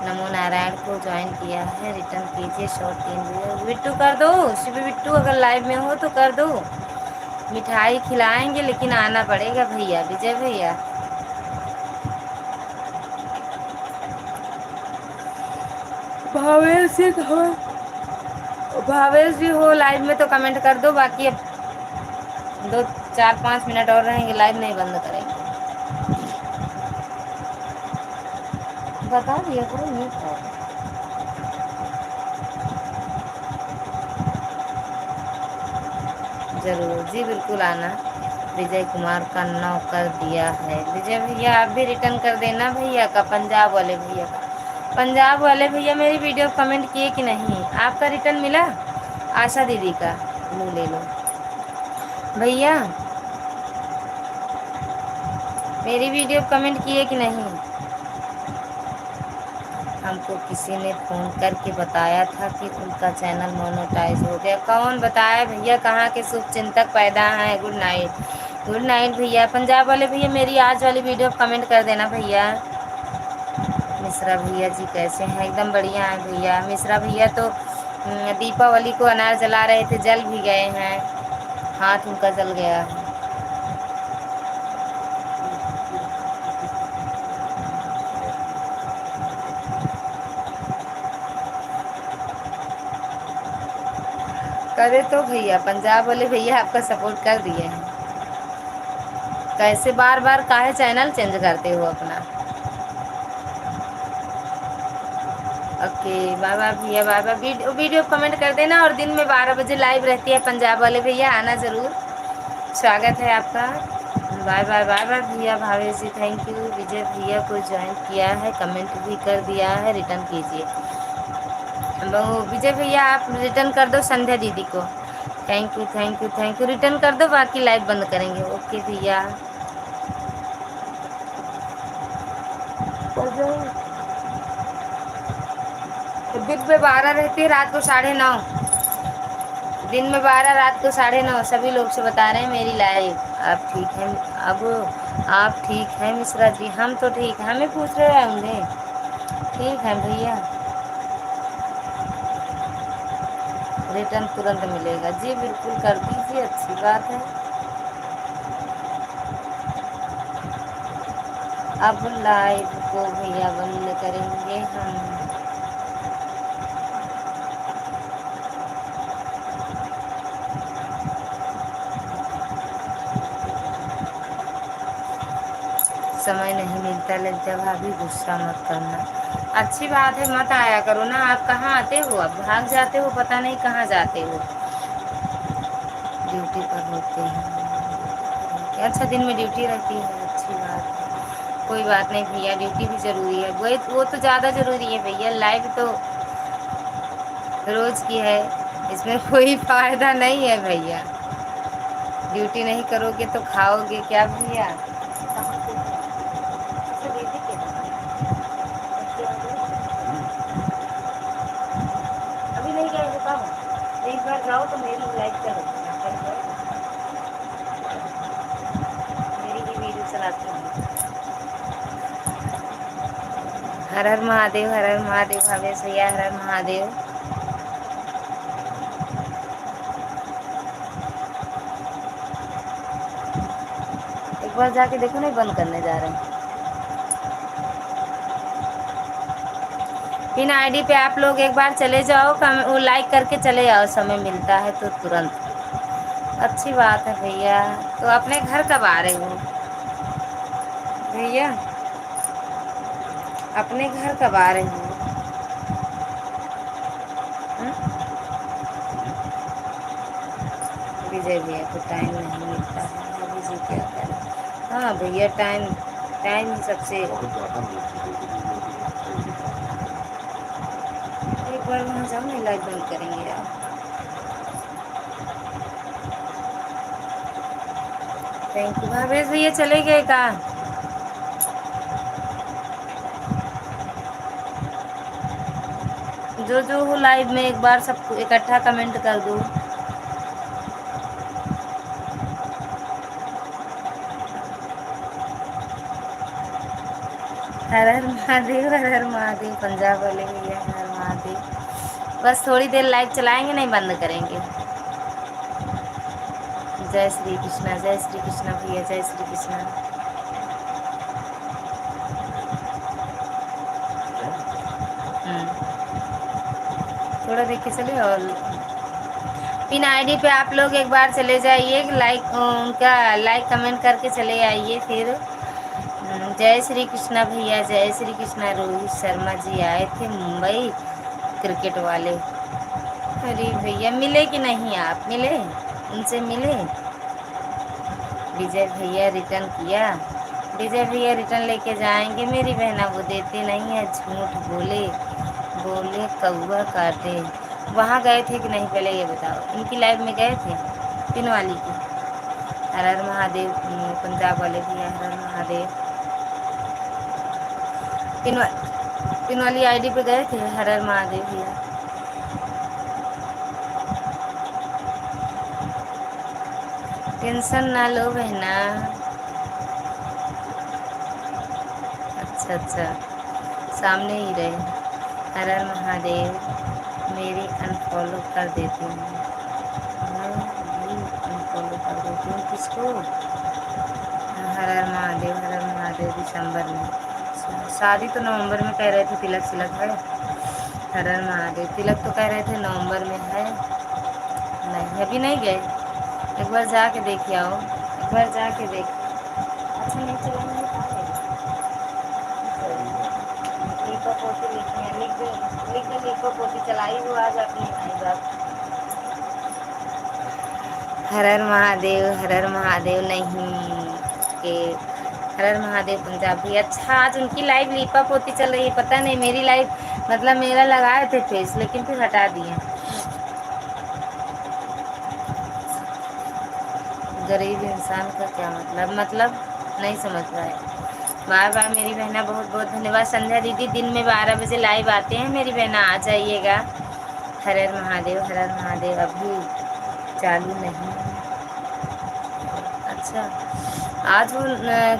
नमो नारायण को ज्वाइन किया है, रिटर्न कीजिए शॉर्ट 3 बिट्टू कर दो। शिव बिट्टू अगर लाइव में हो तो कर दो। मिठाई खिलाएंगे लेकिन आना पड़ेगा भैया, विजय भैया। भावेश जी हो लाइव में तो कमेंट कर दो। बाकी अब 2 4 5 मिनट और रहेंगे, लाइव नहीं बंद करेंगे। बता दिया करो ये क्या है। जरूर जी बिल्कुल आना। विजय कुमार का 9 कर दिया है। विजय भैया आप भी रिटर्न कर देना भैया का, पंजाब वाले भैया का। पंजाब वाले भैया मेरी वीडियो कमेंट किए कि नहीं? आपका रिटर्न मिला? आशा दीदी का लो, ले लो भैया, मेरी वीडियो कमेंट किए कि नहीं? हमको किसी ने फ़ोन करके बताया था कि उनका चैनल मोनेटाइज हो गया। कौन बताया भैया? कहाँ के शुभ चिंतक पैदा हैं? गुड नाइट, गुड नाइट भैया। पंजाब वाले भैया मेरी आज वाली वीडियो कमेंट कर देना भैया। मिश्रा भैया जी कैसे हैं? एकदम बढ़िया है भैया। मिश्रा भैया तो दीपावली को अनार जला रहे थे, जल भी गए हैं, हाथ उनका जल गया है। करे तो भैया, पंजाब वाले भैया आपका सपोर्ट कर दिए हैं। कैसे बार बार काहे चैनल चेंज करते हो अपना? ओके, बाय बाय भैया, बाय बाय। वीडियो कमेंट कर देना, और दिन में 12 बजे लाइव रहती है पंजाब वाले भैया, आना ज़रूर, स्वागत है आपका। बाय बाय, बाय बाय भैया। Bhavesh ji thank you. विजय भैया को ज्वाइन किया है, कमेंट भी कर दिया है, रिटर्न कीजिए। वो विजय भैया आप रिटर्न कर दो संध्या दीदी को। Thank you, thank you, thank you. Return कर दो, बाकी लाइव बंद करेंगे। ओके भैया। दिन में 12 रहती है, रात को 9:30। दिन में 12, रात को 9:30। सभी लोग से बता रहे हैं मेरी लाइव। आप ठीक हैं? अब आप ठीक हैं मिश्रा जी? हम तो ठीक, हमें पूछ रहे होंगे। ठीक है भैया, रिटर्न तुरंत मिलेगा जी, बिल्कुल कर दीजिए, अच्छी बात है। अब लाइव को भैया बंद करेंगे हम। समय नहीं मिलता लज्जा भाभी, गुस्सा मत करना। अच्छी बात है, मत आया करो ना। आप कहाँ आते हो? अब भाग जाते हो, पता नहीं कहाँ जाते हो। ड्यूटी पर होते हैं? अच्छा, दिन में ड्यूटी रहती है, अच्छी बात है। कोई बात नहीं भैया, ड्यूटी भी ज़रूरी है, वो तो ज़्यादा ज़रूरी है भैया। लाइव तो रोज़ की है, इसमें कोई फ़ायदा नहीं है भैया। ड्यूटी नहीं करोगे तो खाओगे क्या भैया? अभी नहीं गए हो कब? एक बार जाओ तो मेरी लाइक करो, मेरी भी वीडियो चलाती हूँ। हर हर महादेव, हर हर महादेव। भावेश भैया हर हर महादेव। एक बार जाके देखो, नहीं बंद करने जा रहे हैं। इन आईडी पे आप लोग एक बार चले जाओ, वो लाइक करके चले जाओ, समय मिलता है तो तुरंत। अच्छी बात है भैया। तो अपने घर कब आ रहे हो भैया? अपने घर कब आ रहे हो? विजय भैया को टाइम नहीं मिलता है, अभी जी क्या करें। हाँ भैया, टाइम टाइम ही सबसे। एक बार वहाँ जाओ, नहीं लाइव बंद करेंगे यार। Thank you. भावेश भैया चले गए कहाँ? जो जो हो लाइव में एक बार सबको इकट्ठा कमेंट कर दो। हर हर महादेव, हर हर महादेव। पंजाब वाले भैया हर हर महादेव। बस थोड़ी देर लाइव चलाएंगे, नहीं बंद करेंगे। जय श्री कृष्णा, जय श्री कृष्णा भैया, जय श्री कृष्णा। थोड़ा देख के चले। और पिन आईडी पे आप लोग एक बार चले जाइए, लाइक उनका लाइक कमेंट करके चले आइए। फिर जय श्री कृष्णा भैया, जय श्री कृष्णा। रोहित शर्मा जी आए थे मुंबई, क्रिकेट वाले। अरे भैया मिले कि नहीं? आप मिले? उनसे मिले? विजय भैया रिटर्न किया। विजय भैया रिटर्न लेके जाएंगे मेरी बहना, वो देते नहीं है, झूठ बोले बोले कौआ काटे। वहाँ गए थे कि नहीं पहले ये बताओ, इनकी लाइव में गए थे पिन वाली की। हर हर महादेव पंजाब वाले भैया, हर हर महादेव। पिन वाली आईडी पे गए थे, हर हर महादेव भैया। टेंशन ना लो बहना। अच्छा अच्छा, सामने ही रहे। हर हर महादेव। मेरी अनफॉलो कर देती हूँ, मैं भी अनफॉलो कर देती हूँ किसको। हर हर महादेव, हर हर महादेव। दिसंबर में शादी तो नवंबर में कह रहे थे, तिलक सिलक है। हर हर महादेव, तिलक तो कह रहे थे नवंबर में है। नहीं अभी नहीं गए, एक बार जाके देख आओ, एक बार जाके देख। अच्छा नहीं चलाएंगे लीपा पोती लिखी है, लिख दो लीपा पोती चलाई हो आज अपनी भाई बात। हर हर महादेव, हर हर महादेव नहीं के हर हर महादेव पंजाबी। अच्छा आज उनकी लाइव लीपा पोती चल रही है, पता नहीं मेरी लाइव मतलब मेरा लगाए थे फेस लेकिन फिर हटा दिए। गरीब इंसान का क्या मतलब नहीं समझ रहा है। बाय बाय मेरी बहना, बहुत बहुत धन्यवाद। संध्या दीदी दिन में 12 बजे लाइव आते हैं मेरी बहना, आ जाइएगा। हर हर महादेव, हर हर महादेव। अभी चालू नहीं। अच्छा आज वो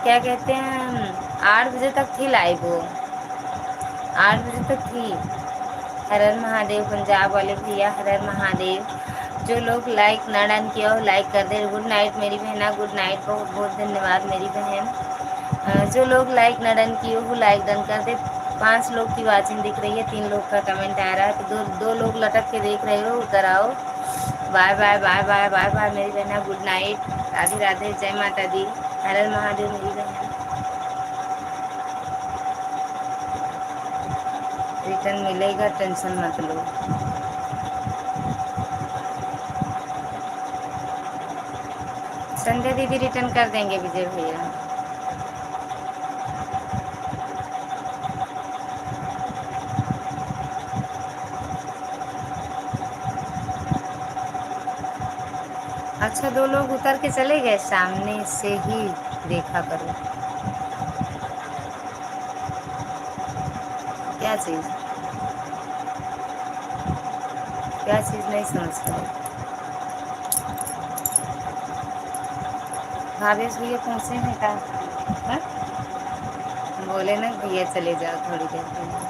क्या कहते हैं 8 बजे तक थी लाइव, वो 8 बजे तक थी। हर हर महादेव पंजाब वाले भैया, हर हर महादेव। जो लोग लाइक ना डन किया हो लाइक कर दे। गुड नाइट मेरी बहना, गुड नाइट, बहुत बहुत धन्यवाद मेरी बहन। जो लोग लाइक ना डन किए हो लाइक डन कर दे। 5 लोग की वाचिंग दिख रही है, 3 लोग का कमेंट आ रहा है, तो दो लोग लटक के देख रहे हो, उधर आओ। Bye bye bye bye bye bye मेरी बहना, गुड नाइट, राधे राधे, जय माता दी, हर हर महादेव मेरी बहन। रिटर्न मिलेगा, टेंशन मत लो। संध्या दीदी रिटर्न कर देंगे विजय भैया। अच्छा 2 लोग उतर के चले गए, सामने से ही देखा करो। क्या चीज, क्या चीज नहीं समझ पाए। भावेश भैया पहुँचे हैं क्या? हाँ? बोले ना भैया चले जाओ थोड़ी देर के लिए।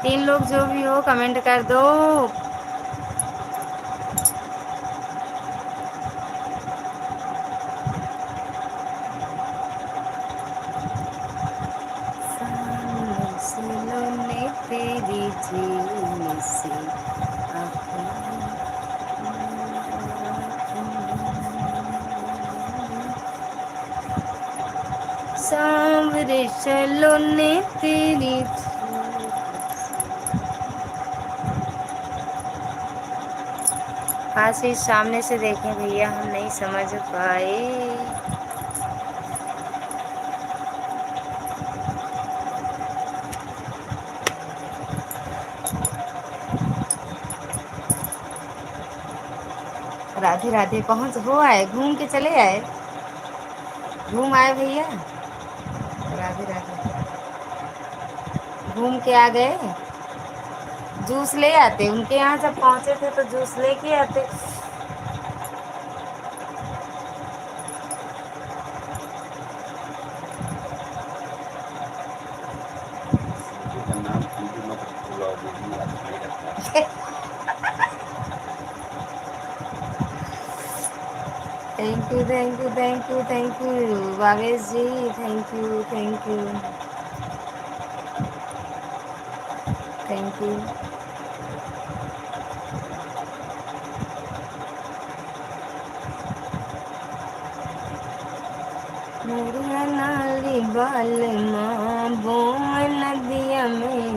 3 लोग जो भी हो कमेंट कर दो। तेरी झील से सांवरे चलो ने तेरी। पास ही सामने से देखें भैया, हम नहीं समझ पाए। राधे राधे, पहुँच हो आए, घूम के चले आए, घूम आए भैया। राधे राधे, घूम के आ गए। जूस ले आते, उनके यहाँ जब पहुँचे थे तो जूस लेके आते। का नाम अंजू मत बुलाओ दीदी, अच्छा नहीं लगता है। Thank you thank you thank you thank you Bhavesh ji, thank you thank you thank you. मोरिया नाली बाल माँ बोए नदिया में,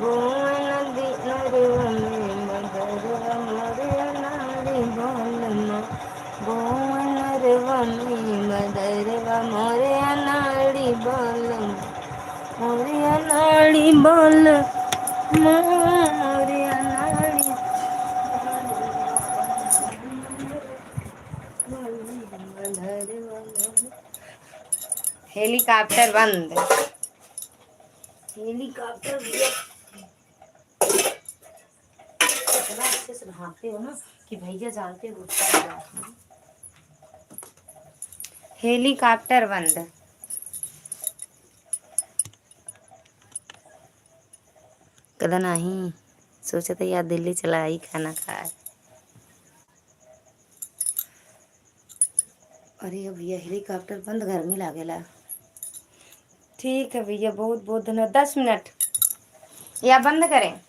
बोए नदी नरवा में मदरवा। मोरिया नाली बाल माँ बोए नरवा में मोरे अनाड़ी बालम, मोरे अनाड़ी बाल, मोरे अनाड़ी हेलीकॉप्टर बंद, हेलीकॉप्टर इतना अच्छे से भागते हो ना कि भैया जानते हो। हेलीकॉप्टर बंद। कदा नहीं सोचा था यार दिल्ली चला ही खाना खाए। अरे भैया हेलीकॉप्टर बंद, गर्मी लागेला। ठीक है भैया, बहुत बहुत धन्यवाद। 10 मिनट या बंद करें।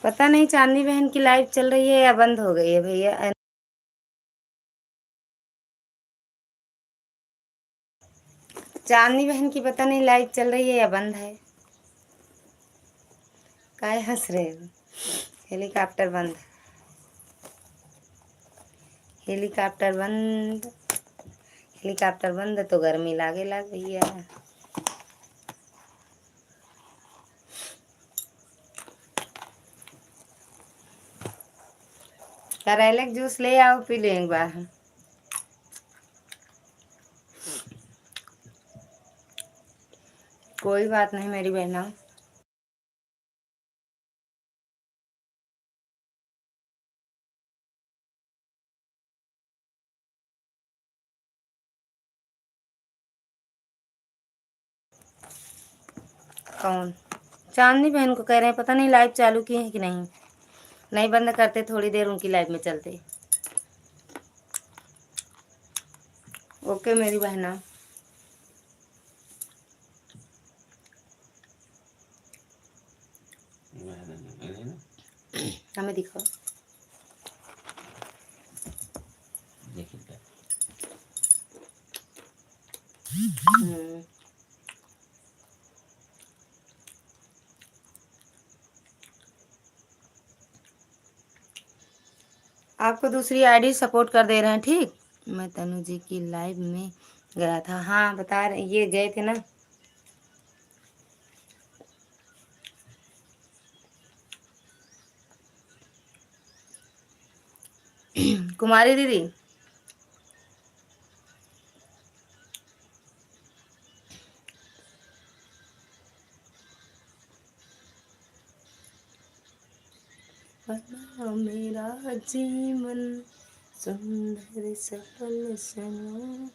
पता नहीं चांदनी बहन की लाइव चल रही है या बंद हो गई है भैया। चांदनी बहन की पता नहीं लाइव चल रही है या बंद है। काय हंस रहे हो? हेलीकॉप्टर बंद, हेलीकॉप्टर बंद, हेलीकॉप्टर बंद तो गर्मी लागे लाग भैया। करेले जूस ले आओ, पी ले एक बार। कोई बात नहीं मेरी बहना। कौन? चांदनी बहन को कह रहे हैं, पता नहीं लाइव चालू की है कि नहीं। नहीं बंद करते, थोड़ी देर उनकी लाइव में चलते। ओके मेरी बहना। हमें दिखाओ। आपको दूसरी आईडी सपोर्ट कर दे रहे हैं, ठीक। मैं तनु जी की लाइव में गया था। हाँ बता रहे, ये गए थे ना। कुमारी दीदी, बना मेरा जीवन सुंदर सफल समा।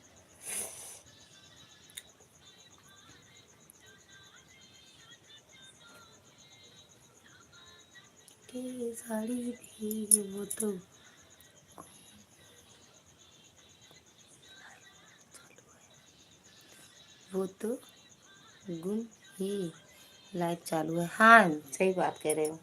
के साड़ी भी वो तो गुम ही लाइव चालू है। हाँ सही बात कह रहे हो।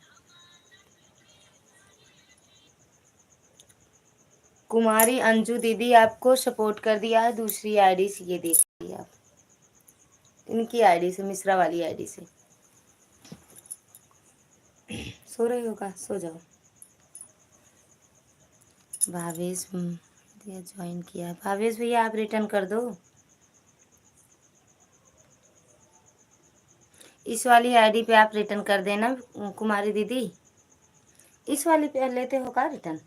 कुमारी अंजू दीदी आपको सपोर्ट कर दिया है दूसरी आईडी से, ये देखिए आप इनकी आईडी से, मिश्रा वाली आईडी से। सो रहे होगा, सो जाओ। भावेश भैया ज्वाइन किया। भावेश भैया आप रिटर्न कर दो। इस वाली आईडी पे आप रिटर्न कर देना कुमारी दीदी। इस वाली पे लेते हो का रिटर्न?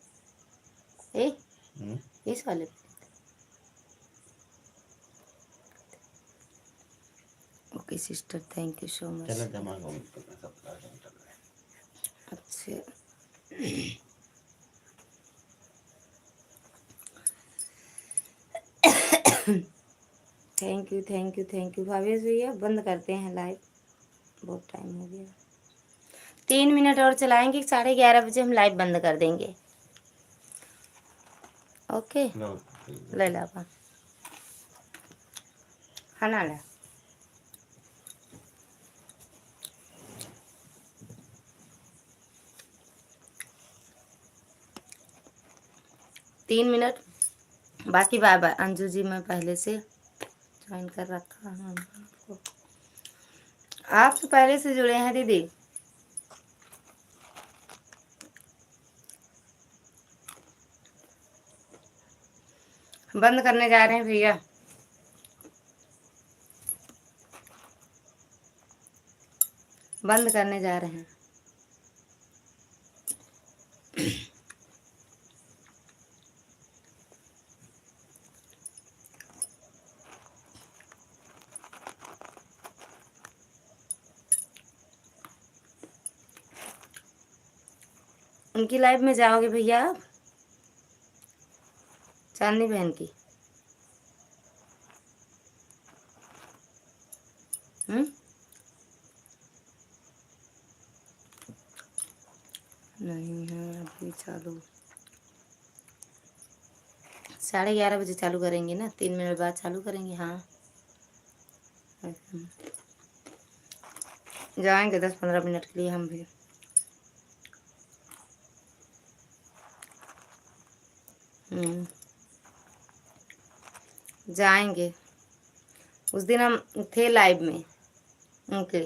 इस वाले पे। Okay sister, thank you so much. अच्छा thank you thank you thank you. Bhavesh भैया बंद करते हैं लाइव, बहुत टाइम हो गया। 3 मिनट और चलाएंगे, 11:30 बजे हम लाइव बंद कर देंगे। ओके ले ला खाना ला। तीन मिनट बाकी। बाय बाय अंजू जी, मैं पहले से ज्वाइन कर रखा हूँ आपको। आप तो पहले से जुड़े हैं दीदी। बंद करने जा रहे हैं भैया। बंद करने जा रहे हैं। उनकी लाइफ में जाओगे भैया आप? चांदनी बहन की। नहीं है अभी चालू। 11:30 बजे चालू करेंगे ना, 3 मिनट बाद चालू करेंगे। हाँ जाएंगे 10-15 मिनट के लिए हम भी। जाएंगे। उस दिन हम थे लाइव में उनके,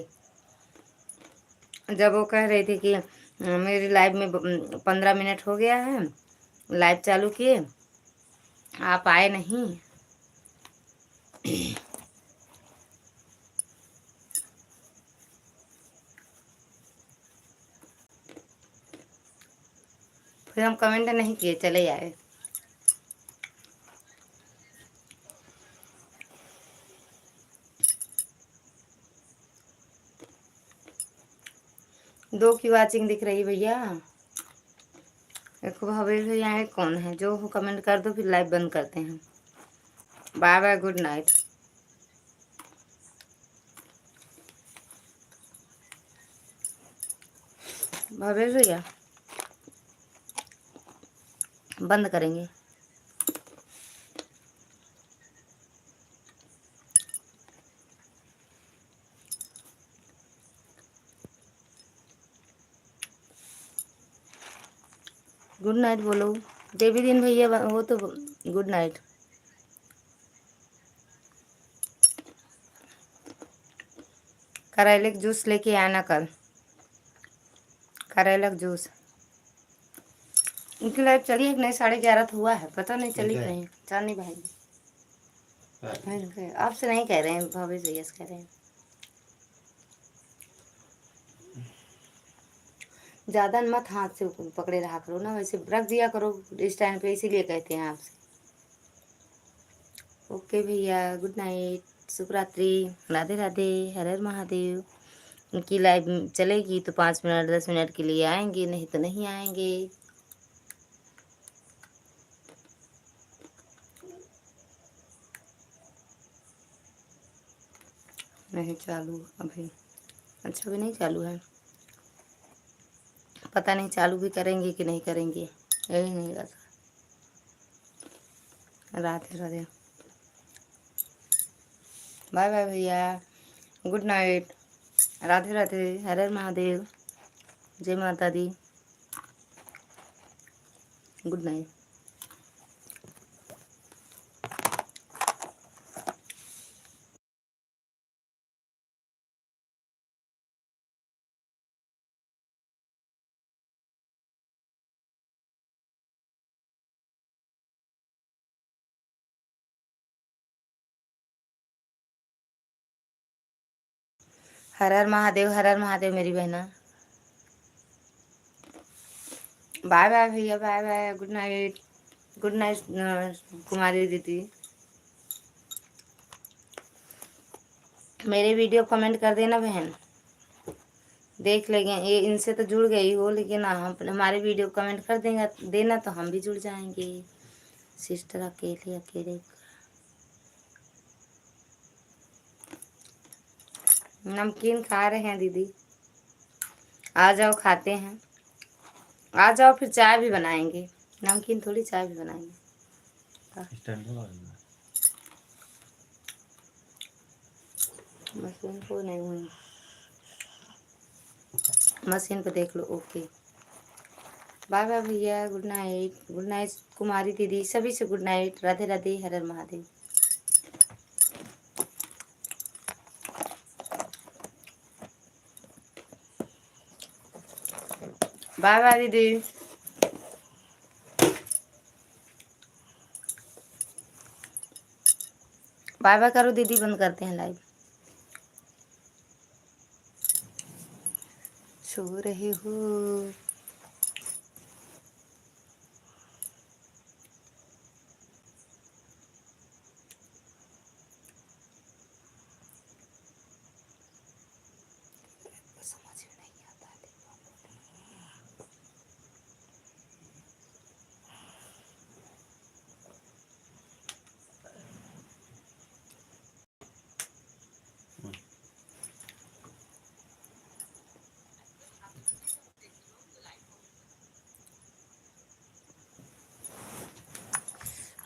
जब वो कह रही थी कि मेरी लाइव में 15 मिनट हो गया है, लाइव चालू किए, आप आए नहीं। फिर हम कमेंट नहीं किए, चले आए। दो की वाचिंग दिख रही भैया। देखो भाभी भैया है कौन है, जो हो कमेंट कर दो, फिर लाइव बंद करते हैं। Bye bye, good night. भाभी भैया बंद करेंगे। गुड नाइट बोलो देवी दिन भैया, वो तो गुड नाइट। करेले का जूस लेके आना कल, करेला का जूस। उनकी लाइफ चली है कि नहीं? 11:30 तो हुआ है, पता नहीं चली कि नहीं। चांदनी बहन आपसे नहीं कह रहे हैं, भाभी भैया से कह रहे हैं। ज्यादा मत हाथ से पकड़े रहा करो ना, वैसे रख दिया करो स्टैंड पे, इसीलिए कहते हैं आपसे। ओके भैया, गुड नाइट, शुभ रात्रि, राधे राधे, हर हर महादेव। उनकी लाइव चलेगी तो 5 मिनट 10 मिनट के लिए आएंगे, नहीं तो नहीं आएंगे। नहीं चालू अभी। अच्छा भी नहीं चालू है, पता नहीं चालू भी करेंगे कि नहीं करेंगे, यही नहीं पता। राधे राधे, बाय बाय भैया, गुड नाइट, राधे राधे, हर हर महादेव, जय माता दी, गुड नाइट। हर हर महादेव, हर हर महादेव मेरी बहना। बाय बाय भैया, bye bye, good night, good night Kumari दीदी। मेरे वीडियो कमेंट कर देना बहन, देख लेंगे। ये इनसे तो जुड़ गई हो, लेकिन हम हमारे वीडियो कमेंट कर देंगे देना तो हम भी जुड़ जाएंगे। सिस्टर अकेले अकेले नमकीन खा रहे हैं दीदी, आ जाओ खाते हैं, आ जाओ, फिर चाय भी बनाएंगे। नमकीन थोड़ी, चाय भी बनाएंगे। मशीन को नहीं हुई, मशीन पे देख लो। ओके बाय बाय भैया, good night, good night Kumari दीदी, सभी से गुड नाइट, राधे राधे, हर हर महादेव। बाय बाय दीदी। बाय बाय करो दीदी, बंद करते हैं लाइव। सो रहे हो? समझ में नहीं आता।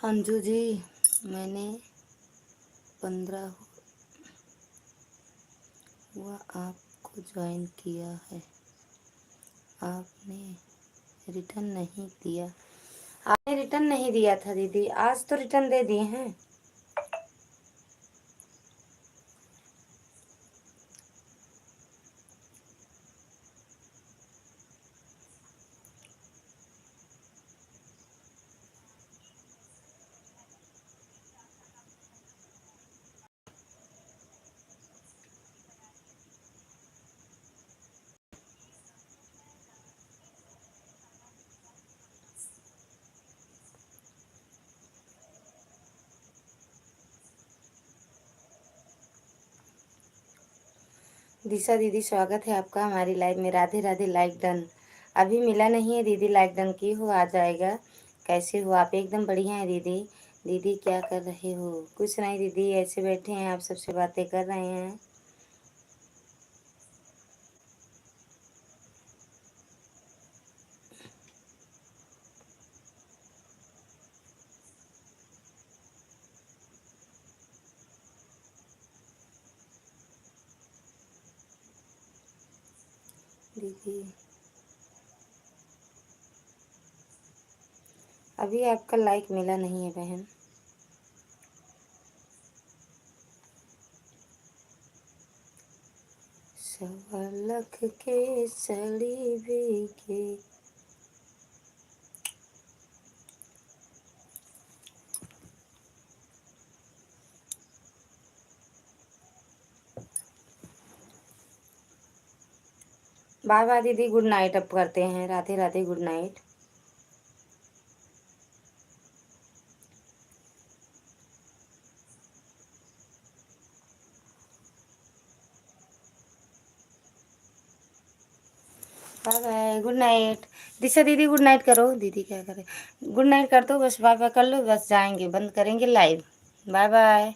अंजू जी, मैंने 15 हुआ आपको ज्वाइन किया है, आपने रिटर्न नहीं दिया। आपने रिटर्न नहीं दिया था दीदी, आज तो रिटर्न दे दिए हैं। दिशा दीदी, स्वागत है आपका हमारी लाइव में। राधे राधे। लाइक डन अभी मिला नहीं है दीदी, लाइक डन की हो, आ जाएगा। कैसे हो आप? एकदम बढ़िया है दीदी। दीदी क्या कर रहे हो? कुछ नहीं दीदी, ऐसे बैठे हैं, आप सबसे बातें कर रहे हैं। दीदी अभी आपका लाइक मिला नहीं है बहन। सवा लाख के सड़ी के बाय बाय दीदी, गुड नाइट। अब करते हैं। Radhe Radhe, good night. Bye bye, good night. Disha दीदी गुड नाइट करो। दीदी क्या करे? गुड नाइट कर दो बस, बाय बाय कर लो बस, जाएंगे, बंद करेंगे लाइव। Bye bye.